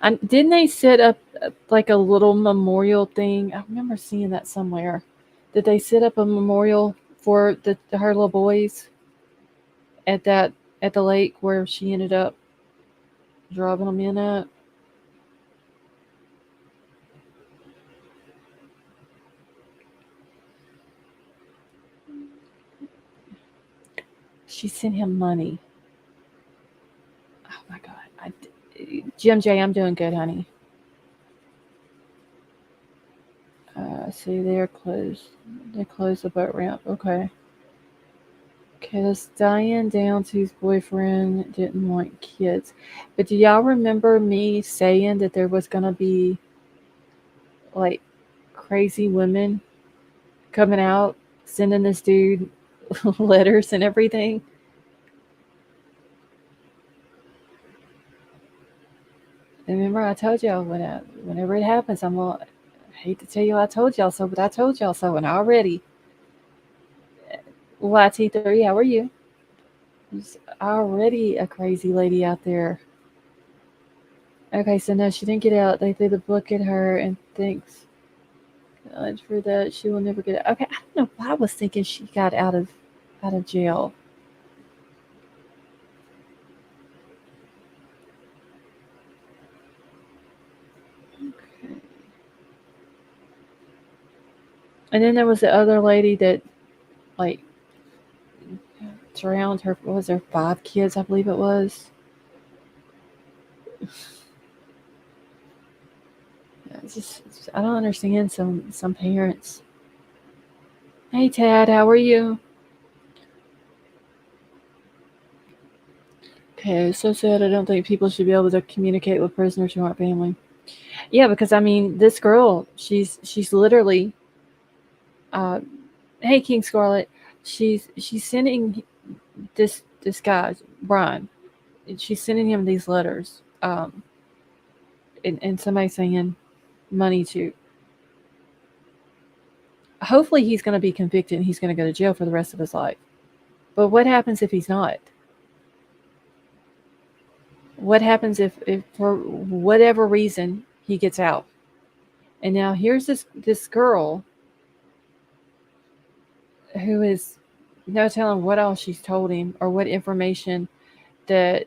And didn't they set up like a little memorial thing? I remember seeing that somewhere. Did they set up a memorial for her little boys at the lake where she ended up driving them in at? She sent him money. Oh my God. Jim J, I'm doing good, honey. See, they're closed. They closed the boat ramp. Okay. Okay, that's Diane Downs' boyfriend didn't want kids. But do y'all remember me saying that there was going to be like crazy women coming out, sending this dude letters and everything? And remember, I told y'all whenever it happens, I'm like, I hate to tell you I told y'all so, but I told y'all so, and already. YT3, how are you? There's already a crazy lady out there. Okay, so no, she didn't get out. They threw the book at her, and thanks God for that. She will never get out. Okay, I don't know why I was thinking she got out of jail. Okay. And then there was the other lady that, like, drowned her. What was there? 5 kids, I believe it was. I don't understand some parents. Hey Tad, how are you? Okay, so sad. I don't think people should be able to communicate with prisoners who aren't family. Yeah, because I mean, this girl, she's literally. Hey King Scarlet, she's sending this guy Bryan. She's sending him these letters. And somebody saying money to. Hopefully he's going to be convicted and he's going to go to jail for the rest of his life. But what happens if he's not? What happens if for whatever reason he gets out? And now here's this girl who is no telling what else she's told him or what information that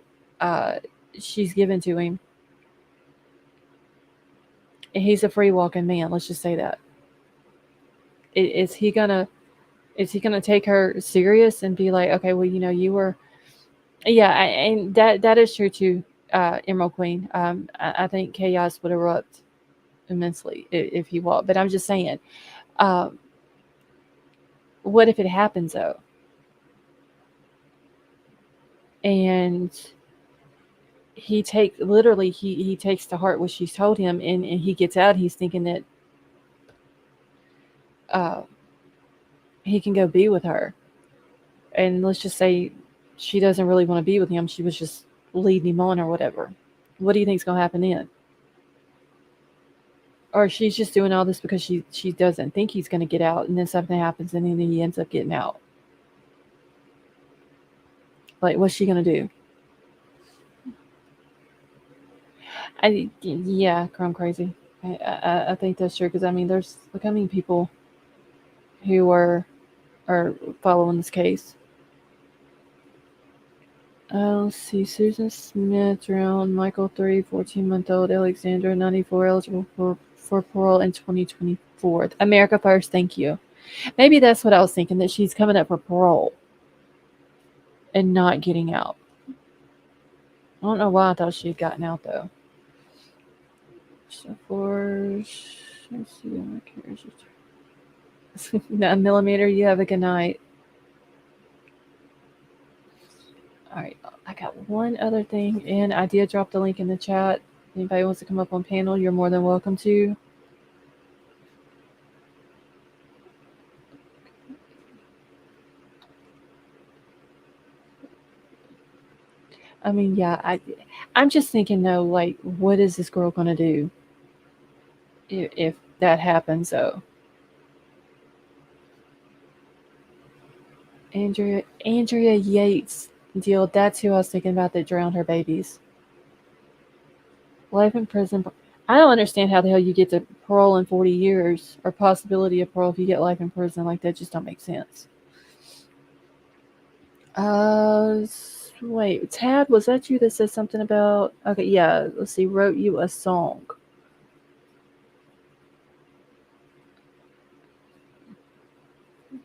she's given to him. And he's a free walking man. Let's just say that. Is he gonna take her serious and be like, okay, well, you were, yeah, and that is true too, Emerald Queen. I think chaos would erupt immensely if he walked. But I'm just saying, what if it happens though? And he takes to heart what she's told him, and he gets out. He's thinking that he can go be with her. And let's just say she doesn't really want to be with him. She was just leading him on or whatever. What do you think's going to happen then? Or she's just doing all this because she doesn't think he's going to get out, and then something happens and then he ends up getting out. Like, what's she going to do? Yeah, Chrome Crazy. I think that's true because, I mean, there's becoming people who are following this case. Let's see. Susan Smith drowned. Michael 3, 14-month-old. Alexandra 94, eligible for parole in 2024. America first. Thank you. Maybe that's what I was thinking, that she's coming up for parole and not getting out. I don't know why I thought she had gotten out though. So let's see. 9mm. You have a good night. All right, I got one other thing, and I did drop the link in the chat. If anybody wants to come up on panel, you're more than welcome to. I mean, yeah, I'm just thinking though, like, what is this girl gonna do if that happens though? Andrea Yates deal. That's who I was thinking about that drowned her babies. Life in prison. I don't understand how the hell you get to parole in 40 years or possibility of parole if you get life in prison. Like, that just don't make sense. Wait, Tad, was that you that said something about? Okay, yeah. Let's see. Wrote you a song.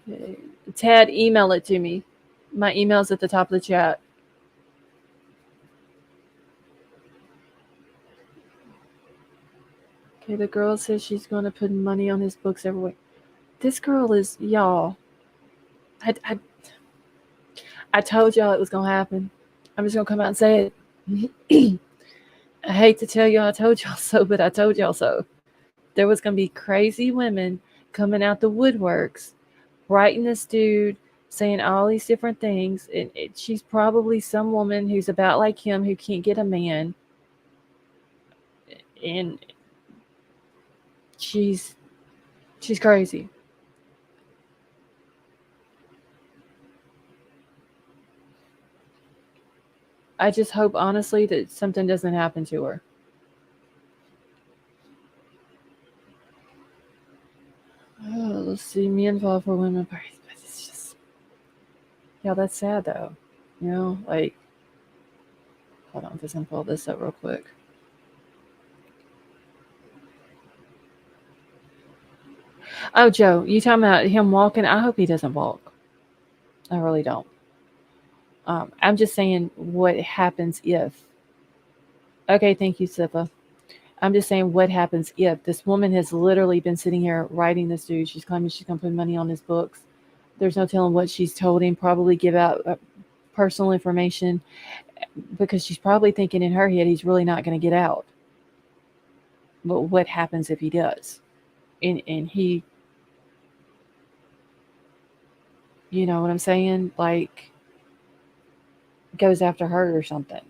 Okay. Tad, email it to me. My email's at the top of the chat. Okay, the girl says she's going to put money on his books every week. This girl is, y'all. I told y'all it was going to happen. I'm just going to come out and say it. I hate to tell y'all I told y'all so, but I told y'all so. There was going to be crazy women coming out the woodworks, writing this dude, saying all these different things. She's probably some woman who's about like him who can't get a man. And she's crazy. I just hope, honestly, that something doesn't happen to her. Oh, let's see. Men fall for women. But it's just, yeah, that's sad, though. You know, like, hold on, just gonna pull this up real quick. Oh, Joe, you talking about him walking? I hope he doesn't walk. I really don't. I'm just saying what happens if. Okay, thank you, Sifa. I'm just saying what happens if this woman has literally been sitting here writing this dude. She's claiming she's going to put money on his books. There's no telling what she's told him. Probably give out personal information because she's probably thinking in her head he's really not going to get out. But what happens if he does? And he, you know what I'm saying? Like, goes after her or something.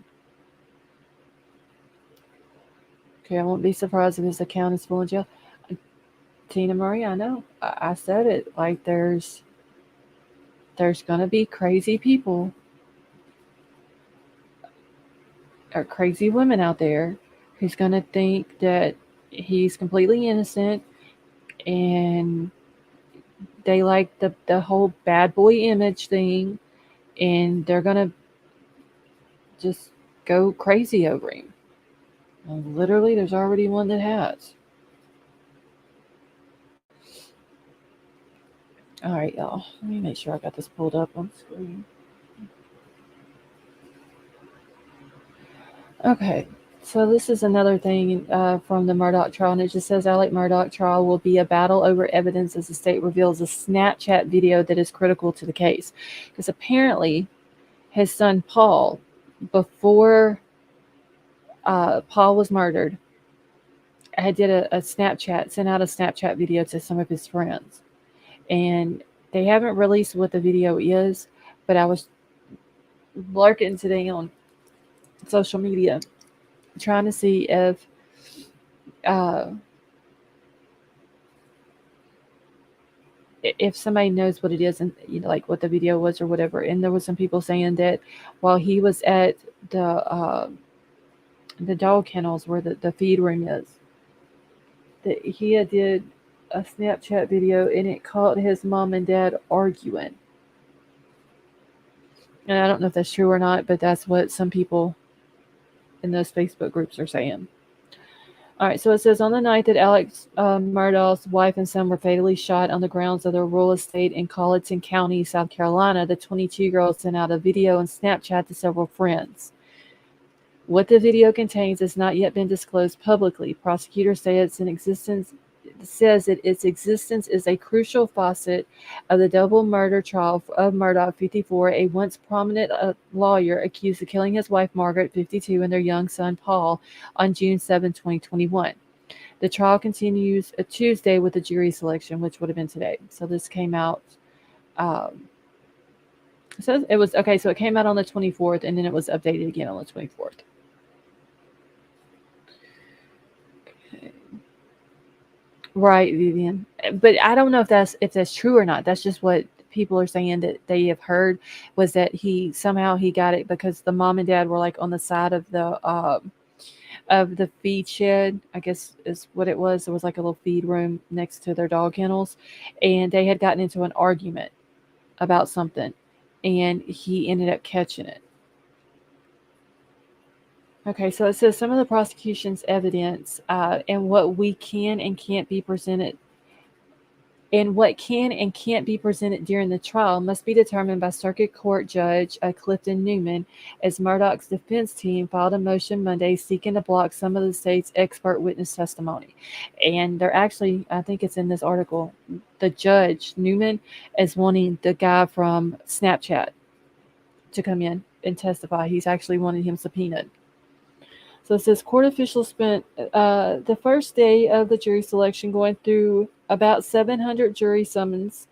Okay, I won't be surprised if his account is full of jail. Tina Marie, I know. I said it. Like, there's going to be crazy people or crazy women out there who's going to think that he's completely innocent and they like the whole bad boy image thing, and they're going to just go crazy over him. And literally, there's already one that has. All right, y'all. Let me make sure I got this pulled up on screen. Okay, so this is another thing from the Murdock trial, and it just says Alec Murdock trial will be a battle over evidence as the state reveals a Snapchat video that is critical to the case. Because apparently his son Paul, before Paul was murdered, did a Snapchat, sent out a Snapchat video to some of his friends. And they haven't released what the video is, but I was lurking today on social media trying to see if somebody knows what it is and, you know, like what the video was or whatever. And there was some people saying that while he was at the dog kennels where the feed room is, that he did a Snapchat video and it caught his mom and dad arguing. And I don't know if that's true or not, but that's what some people in those Facebook groups are saying. All right, so it says on the night that Alex Murdaugh's wife and son were fatally shot on the grounds of their rural estate in Colleton County, South Carolina, the 22-year-old sent out a video and Snapchat to several friends. What the video contains has not yet been disclosed publicly. Prosecutors say its existence is a crucial facet of the double murder trial of Murdock, 54, a once prominent lawyer accused of killing his wife Margaret, 52, and their young son Paul on June 7, 2021. The trial continues Tuesday with a jury selection, which would have been today. So this came out. So it was okay. So it came out on the 24th, and then it was updated again on the 24th. Right, Vivian. But I don't know if that's true or not. That's just what people are saying that they have heard, was that he got it because the mom and dad were like on the side of the feed shed, I guess is what it was. There was like a little feed room next to their dog kennels, and they had gotten into an argument about something, and he ended up catching it. Okay, so it says some of the prosecution's evidence and what we can and can't be presented And what can and can't be presented during the trial must be determined by Circuit Court Judge Clifton Newman, as Murdock's defense team filed a motion Monday seeking to block some of the state's expert witness testimony. And they're actually, I think it's in this article, the judge, Newman, is wanting the guy from Snapchat to come in and testify. He's actually wanting him subpoenaed. So it says court officials spent the first day of the jury selection going through about 700 jury summons.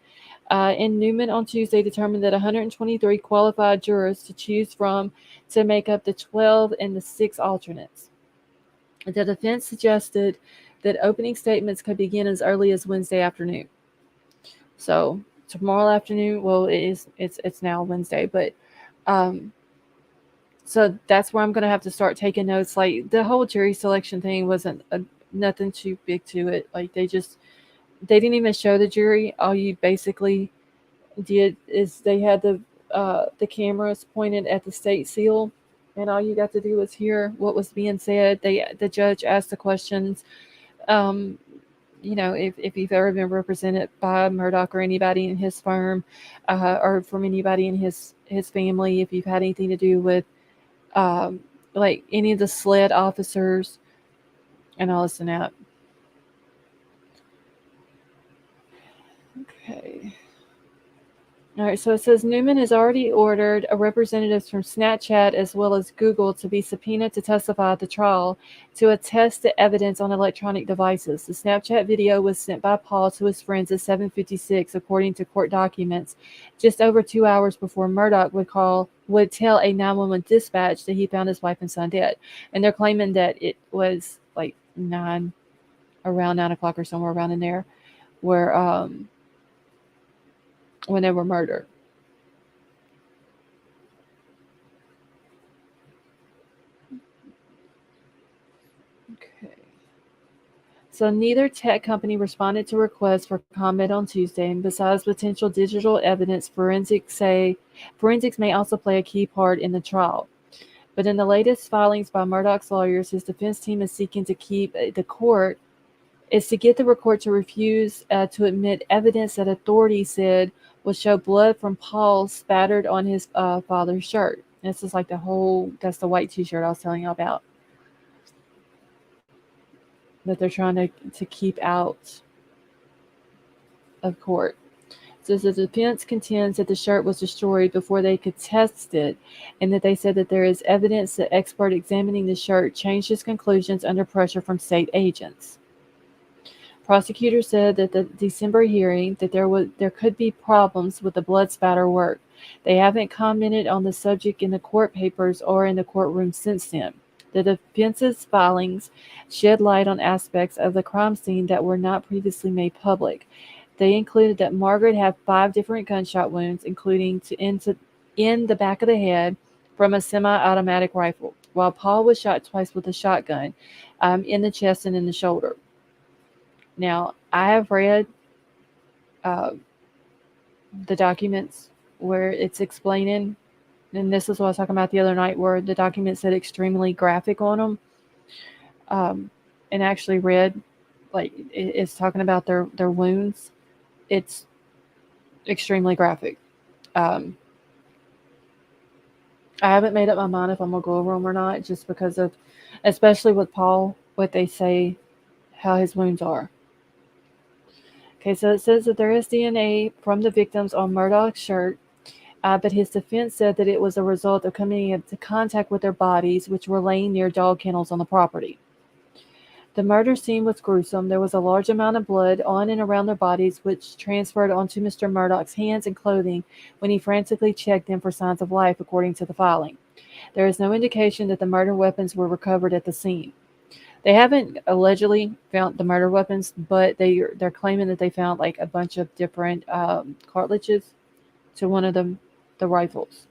And Newman on Tuesday determined that 123 qualified jurors to choose from to make up the 12 and the 6 alternates. The defense suggested that opening statements could begin as early as Wednesday afternoon. So tomorrow afternoon, well, it's now Wednesday, but so that's where I'm going to have to start taking notes. Like, the whole jury selection thing wasn't nothing too big to it. Like, they didn't even show the jury. All you basically did is they had the cameras pointed at the state seal, and all you got to do was hear what was being said. The judge asked the questions. You know, if you've ever been represented by Murdock or anybody in his firm, or from anybody in his family, if you've had anything to do with like any of the SLED officers, and all this and that. Okay. All right, so it says Newman has already ordered a representative from Snapchat as well as Google to be subpoenaed to testify at the trial to attest to evidence on electronic devices. The Snapchat video was sent by Paul to his friends at 7:56, according to court documents, just over 2 hours before Murdock would tell a 911 dispatch that he found his wife and son dead. And they're claiming that it was like around 9 o'clock or somewhere around in there, where when they were murdered. Okay. So neither tech company responded to requests for comment on Tuesday, and besides potential digital evidence, forensics may also play a key part in the trial. But in the latest filings by Murdock's lawyers, his defense team is seeking to get the court to refuse to admit evidence that authorities said would show blood from Paul spattered on his father's shirt. This is like that's the white t-shirt I was telling you about, that they're trying to keep out of court. So the defense contends that the shirt was destroyed before they could test it, and that they said that there is evidence that expert examining the shirt changed his conclusions under pressure from state agents. Prosecutors said that the December hearing that there could be problems with the blood spatter work. They haven't commented on the subject in the court papers or in the courtroom since then. The defense's filings shed light on aspects of the crime scene that were not previously made public. They included that Margaret had 5 different gunshot wounds, including in the back of the head from a semi-automatic rifle, while Paul was shot twice with a shotgun, in the chest and in the shoulder. Now, I have read the documents where it's explaining, and this is what I was talking about the other night, where the document said extremely graphic on them, and actually read, like, it's talking about their wounds. It's extremely graphic. I haven't made up my mind if I'm going to go over them or not, just because of, especially with Paul, what they say, how his wounds are. Okay, so it says that there is DNA from the victims on Murdock's shirt, but his defense said that it was a result of coming into contact with their bodies, which were laying near dog kennels on the property. The murder scene was gruesome. There was a large amount of blood on and around their bodies, which transferred onto Mr. Murdock's hands and clothing when he frantically checked them for signs of life, according to the filing. There is no indication that the murder weapons were recovered at the scene. They haven't allegedly found the murder weapons, but they're claiming that they found like a bunch of different cartridges to one of the rifles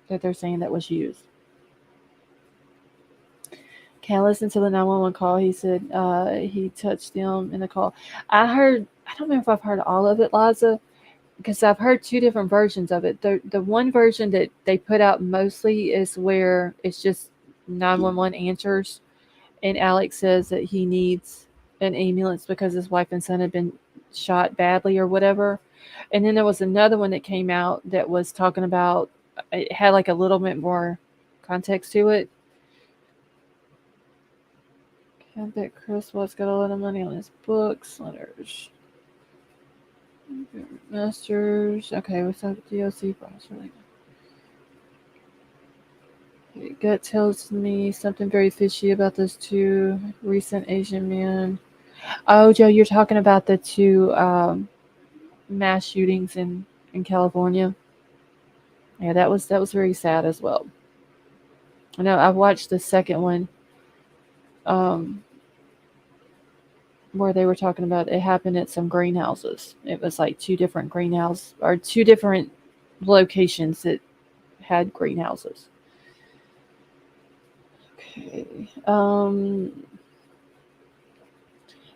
that they're saying that was used. Okay, I listened to the 911 call. He said he touched them in the call. I don't know if I've heard all of it, Liza, because I've heard 2 different versions of it. The one version that they put out mostly is where it's just 911 answers. And Alex says that he needs an ambulance because his wife and son have been shot badly or whatever. And then there was another one that came out that was talking about, it had like a little bit more context to it. I bet Chris Watts got a lot of money on his books, letters. Masters. Okay, what's up? DOC process. Gut tells me something very fishy about those two recent Asian men. Oh, Joe, you're talking about the two mass shootings in California. Yeah, that was very sad as well. I know I watched the second one, where they were talking about it happened at some greenhouses. It was like two different greenhouses or two different locations that had greenhouses. Okay.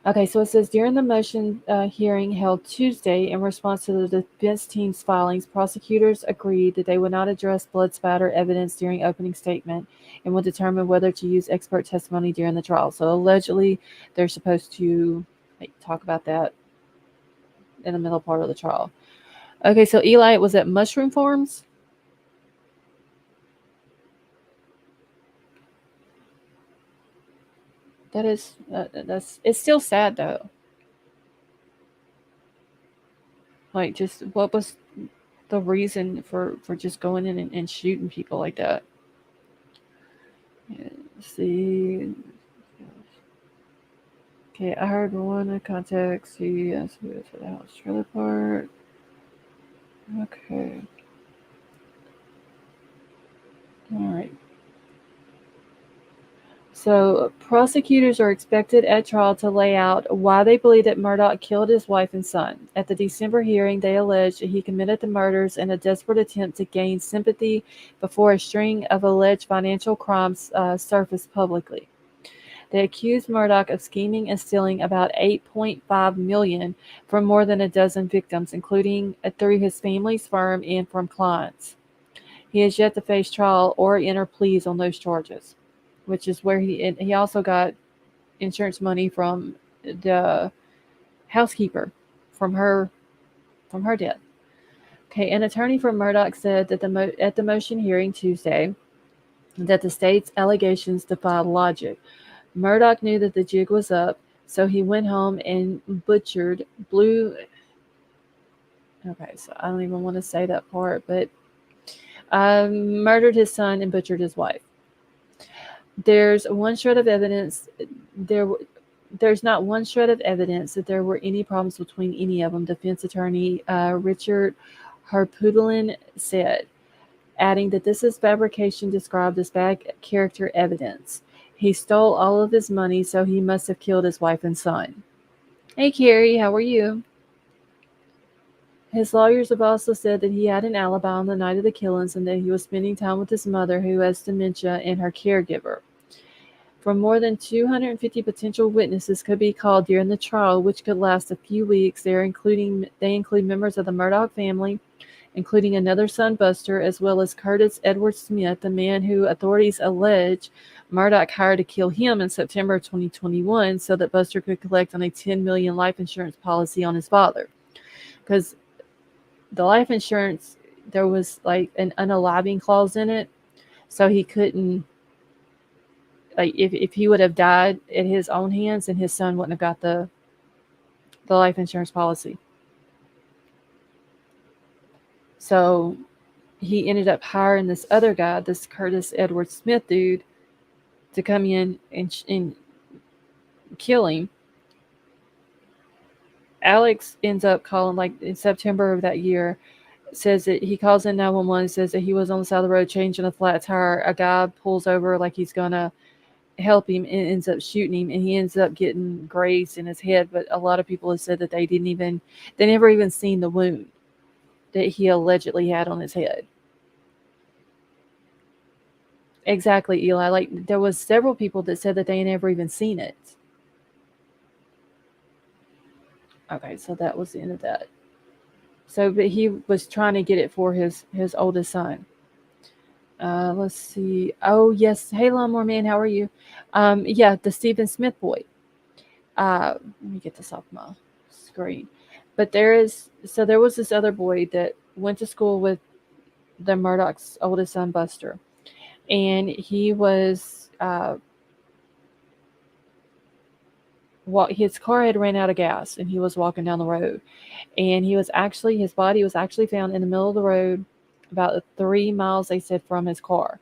Okay, so it says during the motion hearing held Tuesday in response to the defense team's filings, prosecutors agreed that they would not address blood spatter evidence during opening statement and would determine whether to use expert testimony during the trial. So allegedly, they're supposed to talk about that in the middle part of the trial. Okay, so Eli, it was at Mushroom Farms. That is, it's still sad though. Like, just what was the reason for just going in and shooting people like that? Yeah, let's see. Okay, I heard one in context. He asked who is for the house trailer part. Okay. All right. So prosecutors are expected at trial to lay out why they believe that Murdock killed his wife and son. At the December hearing, they alleged that he committed the murders in a desperate attempt to gain sympathy before a string of alleged financial crimes surfaced publicly. They accused Murdock of scheming and stealing about $8.5 million from more than a dozen victims, including through his family's firm and from clients. He has yet to face trial or enter pleas on those charges, which is where he also got insurance money from the housekeeper from her death. Okay, an attorney for Murdock said that at the motion hearing Tuesday that the state's allegations defied logic. Murdock knew that the jig was up, so he went home and butchered Okay, so I don't even want to say that part, but murdered his son and butchered his wife. There's one shred of evidence. There's not one shred of evidence that there were any problems between any of them, defense attorney Richard Harpudlin said, adding that this is fabrication described as bad character evidence. He stole all of his money, so he must have killed his wife and son. Hey, Carrie, how are you? His lawyers have also said that he had an alibi on the night of the killings and that he was spending time with his mother, who has dementia, and her caregiver. For more than 250 potential witnesses could be called during the trial, which could last a few weeks. They include members of the Murdock family, including another son, Buster, as well as Curtis Edward Smith, the man who authorities allege Murdock hired to kill him in September of 2021 so that Buster could collect on a $10 million life insurance policy on his father. Because the life insurance, there was like an unaliving clause in it, so he couldn't, like, if he would have died at his own hands, then his son wouldn't have got the life insurance policy. So he ended up hiring this other guy, this Curtis Edward Smith dude, to come in and kill him. Alex ends up calling, like, in September of that year, says that he calls in 911, says that he was on the side of the road changing a flat tire. A guy pulls over like he's going to help him and ends up shooting him, and he ends up getting grazed in his head. But a lot of people have said that they never even seen the wound that he allegedly had on his head. Exactly, Eli. Like, there was several people that said that they never even seen it. Okay, so that was the end of that. So, but he was trying to get it for his oldest son. Let's see. Oh, yes. Hey, Lawnmower Man, how are you? Yeah, the Stephen Smith boy. Let me get this off my screen. But there was this other boy that went to school with the Murdock's oldest son, Buster. And he was, his car had ran out of gas and he was walking down the road. And his body was actually found in the middle of the road, about 3 miles, they said, from his car.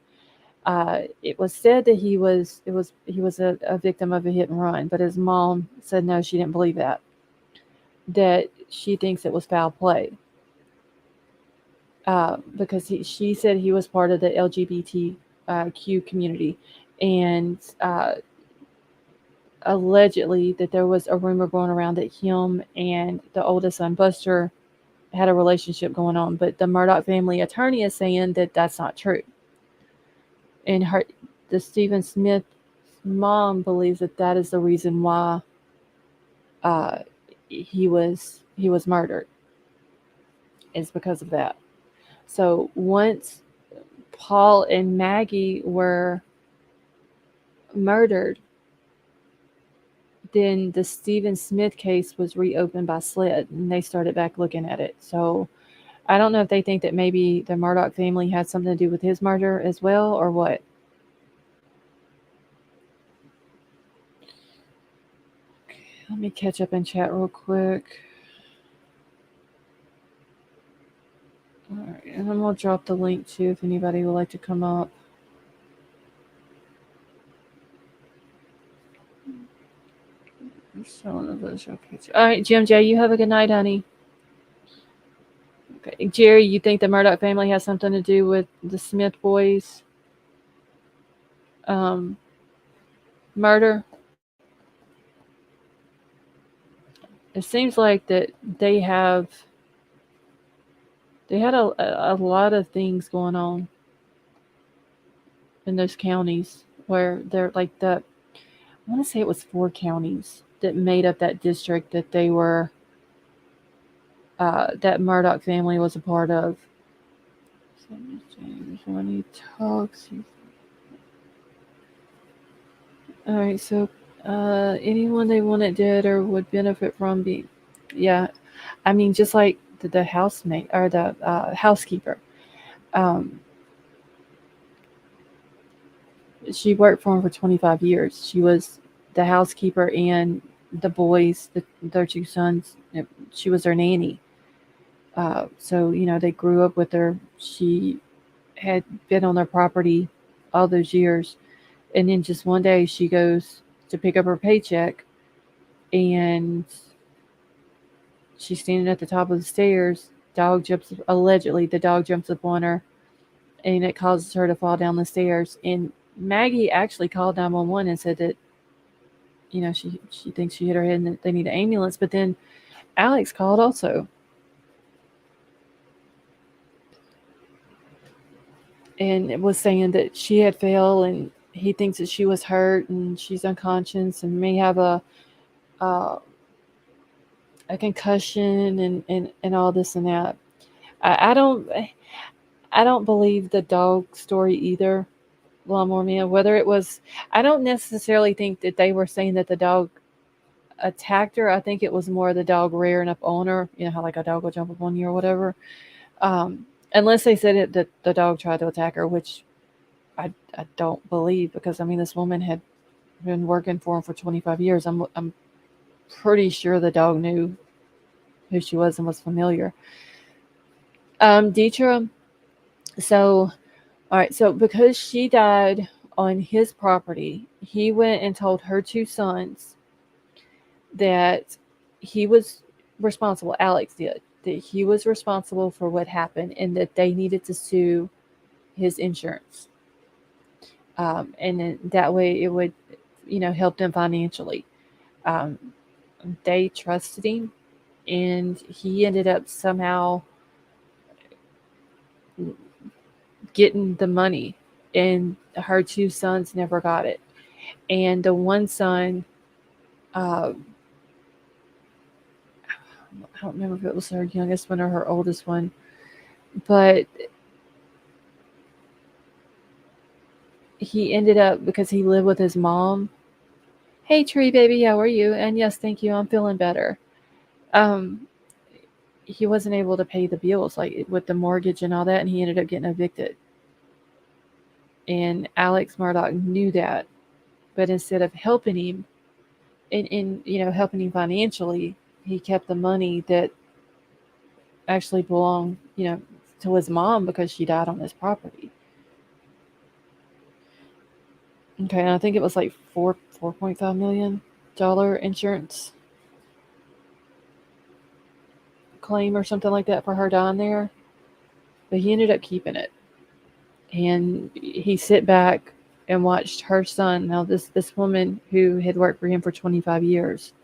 It was said that he was a victim of a hit and run, but his mom said no, she didn't believe that she thinks it was foul play. Because she said he was part of the LGBTQ community, and allegedly that there was a rumor going around that him and the oldest son, Buster, had a relationship going on. But the Murdock family attorney is saying that that's not true. And the Stephen Smith mom believes that is the reason why he was murdered, is because of that. So once Paul and Maggie were murdered, then the Stephen Smith case was reopened by SLED, and they started back looking at it. So I don't know if they think that maybe the Murdock family had something to do with his murder as well, or what. Okay, let me catch up in chat real quick. All right, and I'm going to drop the link too if anybody would like to come up. I'm showing a visual picture. All right, Jim J, you have a good night, honey. Okay, Jerry, you think the Murdock family has something to do with the Smith boys' murder? It seems like that they had a lot of things going on in those counties where they're like I want to say it was 4 counties that made up that district that they were that Murdock family was a part of. James, when he talks, all right. So anyone they wanted dead or would benefit from being, yeah. I mean, just like the housemate or the housekeeper. She worked for him for 25 years. She was the housekeeper, and the boys, their 2 sons, she was their nanny. So, they grew up with her. She had been on their property all those years. And then just one day she goes to pick up her paycheck, and she's standing at the top of the stairs. Allegedly, the dog jumps up on her, and it causes her to fall down the stairs. And Maggie actually called 911 and said that, she thinks she hit her head and that they need an ambulance. But then Alex called also. And it was saying that she had fell, and he thinks that she was hurt and she's unconscious and may have a concussion and all this and that. I don't believe the dog story either, Lawnmower Man. Whether it was, I don't necessarily think that they were saying that the dog attacked her. I think it was more the dog rearing up on her. You know how like a dog will jump up on you or whatever. Unless they said that the dog tried to attack her, which I don't believe, because I mean this woman had been working for him for 25 years. I'm pretty sure the dog knew who she was and was familiar. Deetra, so all right, so because she died on his property, he went and told her 2 sons that he was responsible. Alex did, that he was responsible for what happened and that they needed to sue his insurance. And then that way it would, help them financially. They trusted him, and he ended up somehow getting the money, and her 2 sons never got it. And the one son, I don't remember if it was her youngest one or her oldest one, but he ended up, because he lived with his mom. Hey, Tree Baby, how are you? And yes, thank you. I'm feeling better. he wasn't able to pay the bills, like with the mortgage and all that, and he ended up getting evicted. And Alex Murdock knew that, but instead of helping him, helping him financially, he kept the money that actually belonged, to his mom because she died on his property. Okay, and I think it was like $4.5 million insurance claim or something like that for her dying there. But he ended up keeping it. And he sit back and watched her son. Now this woman who had worked for him for 25 years,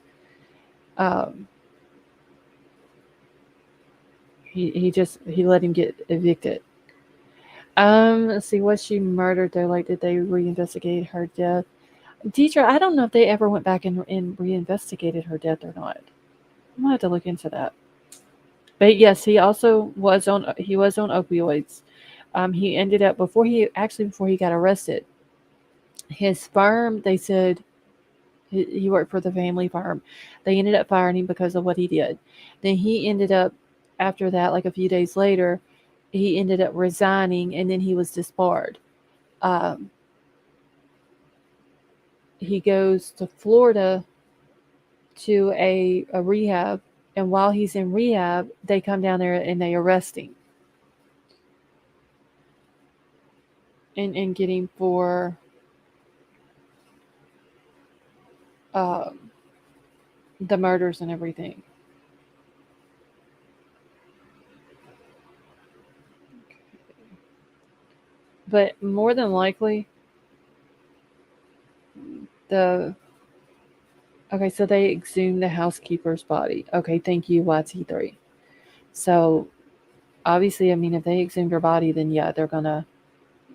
he let him get evicted. Let's see, was she murdered though? Like, did they reinvestigate her death? Teacher, I don't know if they ever went back and reinvestigated her death or not. I'm gonna have to look into that. But yes, he also was on opioids. He ended up before he got arrested, his firm, they said he worked for the family firm. They ended up firing him because of what he did. Then he ended up, after that, like a few days later, he ended up resigning, and then he was disbarred. He goes to Florida to a rehab, and while he's in rehab, they come down there and they arrest him and get him for the murders and everything. But more than likely, so they exhumed the housekeeper's body. Okay, thank you, YT3. So obviously, I mean, if they exhumed her body, then yeah, they're gonna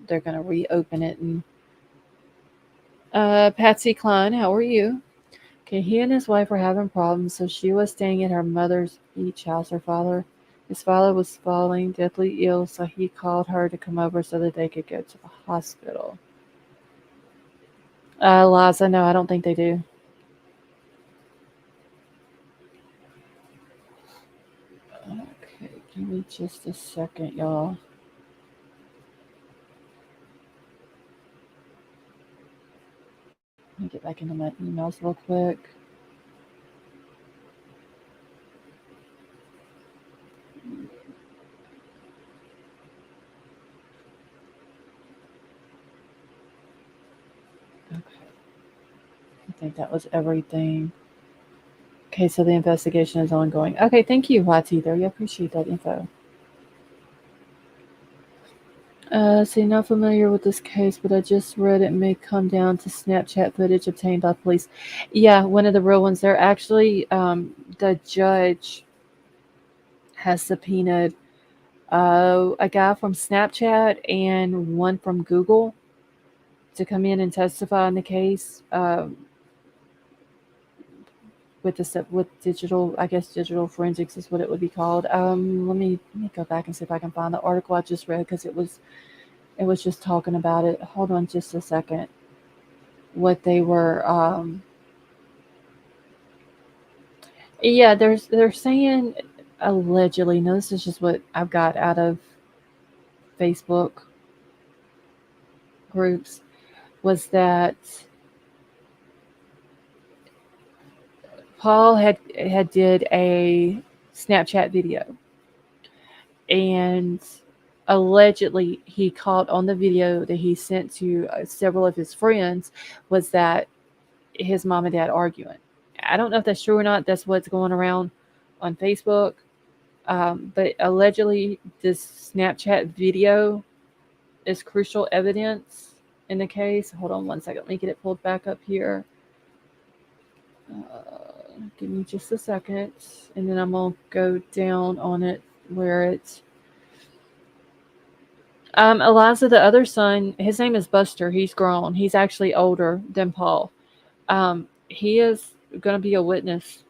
reopen it. And Patsy Klein, how are you? Okay, he and his wife were having problems, so she was staying at her mother's beach house. His father was falling deathly ill, so he called her to come over so that they could go to the hospital. Liza, no, I don't think they do. Okay, give me just a second, y'all. Let me get back into my emails real quick. Okay. I think that was everything. Okay, so the investigation is ongoing. Okay, thank you, YT there. You appreciate that info. See, not familiar with this case, but I just read it may come down to Snapchat footage obtained by police. Yeah, one of the real ones. They're actually, the judge has subpoenaed a guy from Snapchat and one from Google to come in and testify in the case with digital, I guess digital forensics is what it would be called. Let me go back and see if I can find the article I just read, because it was just talking about it. Hold on just a second. What they were yeah, they're saying allegedly. No, this is just what I've got out of Facebook groups, was that Paul had did a Snapchat video, and allegedly he caught on the video that he sent to several of his friends was that his mom and dad arguing. I don't know if that's true or not. That's what's going around on Facebook. But allegedly this Snapchat video is crucial evidence in the case. Hold on one second. Let me get it pulled back up here. Give me just a second, and then I'm going to go down on it where it's... Eliza, the other son, his name is Buster. He's grown. He's actually older than Paul. He is going to be a witness,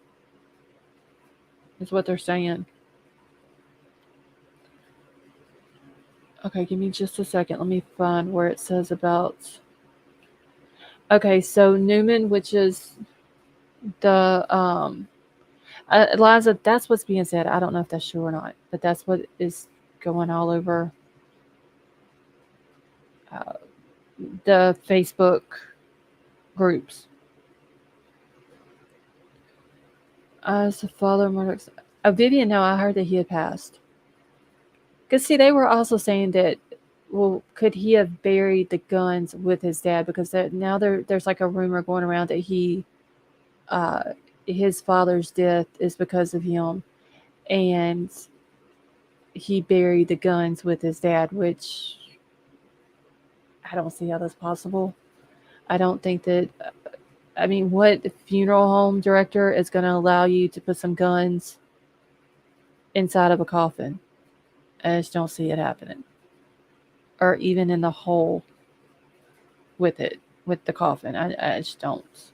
is what they're saying. Okay, give me just a second. Let me find where it says about... Okay, so Newman, which is the Liza, that's what's being said. I don't know if that's true or not, but that's what is going all over the Facebook groups. As the father of Murdock's, Vivian, no, I heard that he had passed. Because see, they were also saying that, well, could he have buried the guns with his dad? Because now there's like a rumor going around that his father's death is because of him, and he buried the guns with his dad, which I don't see how that's possible. I don't think that. I mean, what funeral home director is going to allow you to put some guns inside of a coffin? I just don't see it happening. Or even in the hole with the coffin. I just don't.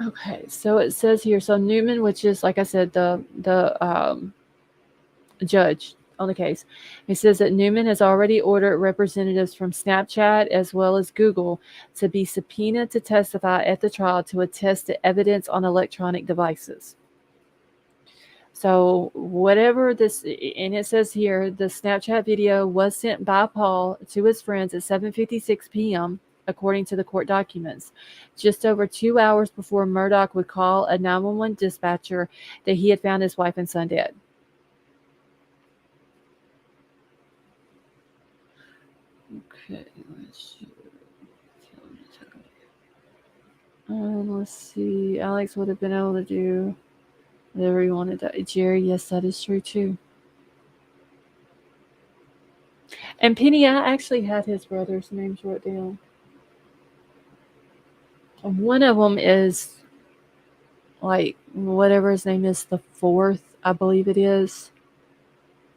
Okay, so it says here, so Newman, which is, like I said, the judge on the case, he says that Newman has already ordered representatives from Snapchat as well as Google to be subpoenaed to testify at the trial to attest to evidence on electronic devices. So whatever this, and it says here, the Snapchat video was sent by Paul to his friends at 7:56 p.m., according to the court documents, just over 2 hours before Murdock would call a 911 dispatcher that he had found his wife and son dead. Okay, let's see. Alex would have been able to do whatever he wanted to. Jerry, yes, that is true too. And Penny, I actually had his brother's names wrote down. One of them is like whatever his name is, the fourth, I believe it is.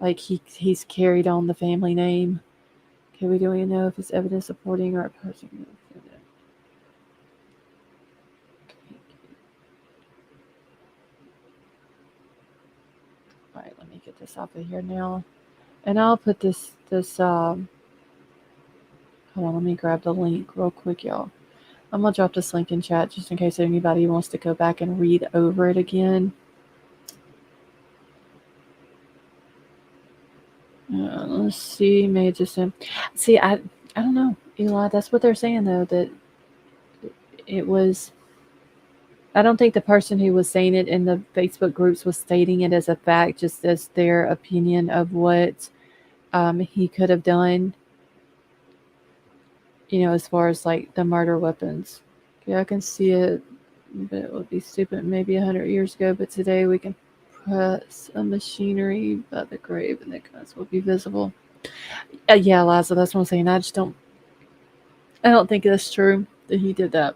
Like he's carried on the family name. Okay, we don't even know if it's evidence supporting or a person. All right, let me get this off of here now, and I'll put this. Hold on, let me grab the link real quick, y'all. I'm gonna drop this link in chat just in case anybody wants to go back and read over it again. Let's see, may just see. I don't know, Eli. That's what they're saying though. That it was. I don't think the person who was saying it in the Facebook groups was stating it as a fact, just as their opinion of what he could have done. You know, as far as like the murder weapons. Yeah, I can see it, but it would be stupid maybe 100 years ago. But today we can press a machinery by the grave and the guns will be visible. Yeah, Liza, that's what I'm saying. I don't think that's true that he did that.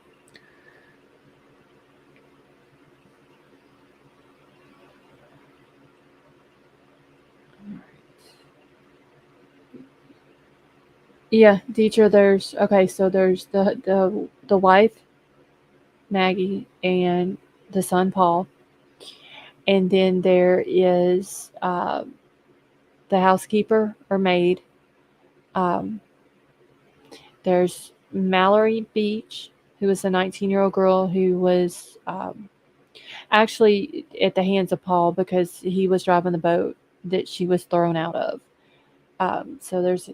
Yeah, Dietrich, there's the wife, Maggie, and the son, Paul. And then there is the housekeeper or maid. There's Mallory Beach, who was a 19-year-old girl who was actually at the hands of Paul because he was driving the boat that she was thrown out of. So there's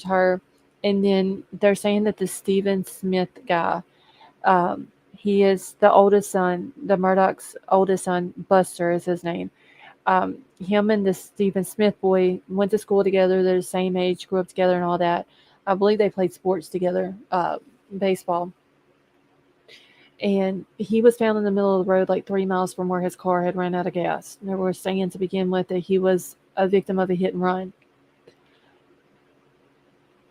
her. And then they're saying that the Stephen Smith guy, he is the oldest son, the Murdock's oldest son, Buster is his name. Him and the Stephen Smith boy went to school together. They're the same age, grew up together and all that. I believe they played sports together, baseball. And he was found in the middle of the road, like 3 miles from where his car had run out of gas. And they were saying to begin with that he was a victim of a hit and run.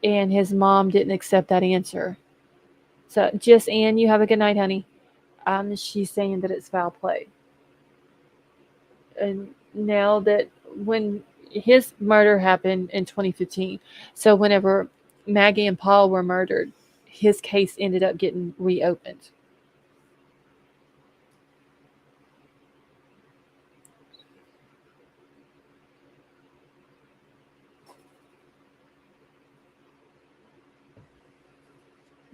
And his mom didn't accept that answer. So, just Ann, you have a good night, honey. She's saying that it's foul play. And now that when his murder happened in 2015, so whenever Maggie and Paul were murdered, his case ended up getting reopened.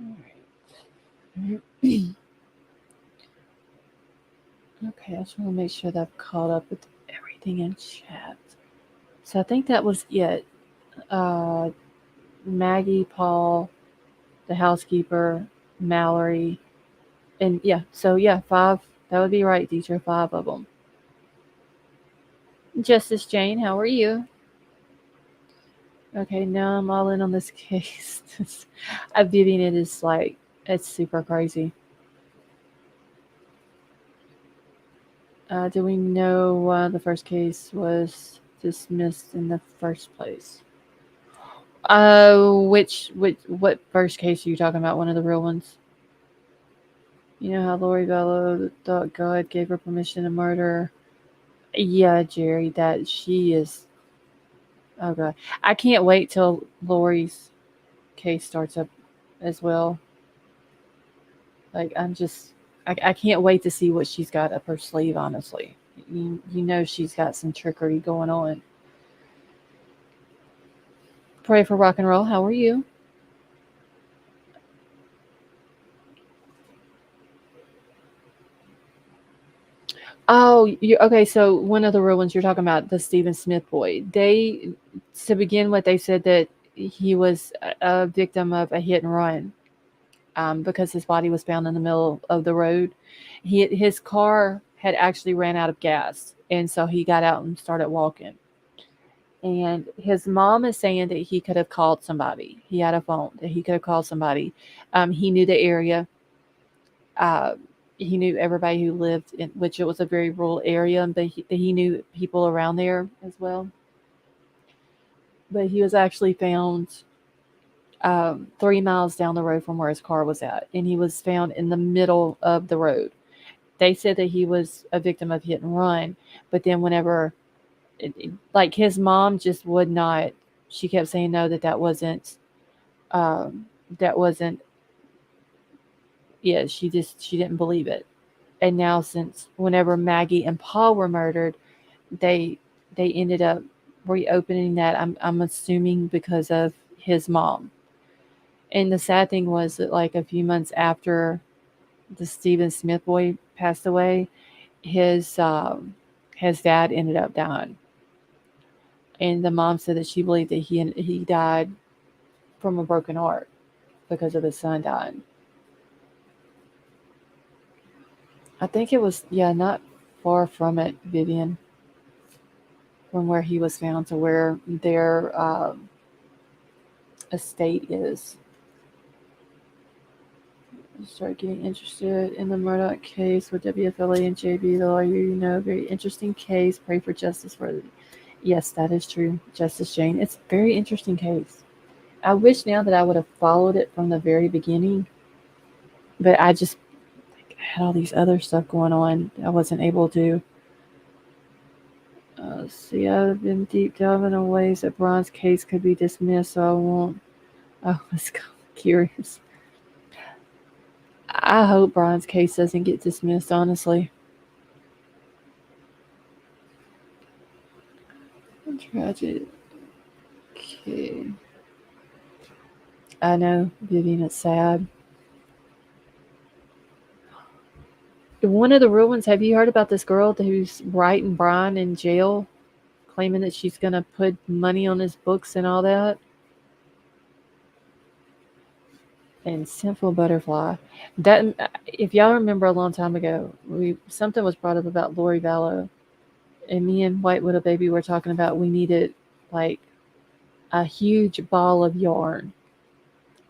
All right. Okay, I just want to make sure that I've caught up with everything in chat. So I think that was it. Maggie, Paul, the housekeeper, Mallory, and yeah. So yeah, 5. That would be right, teacher. 5 of them. Justice Jane, how are you? Okay, now I'm all in on this case. Vivian, it is like, it's super crazy. Do we know why the first case was dismissed in the first place? What first case are you talking about? One of the real ones? You know how Lori Vallow thought God gave her permission to murder? Yeah, Jerry, that she is. Oh God, I can't wait till Lori's case starts up as well. Like I can't wait to see what she's got up her sleeve. Honestly, you know she's got some trickery going on. Pray for rock and roll. How are you? Oh, okay. So one of the real ones you're talking about, the Stephen Smith boy. To begin with, they said that he was a victim of a hit and run, because his body was found in the middle of the road. His car had actually ran out of gas, and so he got out and started walking. And his mom is saying that he could have called somebody. He had a phone that he could have called somebody. He knew the area. He knew everybody who lived in, which it was a very rural area, but he knew people around there as well. But he was actually found 3 miles down the road from where his car was at, and he was found in the middle of the road. They said that he was a victim of hit and run, but then whenever, like his mom just would not, she kept saying no, that wasn't, yeah, she didn't believe it. And now since whenever Maggie and Paul were murdered, they ended up reopening that. I'm assuming because of his mom. And the sad thing was that like a few months after the Stephen Smith boy passed away, his dad ended up dying. And the mom said that she believed that he died from a broken heart because of his son dying. I think it was, not far from it, Vivian, from where he was found to where their estate is. Start getting interested in the Murdock case with WFLA and JB, the lawyer, very interesting case. Pray for justice for it. Yes, that is true, Justice Jane. It's a very interesting case. I wish now that I would have followed it from the very beginning, but I just had all these other stuff going on. I wasn't able to. See, I've been deep diving in ways that Bryan's case could be dismissed, so I won't. I was curious. I hope Bryan's case doesn't get dismissed, honestly. Tragic. Okay. I know, Vivian, it's sad. One of the real ones, have you heard about this girl who's writing Bryan in jail, claiming that she's going to put money on his books and all that? And Sinful Butterfly. That, if y'all remember a long time ago, something was brought up about Lori Vallow, and me and White Widow Baby were talking about we needed like a huge ball of yarn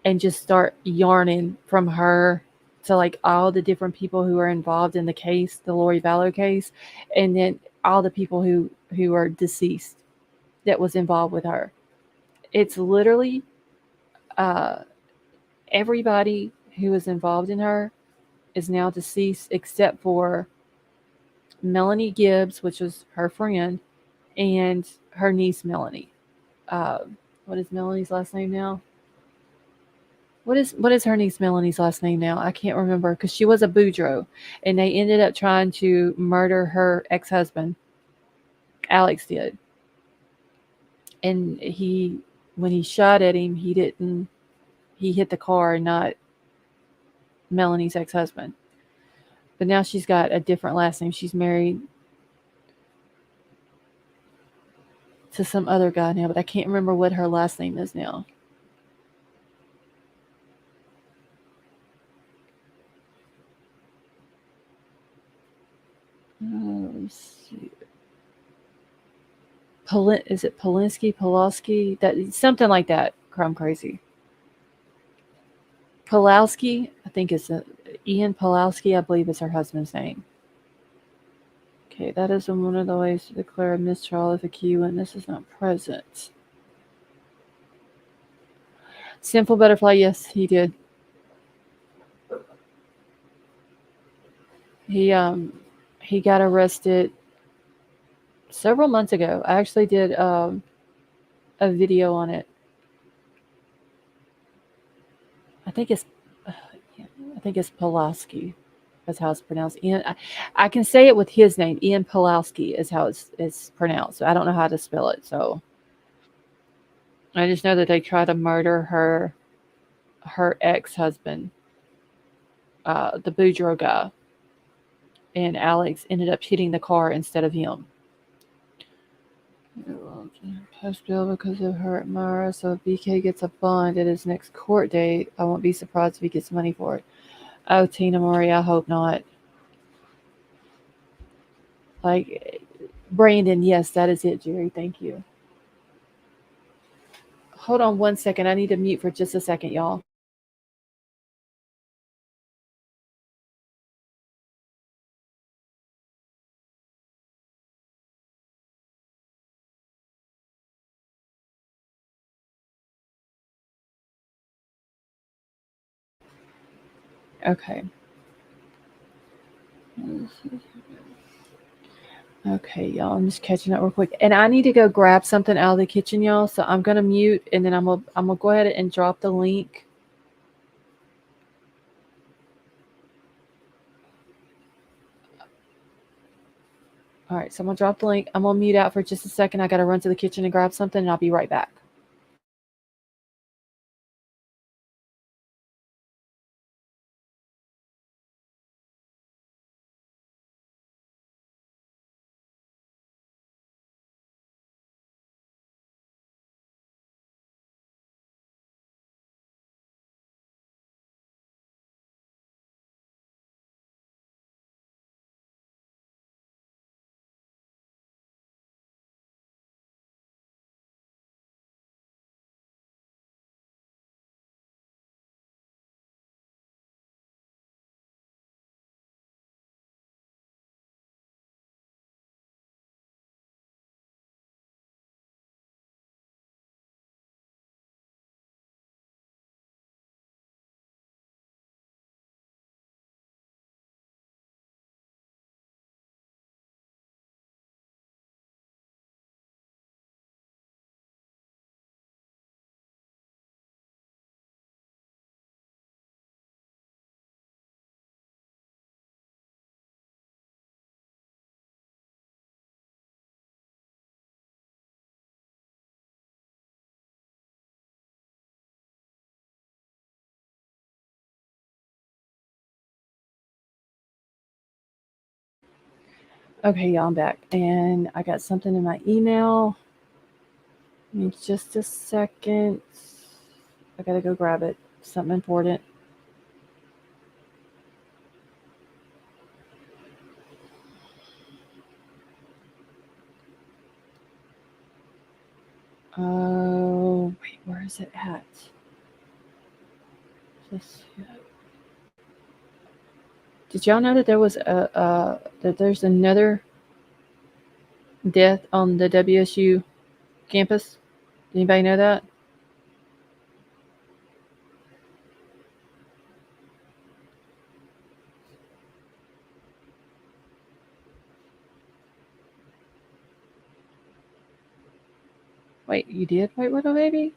and just start yarning from her to like all the different people who are involved in the case, the Lori Vallow case, and then all the people who are deceased that was involved with her. It's literally everybody who was involved in her is now deceased except for Melanie Gibbs, which was her friend, and her niece Melanie. What is Melanie's last name now? What is her niece Melanie's last name now? I can't remember because she was a Boudreaux, and they ended up trying to murder her ex-husband. Alex did, and when he shot at him, he hit the car, not Melanie's ex-husband. But now she's got a different last name. She's married to some other guy now, but I can't remember what her last name is now. Let me see. Is it Polinsky? Pulaski? That something like that. Crime Crazy. Pulowski, I think it's Ian Pulowski, I believe is her husband's name. Okay, that is one of the ways to declare a mistrial if a key witness is not present. Sinful Butterfly, yes, he did. He got arrested several months ago. I actually did a video on it. I think it's Pulaski. That's how it's pronounced. Ian, I can say it with his name. Ian Pulowski is how it's pronounced. So I don't know how to spell it. So I just know that they tried to murder her ex-husband, the Boudreaux guy, and Alex ended up hitting the car instead of him. Post bill because of her at Mara. So if BK gets a bond at his next court date, I won't be surprised if he gets money for it. Oh, Tina Murray, I hope not. Like, Brandon, yes, that is it, Jerry. Thank you. Hold on one second. I need to mute for just a second, y'all. Okay. Okay, y'all. I'm just catching up real quick, and I need to go grab something out of the kitchen, y'all. So I'm gonna mute, and then I'm gonna go ahead and drop the link. All right, so I'm gonna drop the link. I'm gonna mute out for just a second. I gotta run to the kitchen and grab something, and I'll be right back. Okay, y'all, I'm back, and I got something in my email. Give me just a second. I gotta go grab it. Something important. Oh, wait, where is it at? Did y'all know that there was that there's another death on the WSU campus? Did anybody know that? Wait, you did? Wait, what, oh, baby?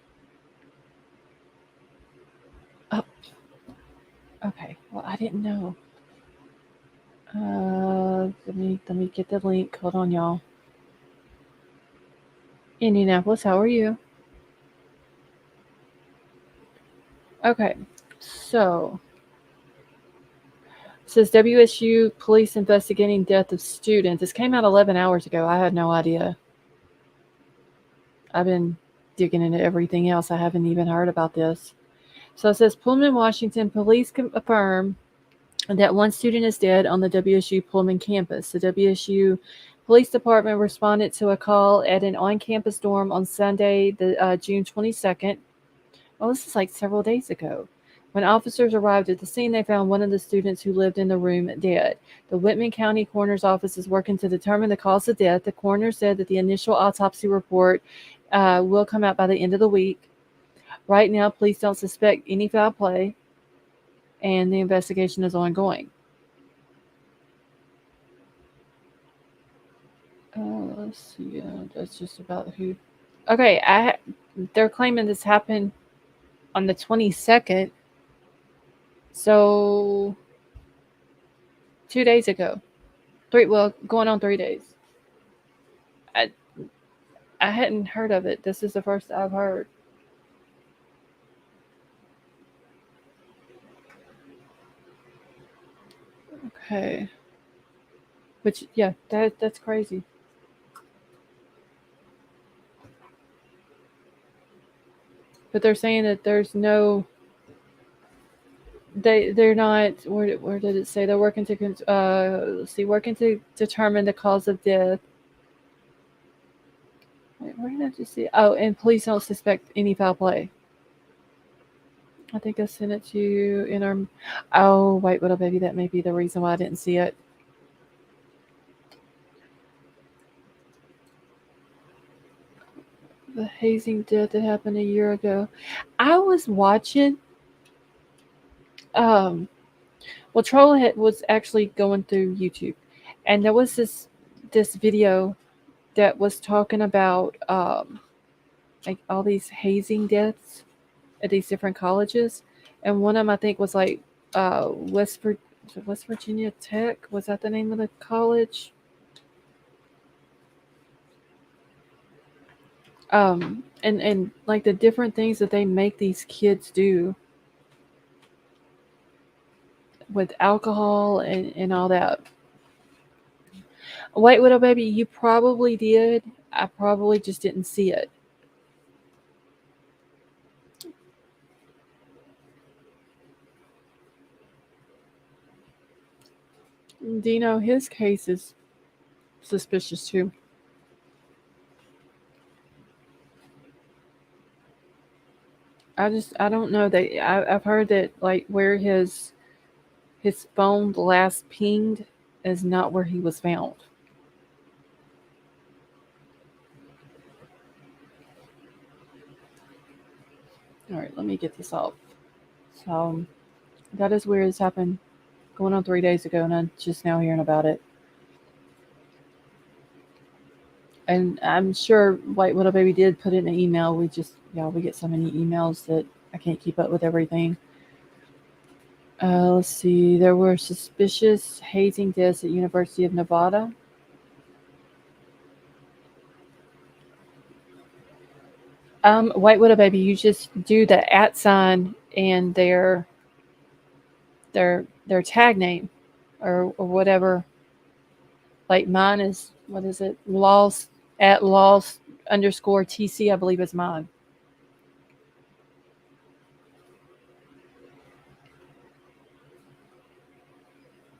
Oh, okay. Well, I didn't know. Let me get the link. Hold on, y'all. Indianapolis, how are you? Okay, so It says WSU police investigating death of student. This came out 11 hours ago. I had no idea. I've been digging into everything else. I haven't even heard about this. So it says Pullman, Washington police confirm that one student is dead on the WSU Pullman campus. The WSU Police Department responded to a call at an on-campus dorm on Sunday, June 22nd. Well, this is like several days ago. When officers arrived at the scene, they found one of the students who lived in the room dead. The Whitman County Coroner's Office is working to determine the cause of death. The coroner said that the initial autopsy report will come out by the end of the week. Right now, police don't suspect any foul play, and the investigation is ongoing. Let's see. That's just about who. Okay, they're claiming this happened on the 22nd. So 2 days ago. Going on 3 days. I hadn't heard of it. This is the first I've heard. Okay. Which, yeah, that's crazy. But they're saying that there's no. They're not. Where did it say they're working to working to determine the cause of death. Wait, where did I just see? Oh, and police don't suspect any foul play. I think I sent it to you in our. Oh, wait, little baby, that may be the reason why I didn't see it. The hazing death that happened a year ago. I was watching. Well, Trollhead was actually going through YouTube, and there was this video that was talking about like all these hazing deaths at these different colleges, and one of them I think was like West Virginia Tech. Was that the name of the college? And like the different things that they make these kids do with alcohol and all that. Wait, little baby, you probably did. I probably just didn't see it. Dino, his case is suspicious too. I don't know. I've heard that like where his phone last pinged is not where he was found. All right, let me get this off. So that is where this happened, going on 3 days ago, and I'm just now hearing about it. And I'm sure White Widow Baby did put it in an email. We get so many emails that I can't keep up with everything. Let's see. There were suspicious hazing deaths at University of Nevada. White Widow Baby, you just do the @ and their tag name or whatever. Like mine is, what is it? Laws _TC, I believe is mine.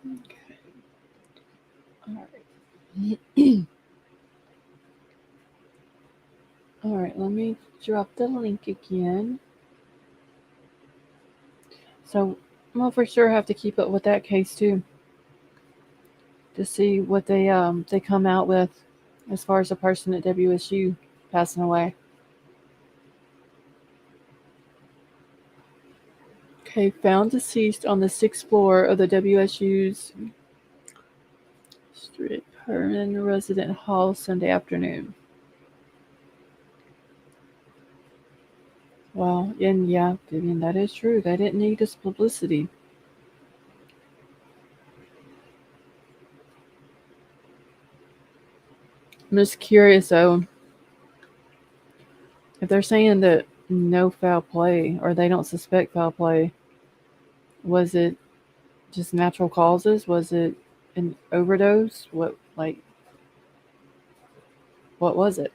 Okay. All right. All right, let me drop the link again. So I'm for sure have to keep up with that case too, to see what they come out with as far as the person at WSU passing away. Okay, found deceased on the 6th floor of the WSU's Street Permanent Resident Hall Sunday afternoon. Well, and yeah, Vivian, that is true. They didn't need this publicity. I'm just curious, though, if they're saying that no foul play or they don't suspect foul play, was it just natural causes? Was it an overdose? What was it?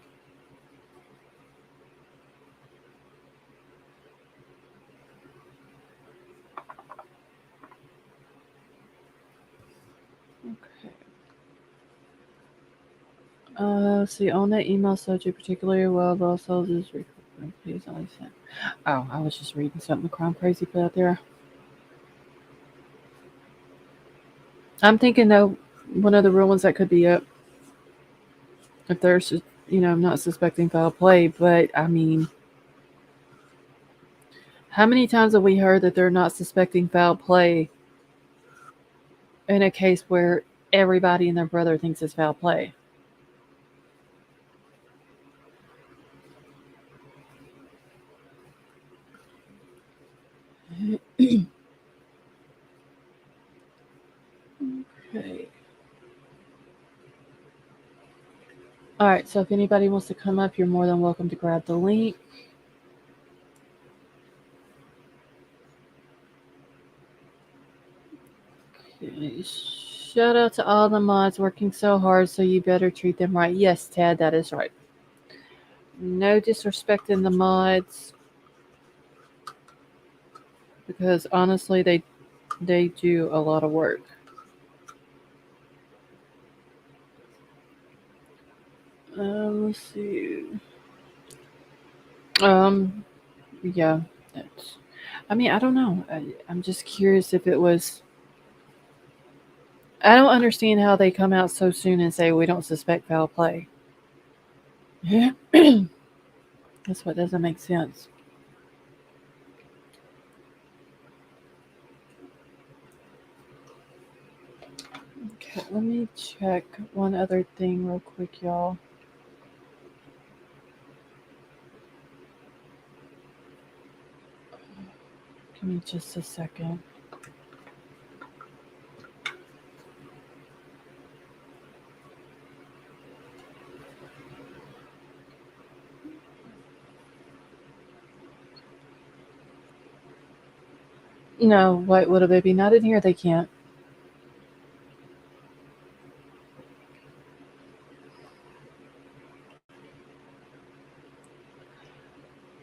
See, on that email subject particularly well, but also this please only send. Oh, I was just reading something Crime Crazy put out there. I'm thinking though, one of the real ones that could be it, if there's, I'm not suspecting foul play, but I mean, how many times have we heard that they're not suspecting foul play in a case where everybody and their brother thinks it's foul play? Okay. All right, so if anybody wants to come up, you're more than welcome to grab the link. Okay. Shout out to all the mods working so hard, so you better treat them right. Yes, Tad, that is right. No disrespecting the mods, because honestly, they do a lot of work. Let's see. Yeah, that's. I mean, I don't know. I'm just curious if it was. I don't understand how they come out so soon and say we don't suspect foul play. That's what doesn't make sense. Okay, let me check one other thing real quick, y'all. Give me just a second. No, White Widow Baby, not in here. They can't.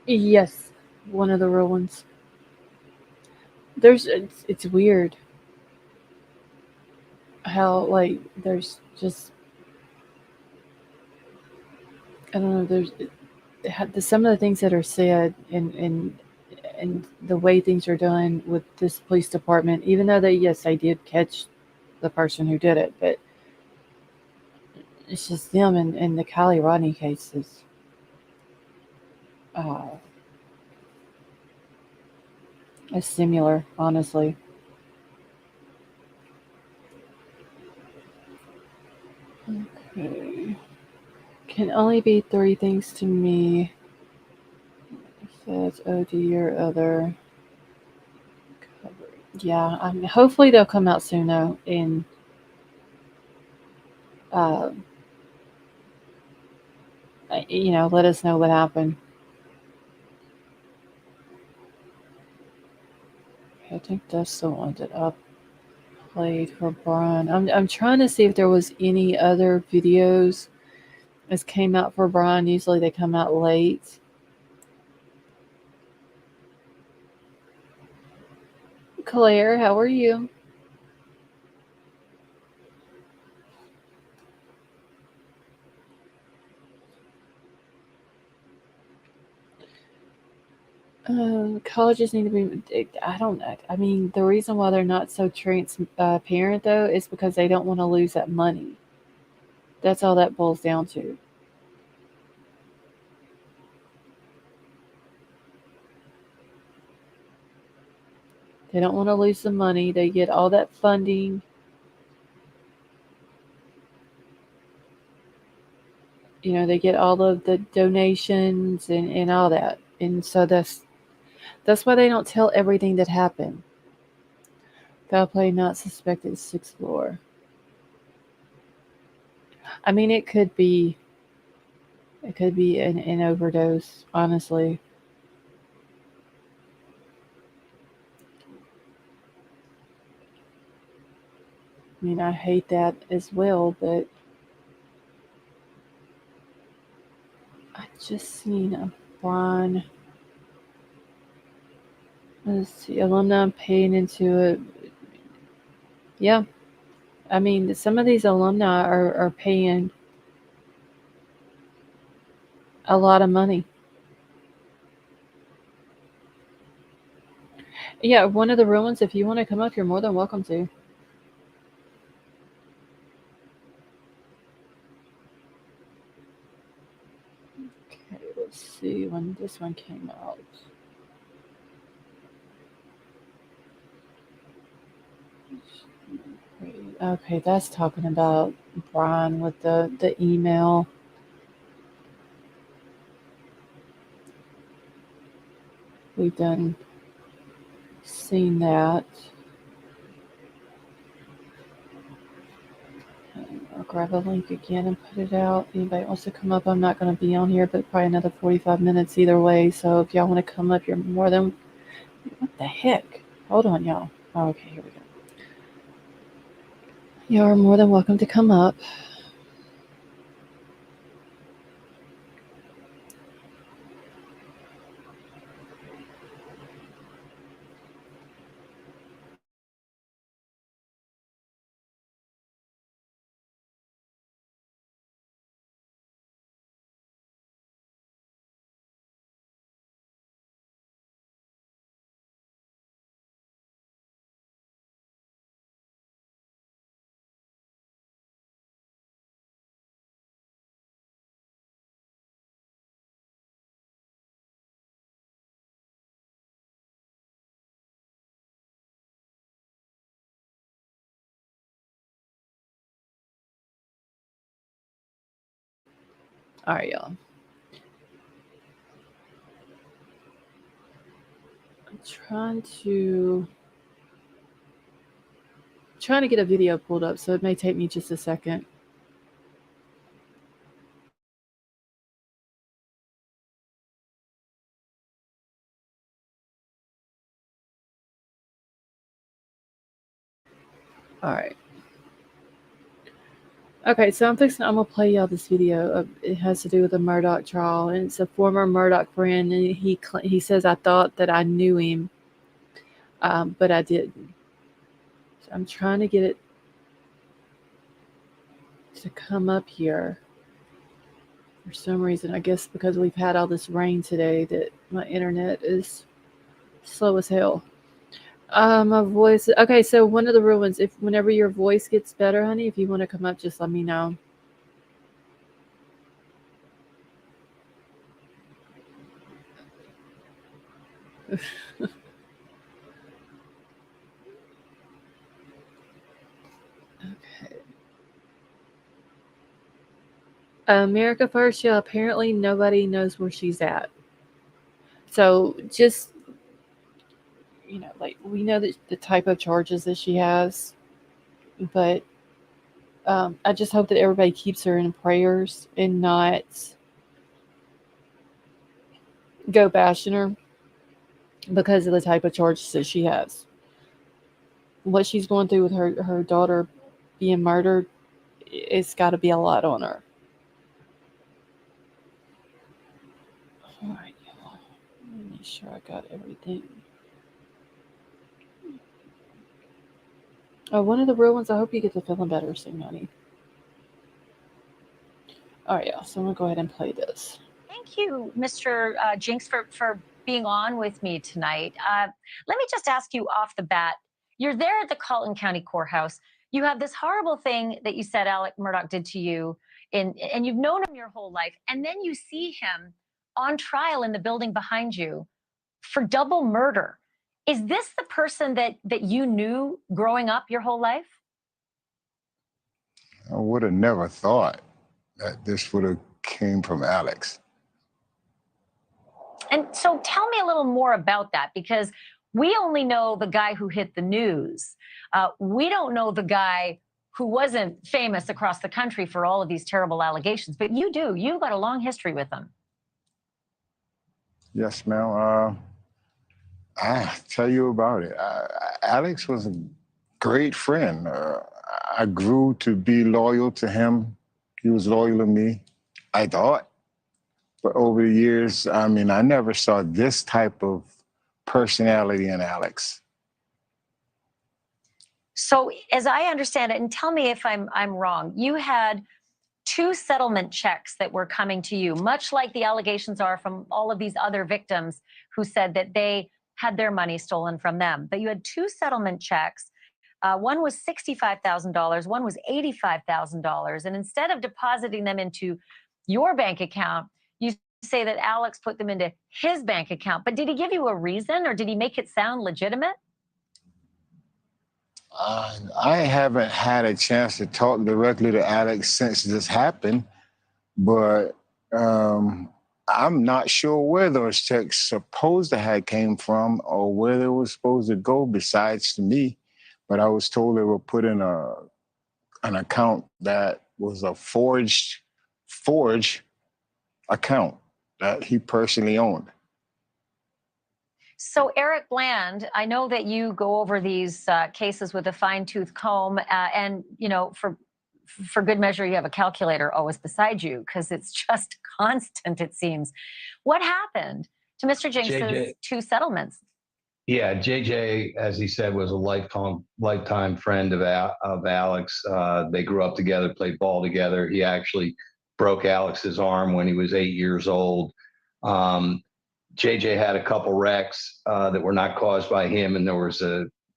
Yes, one of the real ones. It's weird how there's just I don't know. Some of the things that are said and the way things are done with this police department, even though they did catch the person who did it, but it's just them and the Kaylee Rodney case is similar, honestly. Okay. Can only be 3 things to me. Says OD or other. Yeah, hopefully they'll come out soon though, and let us know what happened. I think that's the one that I played for Bryan. I'm trying to see if there was any other videos that came out for Bryan. Usually they come out late. Claire, how are you? Colleges need to be. I mean, the reason why they're not so transparent though is because they don't want to lose that money. That's all that boils down to. They don't want to lose the money. They get all that funding. They get all of the donations and all that. And so that's why they don't tell everything that happened. Foul play not suspected, 6th floor. I mean, it could be an overdose, honestly. mean, I hate that as well, but I just seen a Bryan. Let's see, alumni paying into it. Yeah. I mean, some of these alumni are paying a lot of money. Yeah, one of the ruins, if you want to come up, you're more than welcome to. Okay, let's see when this one came out. Okay, that's talking about Bryan with the email. We've done seen that. I'll grab a link again and put it out. Anybody wants to come up, I'm not going to be on here, but probably another 45 minutes either way. So if y'all want to come up, you're more than... What the heck? Hold on, y'all. Oh, okay, here we go. You are more than welcome to come up. All right, y'all. I'm trying to get a video pulled up, so it may take me just a second. All right. Okay, so I'm gonna play y'all this video. It has to do with the Murdock trial, and it's a former Murdock friend, and he says I thought that I knew him, but I didn't. So I'm trying to get it to come up here. For some reason, I guess because we've had all this rain today, that my internet is slow as hell. My voice. Okay, so one of the ruins. Whenever your voice gets better, honey, if you want to come up, just let me know. Okay. America First. Yeah, apparently nobody knows where she's at. So just, like, we know that the type of charges that she has, but I just hope that everybody keeps her in prayers and not go bashing her because of the type of charges that she has. What she's going through with her daughter being murdered, it's got to be a lot on her. All right, y'all. Let me make sure I got everything. Oh, one of the real ones. I hope you get to feeling better soon, honey. All right, y'all. So I'm going to go ahead and play this. Thank you, Mr. Jinx, for being on with me tonight. Let me just ask you off the bat. You're there at the Colton County Courthouse. You have this horrible thing that you said Alec Murdock did to you, and you've known him your whole life, and then you see him on trial in the building behind you for double murder. Is this the person that you knew growing up your whole life? I would have never thought that this would have came from Alex. And so tell me a little more about that, because we only know the guy who hit the news. We don't know the guy who wasn't famous across the country for all of these terrible allegations, but you do. You've got a long history with him. Yes, ma'am. I tell you about it. Alex was a great friend. I grew to be loyal to him. He was loyal to me, I thought. But over the years, I mean, I never saw this type of personality in Alex. So as I understand it, and tell me if I'm wrong, you had 2 settlement checks that were coming to you, much like the allegations are from all of these other victims who said that they had their money stolen from them. But you had 2 settlement checks. One was $65,000, one was $85,000. And instead of depositing them into your bank account, you say that Alex put them into his bank account. But did he give you a reason, or did he make it sound legitimate? I haven't had a chance to talk directly to Alex since this happened, but I'm not sure where those checks supposed to have came from or where they were supposed to go besides to me. But I was told they were put in an account that was a forged account that he personally owned. So Eric Bland, I know that you go over these cases with a fine-tooth comb, and you know, for good measure, you have a calculator always beside you because it's just constant, it seems. What happened to Mr. Jinx's 2 settlements? Yeah, JJ, as he said, was a lifetime friend of Alex. They grew up together, played ball together. He actually broke Alex's arm when he was 8 years old. JJ had a couple wrecks that were not caused by him, and there was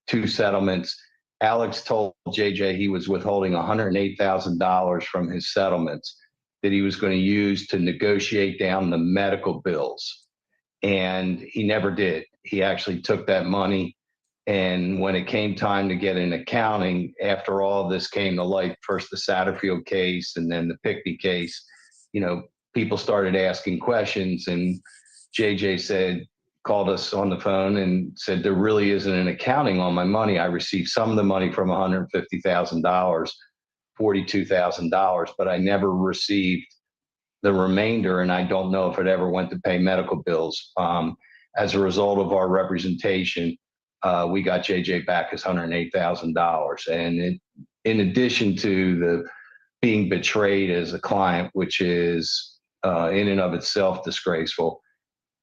2 settlements. Alex told JJ he was withholding $108,000 from his settlements that he was going to use to negotiate down the medical bills, and he never did. He actually took that money, and when it came time to get an accounting, after all this came to light, first the Satterfield case and then the Pickney case, you know, people started asking questions, and JJ called us on the phone and said, there really isn't an accounting on my money. I received some of the money from $150,000, $42,000, but I never received the remainder, and I don't know if it ever went to pay medical bills. As a result of our representation, we got JJ back his $108,000. And in addition to the being betrayed as a client, which is in and of itself disgraceful,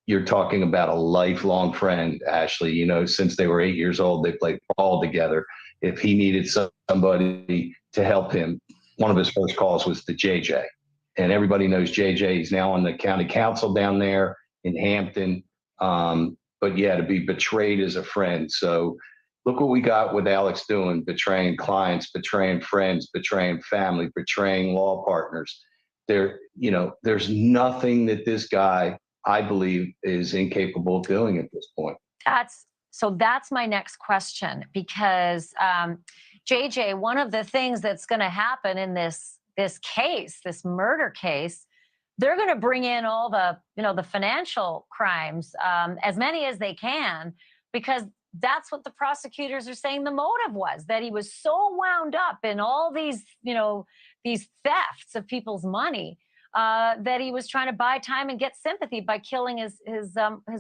you're talking about a lifelong friend, Ashley. You know, since they were 8 years old, they played ball together. If he needed somebody to help him, one of his first calls was to JJ. And everybody knows JJ. He's now on the county council down there in Hampton. But yeah, to be betrayed as a friend. So look what we got with Alex doing, betraying clients, betraying friends, betraying family, betraying law partners. There's nothing that this guy, I believe, is incapable of doing at this point. That's my next question, because JJ, one of the things that's going to happen in this case, this murder case, they're going to bring in all the financial crimes, as many as they can, because that's what the prosecutors are saying the motive was, that he was so wound up in all these thefts of people's money, that he was trying to buy time and get sympathy by killing his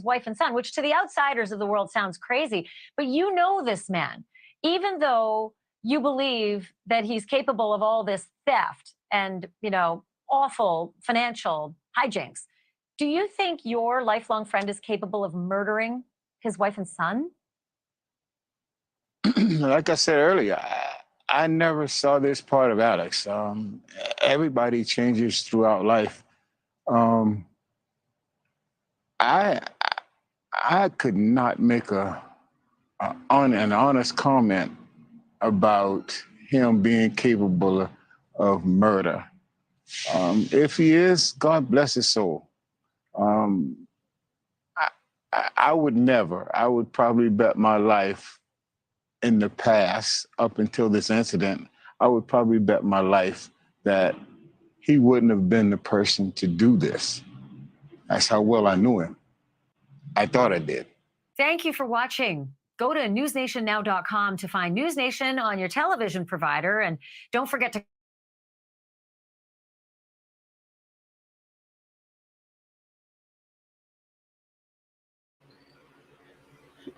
wife and son, which to the outsiders of the world sounds crazy. But you know this man, even though you believe that he's capable of all this theft and, awful financial hijinks. Do you think your lifelong friend is capable of murdering his wife and son? Like I said earlier, I never saw this part of Alex. Everybody changes throughout life. I could not make an honest comment about him being capable of murder. If he is, God bless his soul. I would never. I would probably bet my life in the past, up until this incident, I would probably bet my life that he wouldn't have been the person to do this. That's how well I knew him. I thought I did. Thank you for watching. Go to newsnationnow.com to find News Nation on your television provider, and don't forget to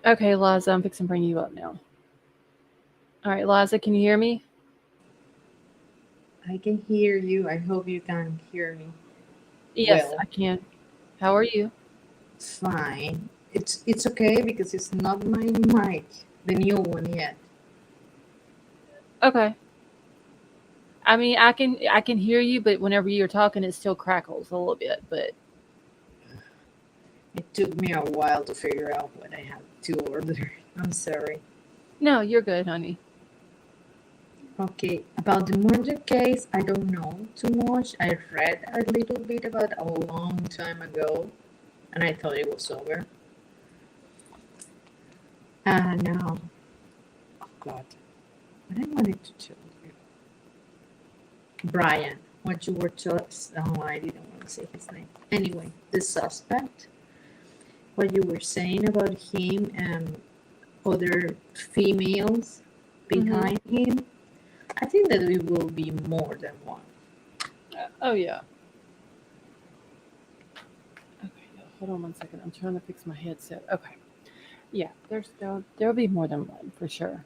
Okay, Liza, I'm fixing to bring you up now. All right, Liza, can you hear me? I can hear you. I hope you can hear me. Yes, Well, I can. How are you? fine. It's okay because it's not my mic, the new one yet. Okay. I mean, I can hear you, but whenever you're talking, it still crackles a little bit. But It took me a while to figure out what I had to order. I'm sorry. no, you're good, honey. Okay, about the murder case, I don't know too much. I read a little bit about it a long time ago, and I thought it was over. Now, oh God, what I wanted to tell you, Bryan, what you were just, oh, I didn't want to say his name. Anyway, the suspect, what you were saying about him and other females behind him, I think that it will be more than one. Oh yeah. Okay, hold on one second. I'm trying to fix my headset. Okay. Yeah, there'll be more than one for sure.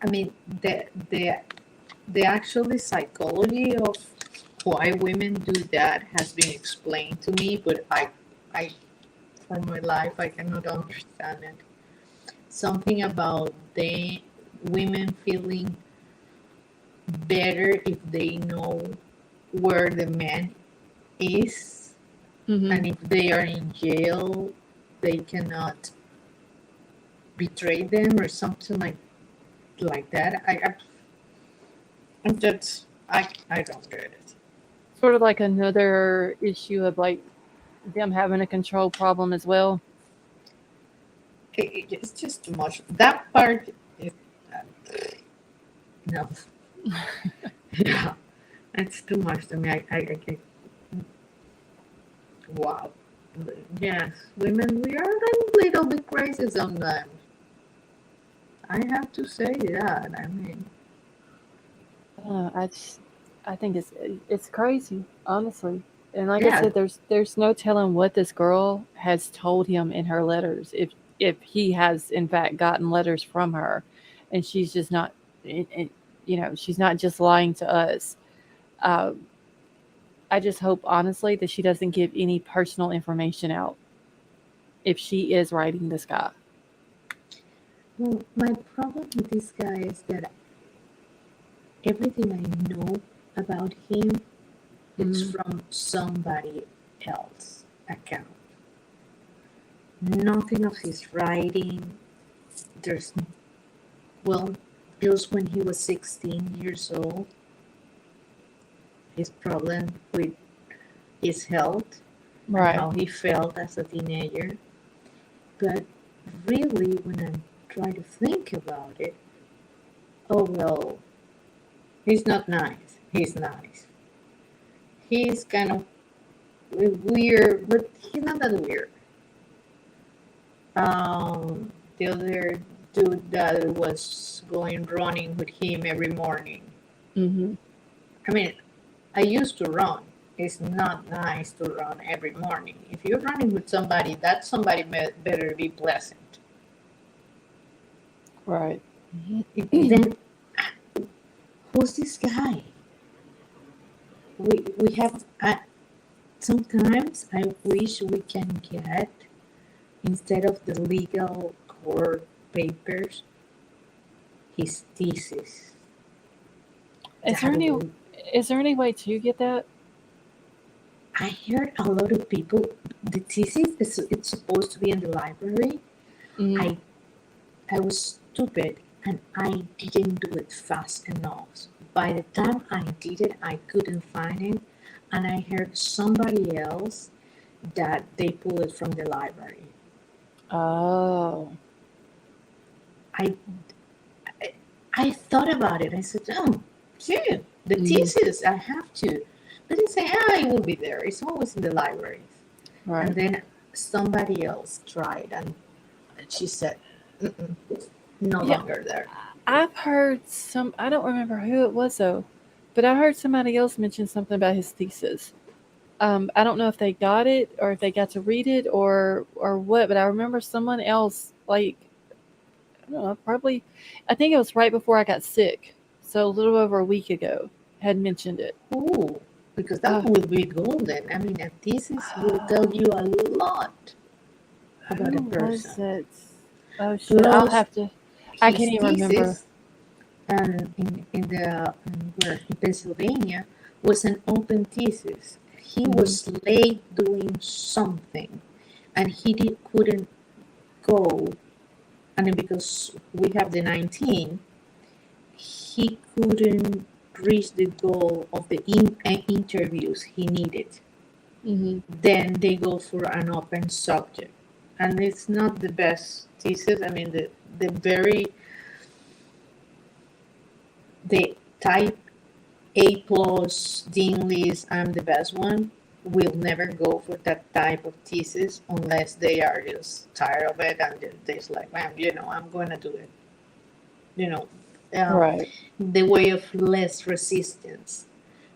I mean, the actually psychology of why women do that has been explained to me, but I for my life I cannot understand it. Something about the women feeling better if they know where the man is, and if they are in jail, they cannot betray them or something like that. I don't get it. Sort of like another issue of like them having a control problem as well. It's just too much. That part, no. Yeah, it's too much to me. Wow. Yes, women, we are a little bit crazy sometimes. I have to say that. I mean, I think it's crazy, honestly. And like I yeah, said, there's no telling what this girl has told him in her letters. If he has in fact gotten letters from her, and she's just not, she's not just lying to us. Um, I just hope honestly that she doesn't give any personal information out if she is writing this guy. well, my problem with this guy is that everything I know about him, it's from somebody else account. Nothing of his writing. There's, well, just when he was 16 years old, his problem with his health, Right. and how he felt as a teenager. But really, when I try to think about it, oh well, he's not nice. He's nice. He's kind of weird, but he's not that weird. The other dude that was going running with him every morning. I mean, I used to run. It's not nice to run every morning. If you're running with somebody, that somebody better be pleasant. Right. Then, who's this guy? We have. Sometimes I wish we can get, instead of the legal court papers, his thesis. Is there any way to get that? I heard a lot of people. The thesis it's supposed to be in the library. I was stupid and I didn't do it fast enough. By the time I did it, I couldn't find it, and I heard somebody else that they pulled it from the library. Oh. I thought about it. I said, oh, yeah, the thesis, I have to. But they say, it will be there. It's always in the libraries. Right. And then somebody else tried, and she said, no longer there. I've heard I don't remember who it was though, but I heard somebody else mention something about his thesis. I don't know if they got it or if they got to read it or what, but I remember someone else, like, I don't know, probably, I think it was right before I got sick. So a little over a week ago, had mentioned it. Oh, because that would be golden. I mean, a thesis will tell you a lot about a Who was person. it? Oh shit! I'll have to. I can't even remember. And in Pennsylvania was an open thesis. He was late doing something, and he couldn't go. And because we have the 19, he couldn't reach the goal of the interviews he needed. Then they go for an open subject, and it's not the best thesis. I mean, the type A plus Dean Lee's I'm the best one will never go for that type of thesis unless they are just tired of it and they're like, man, I'm going to do it. Right. The way of less resistance.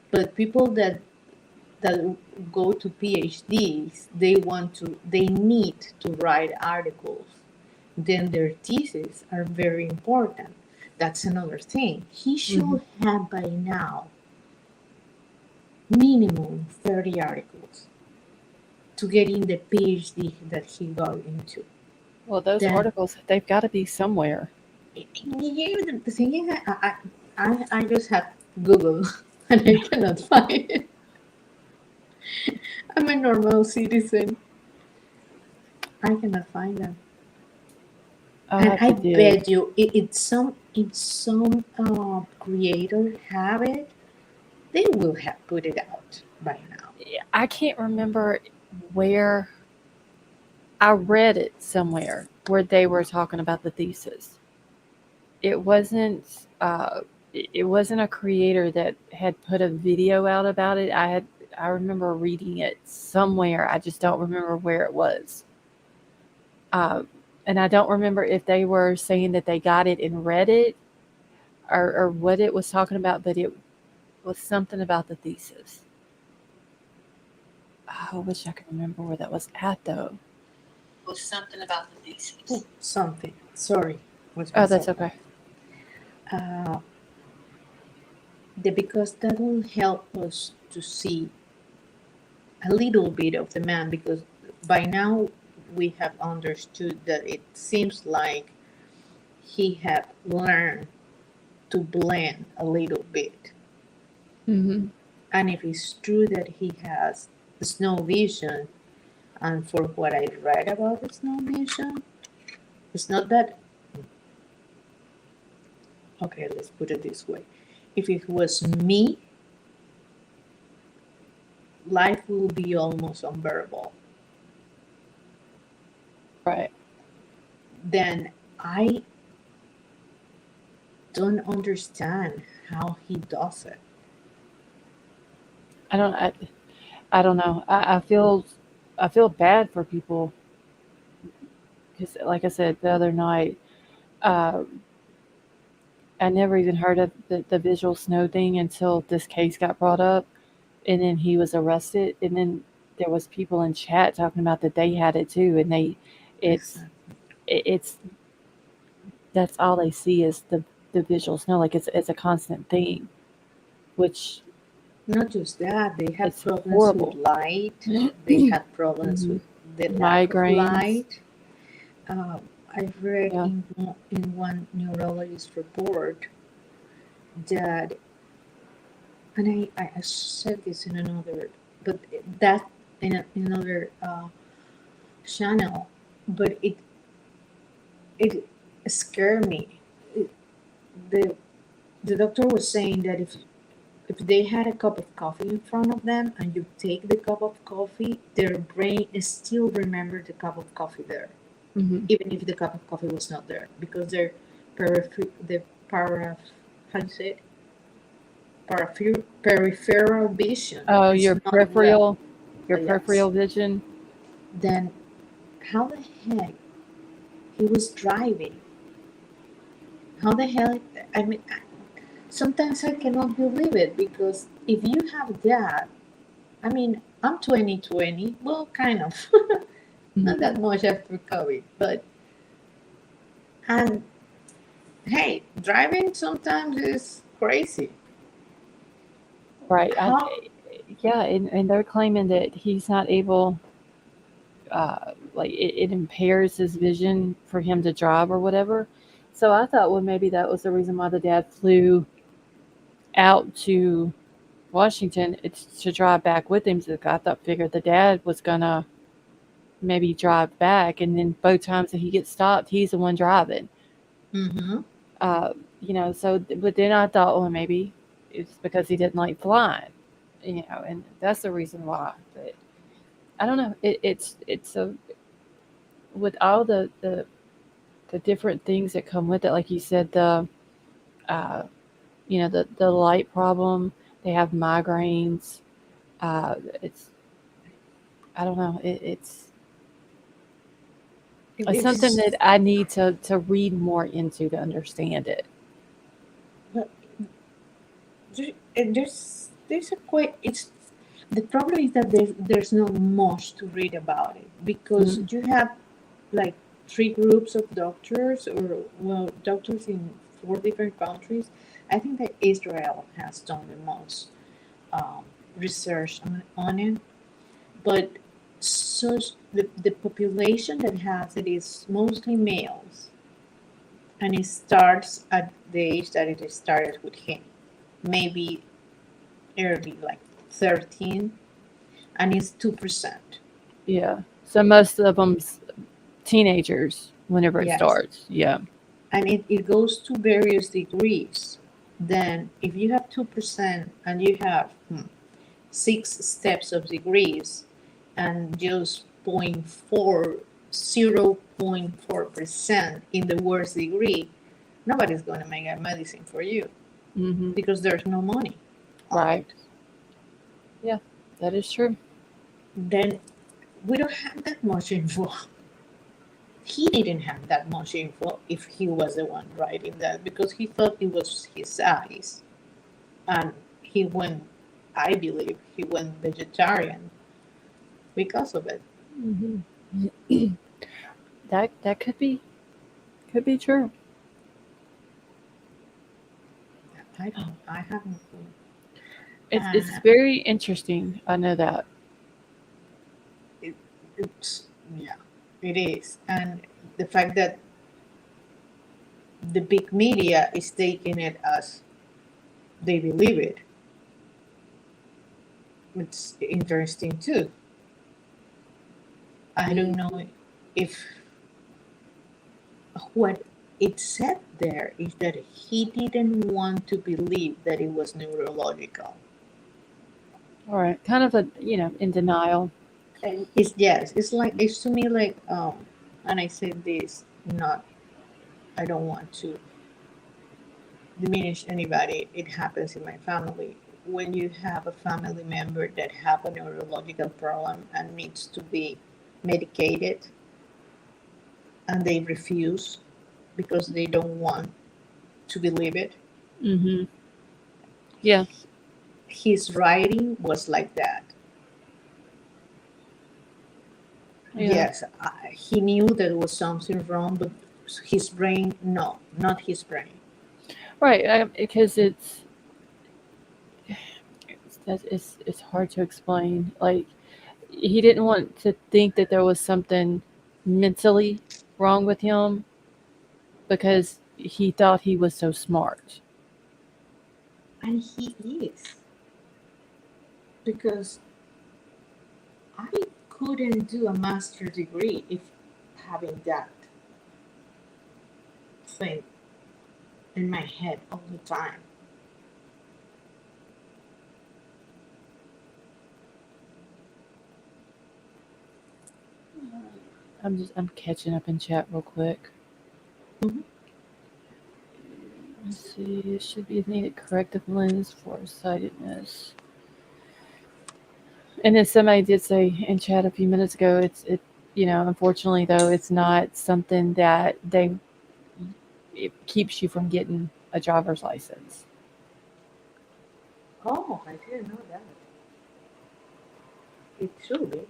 But people that go to PhDs, they need to write articles. Then their theses are very important. That's another thing. He should have by now minimum 30 articles to get in the PhD that he got into. Well, those articles, they've got to be somewhere. The thing is, I just have Google and I cannot find it. I'm a normal citizen. I cannot find them. And I bet you, it's some creator have it, they will have put it out by now. I can't remember where. I read it somewhere where they were talking about the thesis. It wasn't a creator that had put a video out about it. I remember reading it somewhere. I just don't remember where it was. And I don't remember if they were saying that they got it and read it or what it was talking about, but it was something about the thesis. I wish I could remember where that was at, though. It was something about the thesis. Oh, something. Sorry. Oh, that's okay. Because that will help us to see a little bit of the man, because by now we have understood that it seems like he had learned to blend a little bit. And if it's true that he has snow vision, and for what I read about the snow vision, it's not that. Okay, let's put it this way. If it was me, life will be almost unbearable. Right. Then I don't understand how he does it. I don't know. I feel bad for people because, like I said the other night, I never even heard of the visual snow thing until this case got brought up, and then he was arrested, and then there was people in chat talking about that they had it too, and it's that's all they see is the visual snow, like it's a constant thing, which. Not just that, they had problems with light. They had problems with the migraines. I've read in one neurologist report that, and I said this in another, but that in another channel, but it scared me. The doctor was saying that if they had a cup of coffee in front of them and you take the cup of coffee, their brain still remember the cup of coffee there, even if the cup of coffee was not there, because their peripheral vision. Oh, your peripheral vision. Then, how the heck he was driving? How the hell? I mean. Sometimes I cannot believe it, because if you have that, I mean, I'm 2020, well, kind of, not that much after COVID, but, and hey, driving sometimes is crazy. Right. How? Yeah, and they're claiming that he's not able, like it impairs his vision for him to drive or whatever. So I thought, well, maybe that was the reason why the dad flew out to Washington. It's to drive back with him. So I figured the dad was gonna maybe drive back, and then both times that he gets stopped, he's the one driving. Mm-hmm. So but then I thought, well, maybe it's because he didn't like flying, and that's the reason why. But I don't know. It's a with all the different things that come with it, like you said, uh, the light problem. They have migraines. It's I don't know. It's something that I need to read more into to understand it. But there's a quite it's the problem is that there's not much to read about it because you have like 3 groups of doctors or doctors in 4 different countries. I think that Israel has done the most research on it, but the population that has it is mostly males, and it starts at the age that it started with him, maybe early, like 13, and it's 2%. Yeah. So most of them's teenagers whenever it Yes. starts. Yeah. And it goes to various degrees. Then if you have 2% and you have 6 steps of degrees and just 0.4% in the worst degree, nobody's going to make a medicine for you because there's no money. Right. Yeah, that is true. Then we don't have that much info. He didn't have that much info if he was the one writing that because he thought it was his size. And I believe he went vegetarian because of it. Mm-hmm. That could be true. I haven't. It's very interesting. I know that. It is, and the fact that the big media is taking it as they believe it. It's interesting too. I don't know if what it said there is that he didn't want to believe that it was neurological. All right, kind of in denial. And it's to me like and I said this, I don't want to diminish anybody. It happens in my family. When you have a family member that have a neurological problem and needs to be medicated and they refuse because they don't want to believe it. Mm-hmm. Yeah. His writing was like that. Yeah. Yes, he knew there was something wrong, but his brain, no, not his brain. Right, because it's hard to explain. Like, he didn't want to think that there was something mentally wrong with him because he thought he was so smart. And he is. Because I couldn't do a master's degree if having that thing in my head all the time. I'm catching up in chat real quick. Mm-hmm. Let's see, it should be needed corrective lens for sightedness. And then somebody did say in chat a few minutes ago, unfortunately though, it's not something that it keeps you from getting a driver's license. Oh, I didn't know that. It should be.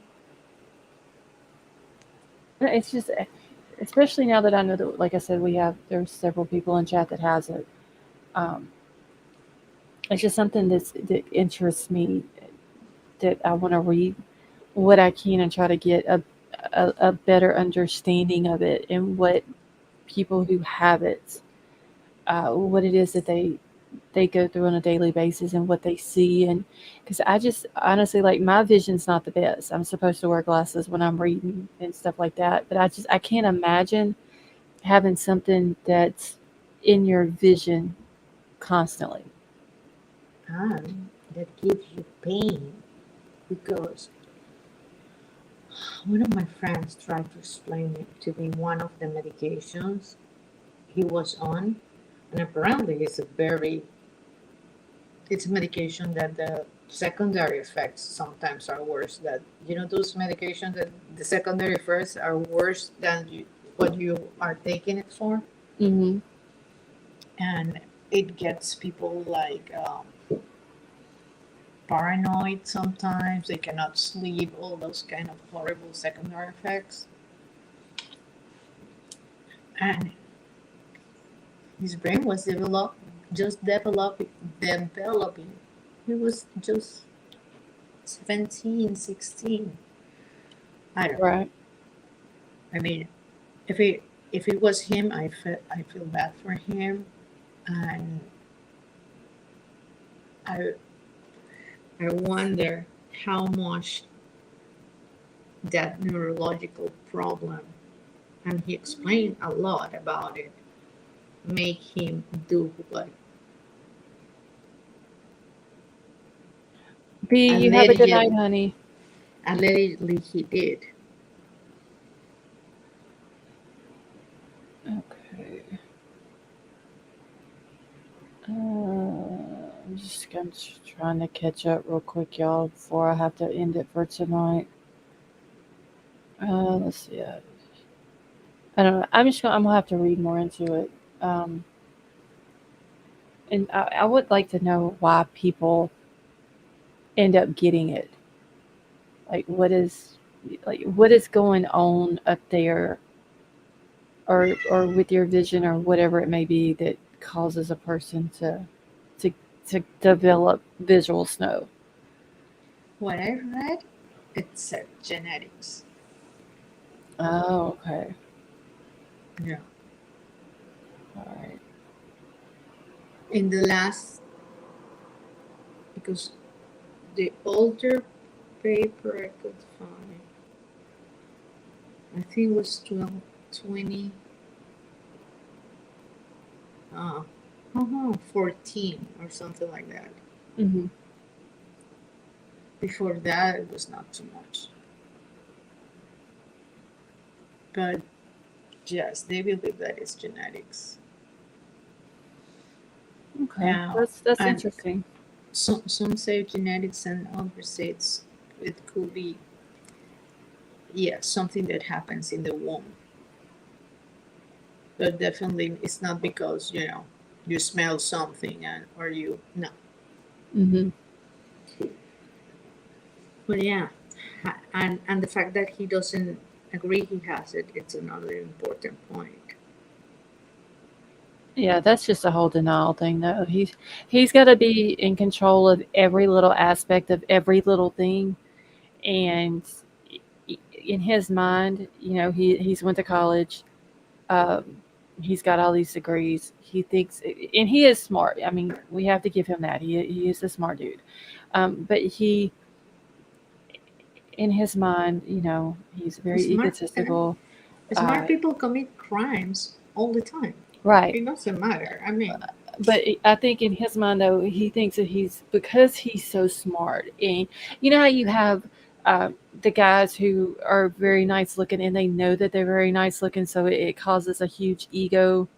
It's just, especially now that I know that, like I said, there's several people in chat that has it. it's just something that interests me, that I want to read what I can and try to get a better understanding of it, and what people who have it, what it is that they go through on a daily basis, and what they see. And because I just honestly, like, my vision's not the best. I'm supposed to wear glasses when I'm reading and stuff like that, but I can't imagine having something that's in your vision constantly. That gives you pain, because one of my friends tried to explain it to me, one of the medications he was on, and apparently it's a medication that the secondary effects sometimes are worse. That, those medications that the secondary effects are worse than what you are taking it for. Mm-hmm. And it gets people like paranoid sometimes. They cannot sleep, all those kind of horrible secondary effects. And his brain was developing. He was just 17, 16. I don't know. Right. I mean, if it was him, I feel bad for him, and I wonder how much that neurological problem, and he explained a lot about it, make him do what B, you have a good night, honey. allegedly he did. Okay. I'm just trying to catch up real quick, y'all, before I have to end it for tonight. Let's see. I don't know. I'm gonna have to read more into it. And I would like to know why people end up getting it. Like, what is going on up there, or with your vision, or whatever it may be, that causes a person to develop visual snow. What I read, it's genetics. Oh, okay. Yeah. All right. In the last, because the older paper I could find, I think it was 20, 14 or something like that. Mm-hmm. Before that, it was not too much. But yes, they believe that it's genetics. Okay, that's interesting. Some say genetics, and others say it could be, something that happens in the womb. But definitely, it's not because you smell something or no. Mm-hmm. But yeah, and the fact that he doesn't agree he has it, it's another important point. Yeah, that's just a whole denial thing, though. He's got to be in control of every little aspect of every little thing, and in his mind, he's went to college. He's got all these degrees. He thinks, and he is smart. I mean, we have to give him that. He is a smart dude. But he, in his mind, he's very egotistical. Smart people commit crimes all the time. Right. It doesn't matter. I mean, but I think in his mind, though, he thinks that because he's so smart, and you know how you have the guys who are very nice looking, and they know that they're very nice looking, so it causes a huge ego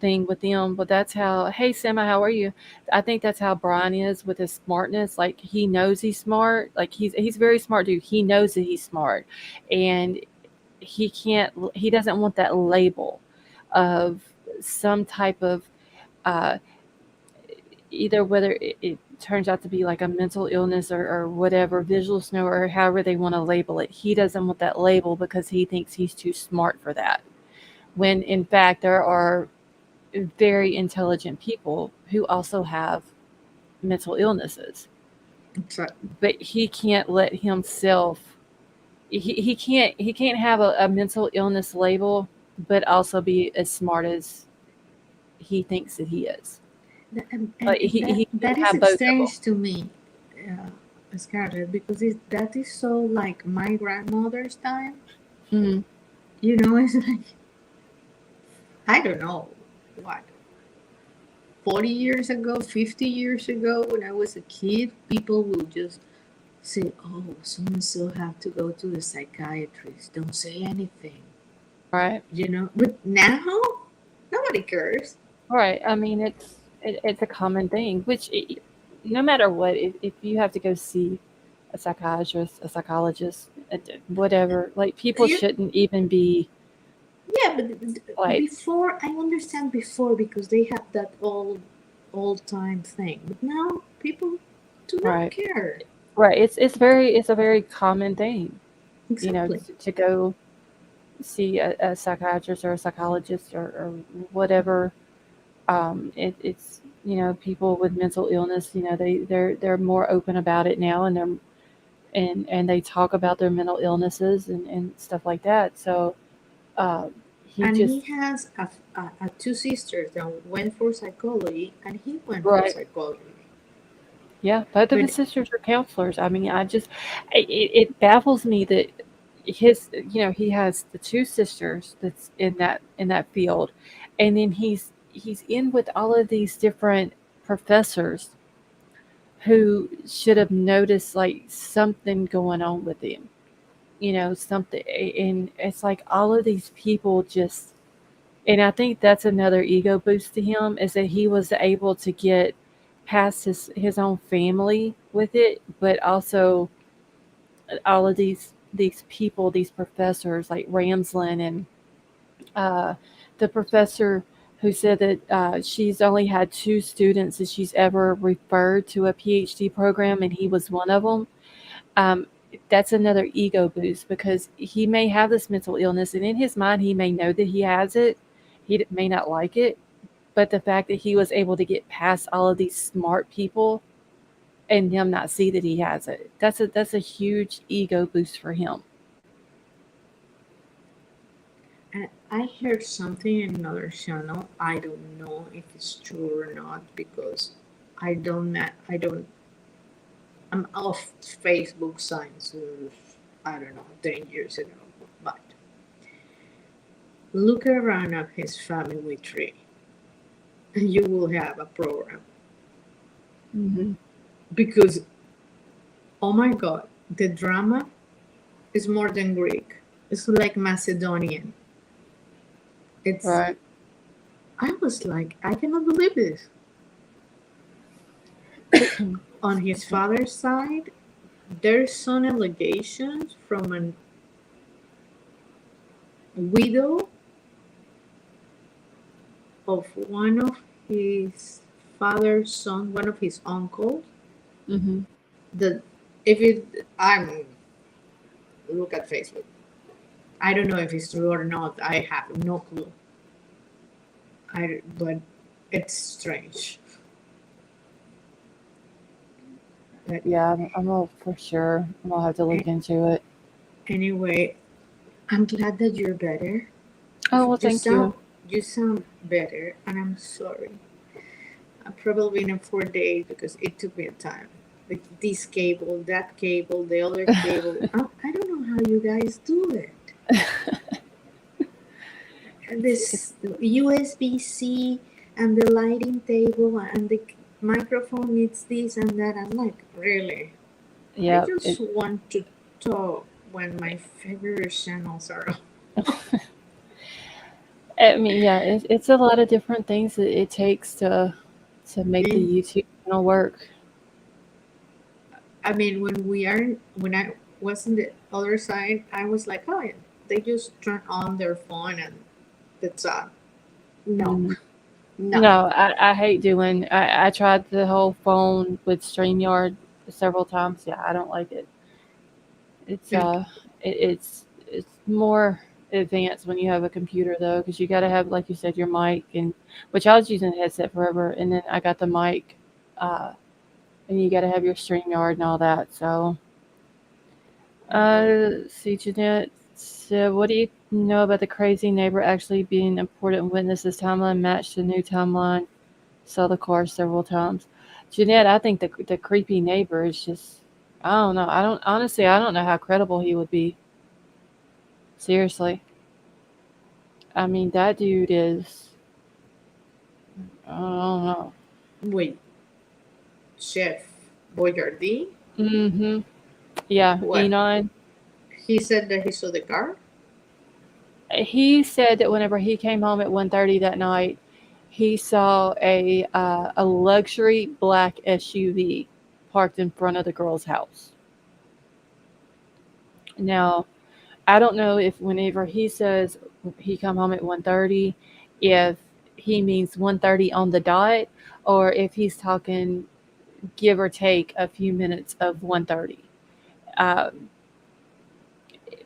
thing with them. But that's how, hey, Sema, how are you? I think that's how Bryan is with his smartness. Like, he knows he's smart. Like, he's a very smart dude. He knows that he's smart, and he doesn't want that label of some type of either whether it turns out to be like a mental illness or whatever, visual snow, or however they want to label it. He doesn't want that label because he thinks he's too smart for that. When in fact, there are very intelligent people who also have mental illnesses. So, but he can't let himself. He can't have a mental illness label, but also be as smart as he thinks that he is. and Like he that can is have both of them. strange to me, Scarlett, because that is so like my grandmother's time. Mhm. You know, it's like, I don't know, what, 40 years ago, 50 years ago, when I was a kid, people would just say, oh, so-and-so have to go to the psychiatrist. Don't say anything. Right. You know, but now, nobody cares. Right. I mean, it's a common thing. Which, no matter what, if you have to go see a psychiatrist, a psychologist, whatever, like people You- shouldn't even be. Yeah, but Like- before, I understand before because they have that old time thing. But now people do not Right. care. Right. It's a very common thing. You know, Exactly. to go see a psychiatrist or a psychologist or whatever. It's people with mental illness. They're more open about it now, and they talk about their mental illnesses and stuff like that. So he has a two sisters that went for psychology, and he went for Right. psychology. Yeah, both of But- his sisters are counselors. I mean, it baffles me that he has the two sisters that's in that field, and then he's in with all of these different professors who should have noticed like something going on with him, something, and it's like all of these people just, and I think that's another ego boost to him is that he was able to get past his own family with it, but also all of these people, these professors like Ramslin and the professor who said that she's only had 2 students that she's ever referred to a PhD program, and he was one of them. Um, that's another ego boost because he may have this mental illness, and in his mind, he may know that he has it. He may not like it, but the fact that he was able to get past all of these smart people and him not see that he has it, that's a huge ego boost for him. And I heard something in another channel. I don't know if it's true or not because I'm off Facebook since I don't know 10 years ago. But look around at his family tree, and you will have a program. Mm-hmm. Because, oh my God, the drama is more than Greek. It's like Macedonian. It's Right. I was like, I cannot believe this. On his father's side, there's some allegations from a widow of one of his father's son, one of his uncles. Mm-hmm. Look at Facebook. I don't know if it's true or not. I have no clue. But it's strange. Yeah, I'm all for sure. I'm gonna have to look into it. Anyway, I'm glad that you're better. Oh, well, thank you. You sound better, and I'm sorry. I've probably been in 4 days because it took me a time. Like this cable, that cable, the other cable. I don't know how you guys do it. This USB-C and the lighting table and the microphone needs this and that. I'm like, really? Yeah. I just want to talk when my favorite channels are on. I mean, yeah, it's a lot of different things that it takes to make the YouTube channel work. I mean, when I was on the other side, I was like, oh, yeah, they just turn on their phone and that's all. No. No, I hate doing. I tried the whole phone with StreamYard several times. Yeah, I don't like it. It's it's more advanced when you have a computer though, because you got to have, like you said, your mic, and which I was using a headset forever, and then I got the mic and you got to have your StreamYard and all that. So, see, Jeanette. So, what do you know about the crazy neighbor actually being an important witness? This timeline matched the new timeline. Saw the car several times. Jeanette, I think the creepy neighbor is just. I don't know. I don't know how credible he would be. Seriously. I mean, that dude is. I don't know. Wait, Chef Boyardee? Mm-hmm. Yeah, What? E9. He said that he saw the car? He said that whenever he came home at 1:30 that night, he saw a luxury black SUV parked in front of the girl's house. Now, I don't know if whenever he says he come home at 1:30, if he means 1:30 on the dot, or if he's talking give or take a few minutes of 1:30. Um,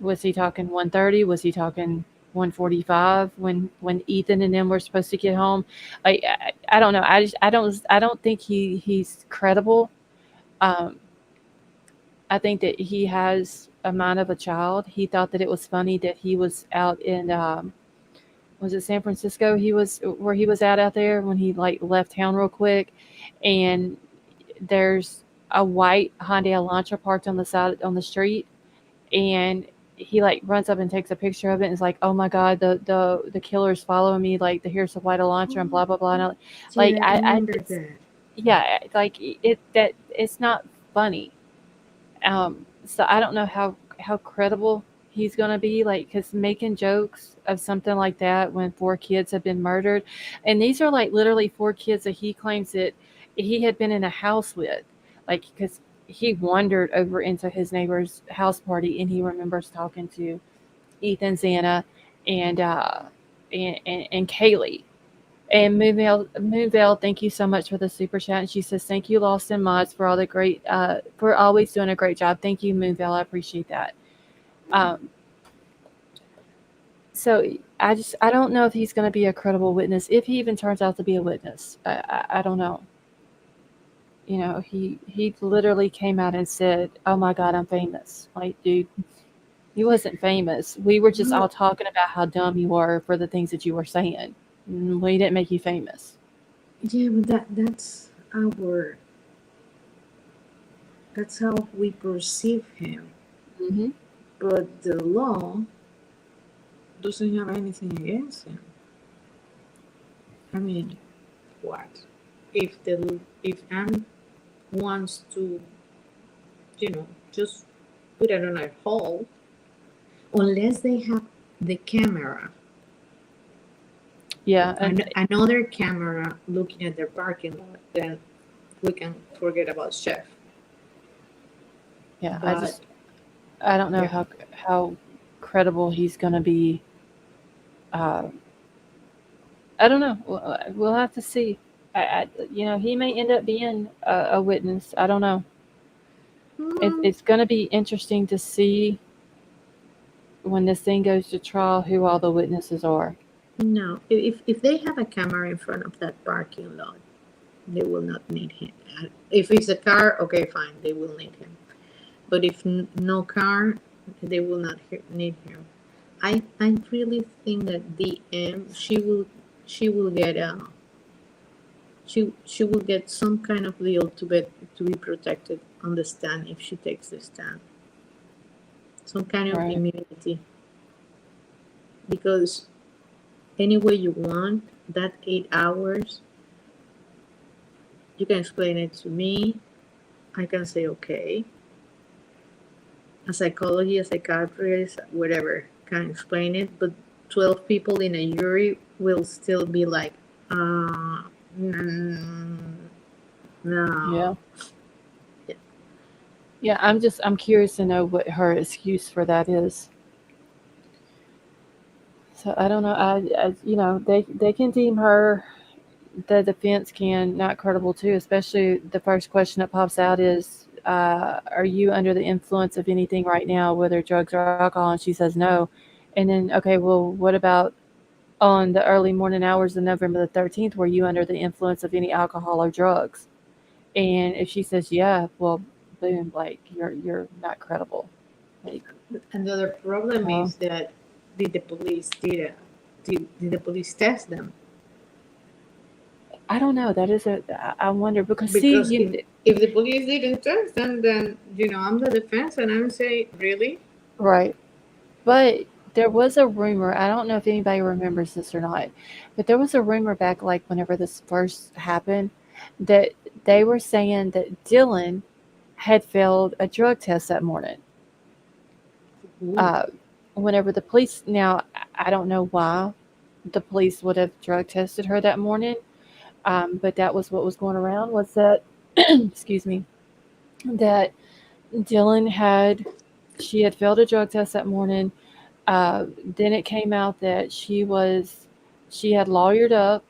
was he talking 1:30? Was he talking 1:45 when Ethan and them were supposed to get home? I don't know. I don't think he's credible. Um, I think that he has a mind of a child. He thought that it was funny that he was out in was it San Francisco? He was out there when he like left town real quick, and there's a white Hyundai Elantra parked on the side on the street, and he like runs up and takes a picture of it and is like, "Oh my God, the killer's following me! Like, here's the white Elantra and blah blah blah." And like Yeah, I I remember just, that. yeah, like that it's not funny. So I don't know how credible he's gonna be, like, because making jokes of something like that when 4 kids have been murdered, and these are like literally 4 kids that he claims that he had been in a house with, like because he wandered over into his neighbor's house party and he remembers talking to Ethan, Xana, and and Kaylee. And Moonvale, thank you so much for the super chat. And she says, "Thank you, Lost and Mods, for all the great, for always doing a great job." Thank you, Moonvale. I appreciate that. Um, so I don't know if he's going to be a credible witness. If he even turns out to be a witness, I don't know. You know, he literally came out and said, "Oh my God, I'm famous." Like, dude, you wasn't famous. We were just all talking about how dumb you were for the things that you were saying. We didn't make you famous. Yeah, but that's how we perceive him. Mm-hmm. But the law doesn't have anything against him. I mean, what? If Anne wants to, just put it on a hold, unless they have the camera. Yeah, another camera looking at their parking lot, then we can forget about Chef. Yeah, But, I don't know yeah. how credible he's going to be. I don't know. We'll have to see. He may end up being a witness. I don't know. It's going to be interesting to see when this thing goes to trial who all the witnesses are. No, if they have a camera in front of that parking lot, they will not need him. If it's a car, okay, fine, they will need him. But if no car, they will not need him. I really think that DM she will get some kind of deal to be protected on the stand if she takes the stand. Some kind of Right. immunity, because any way you want, that 8 hours, you can explain it to me. I can say, okay. A psychiatrist, whatever, can explain it, but 12 people in a jury will still be like, no. Yeah, I'm curious to know what her excuse for that is. So I don't know. They can deem her, the defense can, not credible too. Especially the first question that pops out is, "Are you under the influence of anything right now, whether drugs or alcohol?" And she says no. And then, okay, well, what about on the early morning hours of November the 13th? Were you under the influence of any alcohol or drugs? And if she says yeah, well, boom, like you're not credible. Like, Another problem is that did the police did the police test them? I don't know. That is I wonder because Because see, if the police didn't test them, then I'm the defense, and I would say, really? right. But there was a rumor. I don't know if anybody remembers this or not, but there was a rumor back like whenever this first happened that they were saying that Dylan had failed a drug test that morning. Uh, whenever the police, now I don't know why the police would have drug tested her that morning, but that was what was going around was that, excuse me, that Dylan she had failed a drug test that morning. Then it came out that she had lawyered up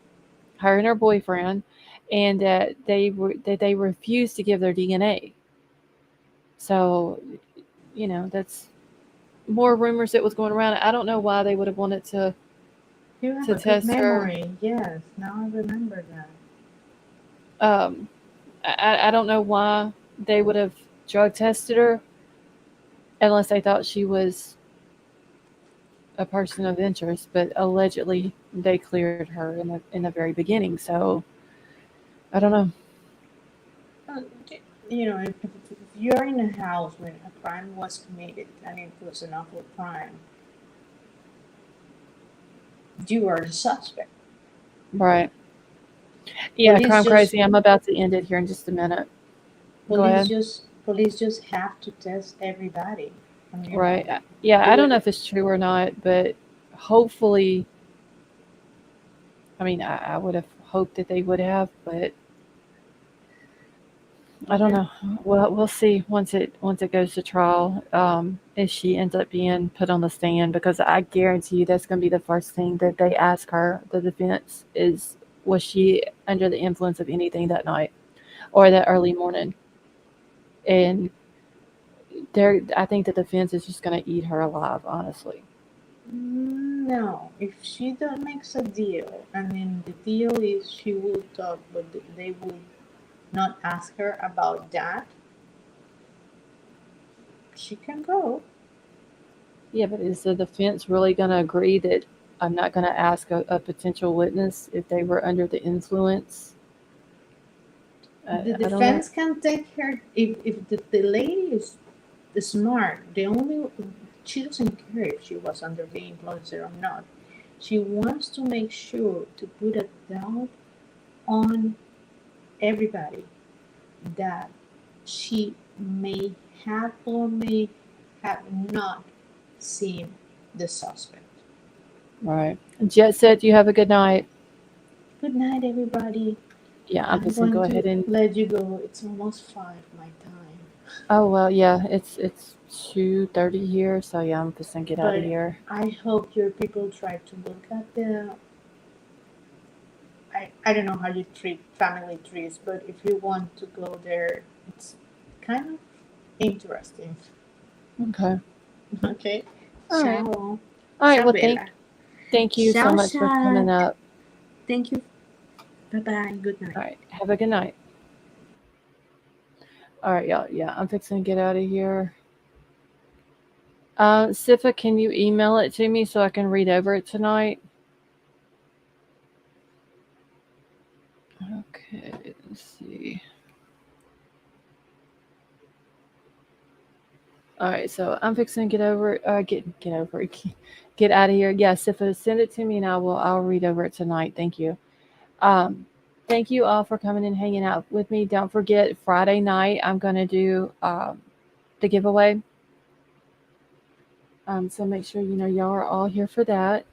her and her boyfriend, and that they refused to give their DNA. So, that's more rumors that was going around. I don't know why they would have wanted to You have to a good test her. memory. Yes, now I remember that. I don't know why they would have drug tested her unless they thought she was a person of interest, but allegedly they cleared her in the very beginning. So I don't know. If you're in a house when a crime was committed and it was an awful crime, you are the suspect. Right. Yeah, Police crime just- crazy. I'm about to end it here in just a minute. Go ahead. Police just have to test everybody. Right. Yeah, I don't know if it's true or not, but hopefully, I mean, I would have hoped that they would have, but I don't know. Well, we'll see once it goes to trial, if she ends up being put on the stand, because I guarantee you that's going to be the first thing that they ask her. The defense is, was she under the influence of anything that night or that early morning? And I think the defense is just going to eat her alive, honestly. No, if she makes a deal, the deal is she will talk, but they will not ask her about that, she can go. Yeah, but is the defense really going to agree that I'm not going to ask a potential witness if they were under the influence? The defense can take her if the lady is smart. She doesn't care if she was under the influence or not. She wants to make sure to put a doubt on everybody that she may have or may have not seen the suspect. Right. Jet said you have a good night. Good night, everybody. Yeah, I'm just going to go ahead and let you go. It's almost 5 my time. Oh, well, yeah, it's 2:30 here, so yeah, I'm just going to get out of here. I hope your people try to look at the I don't know how you treat family trees, but if you want to go there, it's kind of interesting. Okay. Okay. All right. Ciao. All right, well, thank you so much for coming up. Thank you. Bye-bye. Good night. All right, have a good night. All right, y'all. Yeah, I'm fixing to get out of here. Sifa, can you email it to me so I can read over it tonight? Okay, let's see. All right, so I'm fixing to get out of here. Yeah, Sifa, send it to me and I'll read over it tonight. Thank you. Thank you all for coming and hanging out with me. Don't forget, Friday night I'm going to do the giveaway. So make sure y'all are all here for that.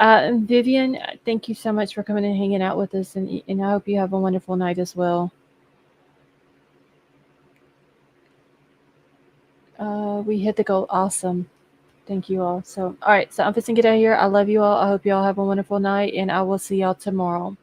Vivian, thank you so much for coming and hanging out with us, and I hope you have a wonderful night as well. We hit the goal. Awesome. Thank you all. So, all right. So I'm fixing to get out of here. I love you all. I hope you all have a wonderful night, and I will see y'all tomorrow.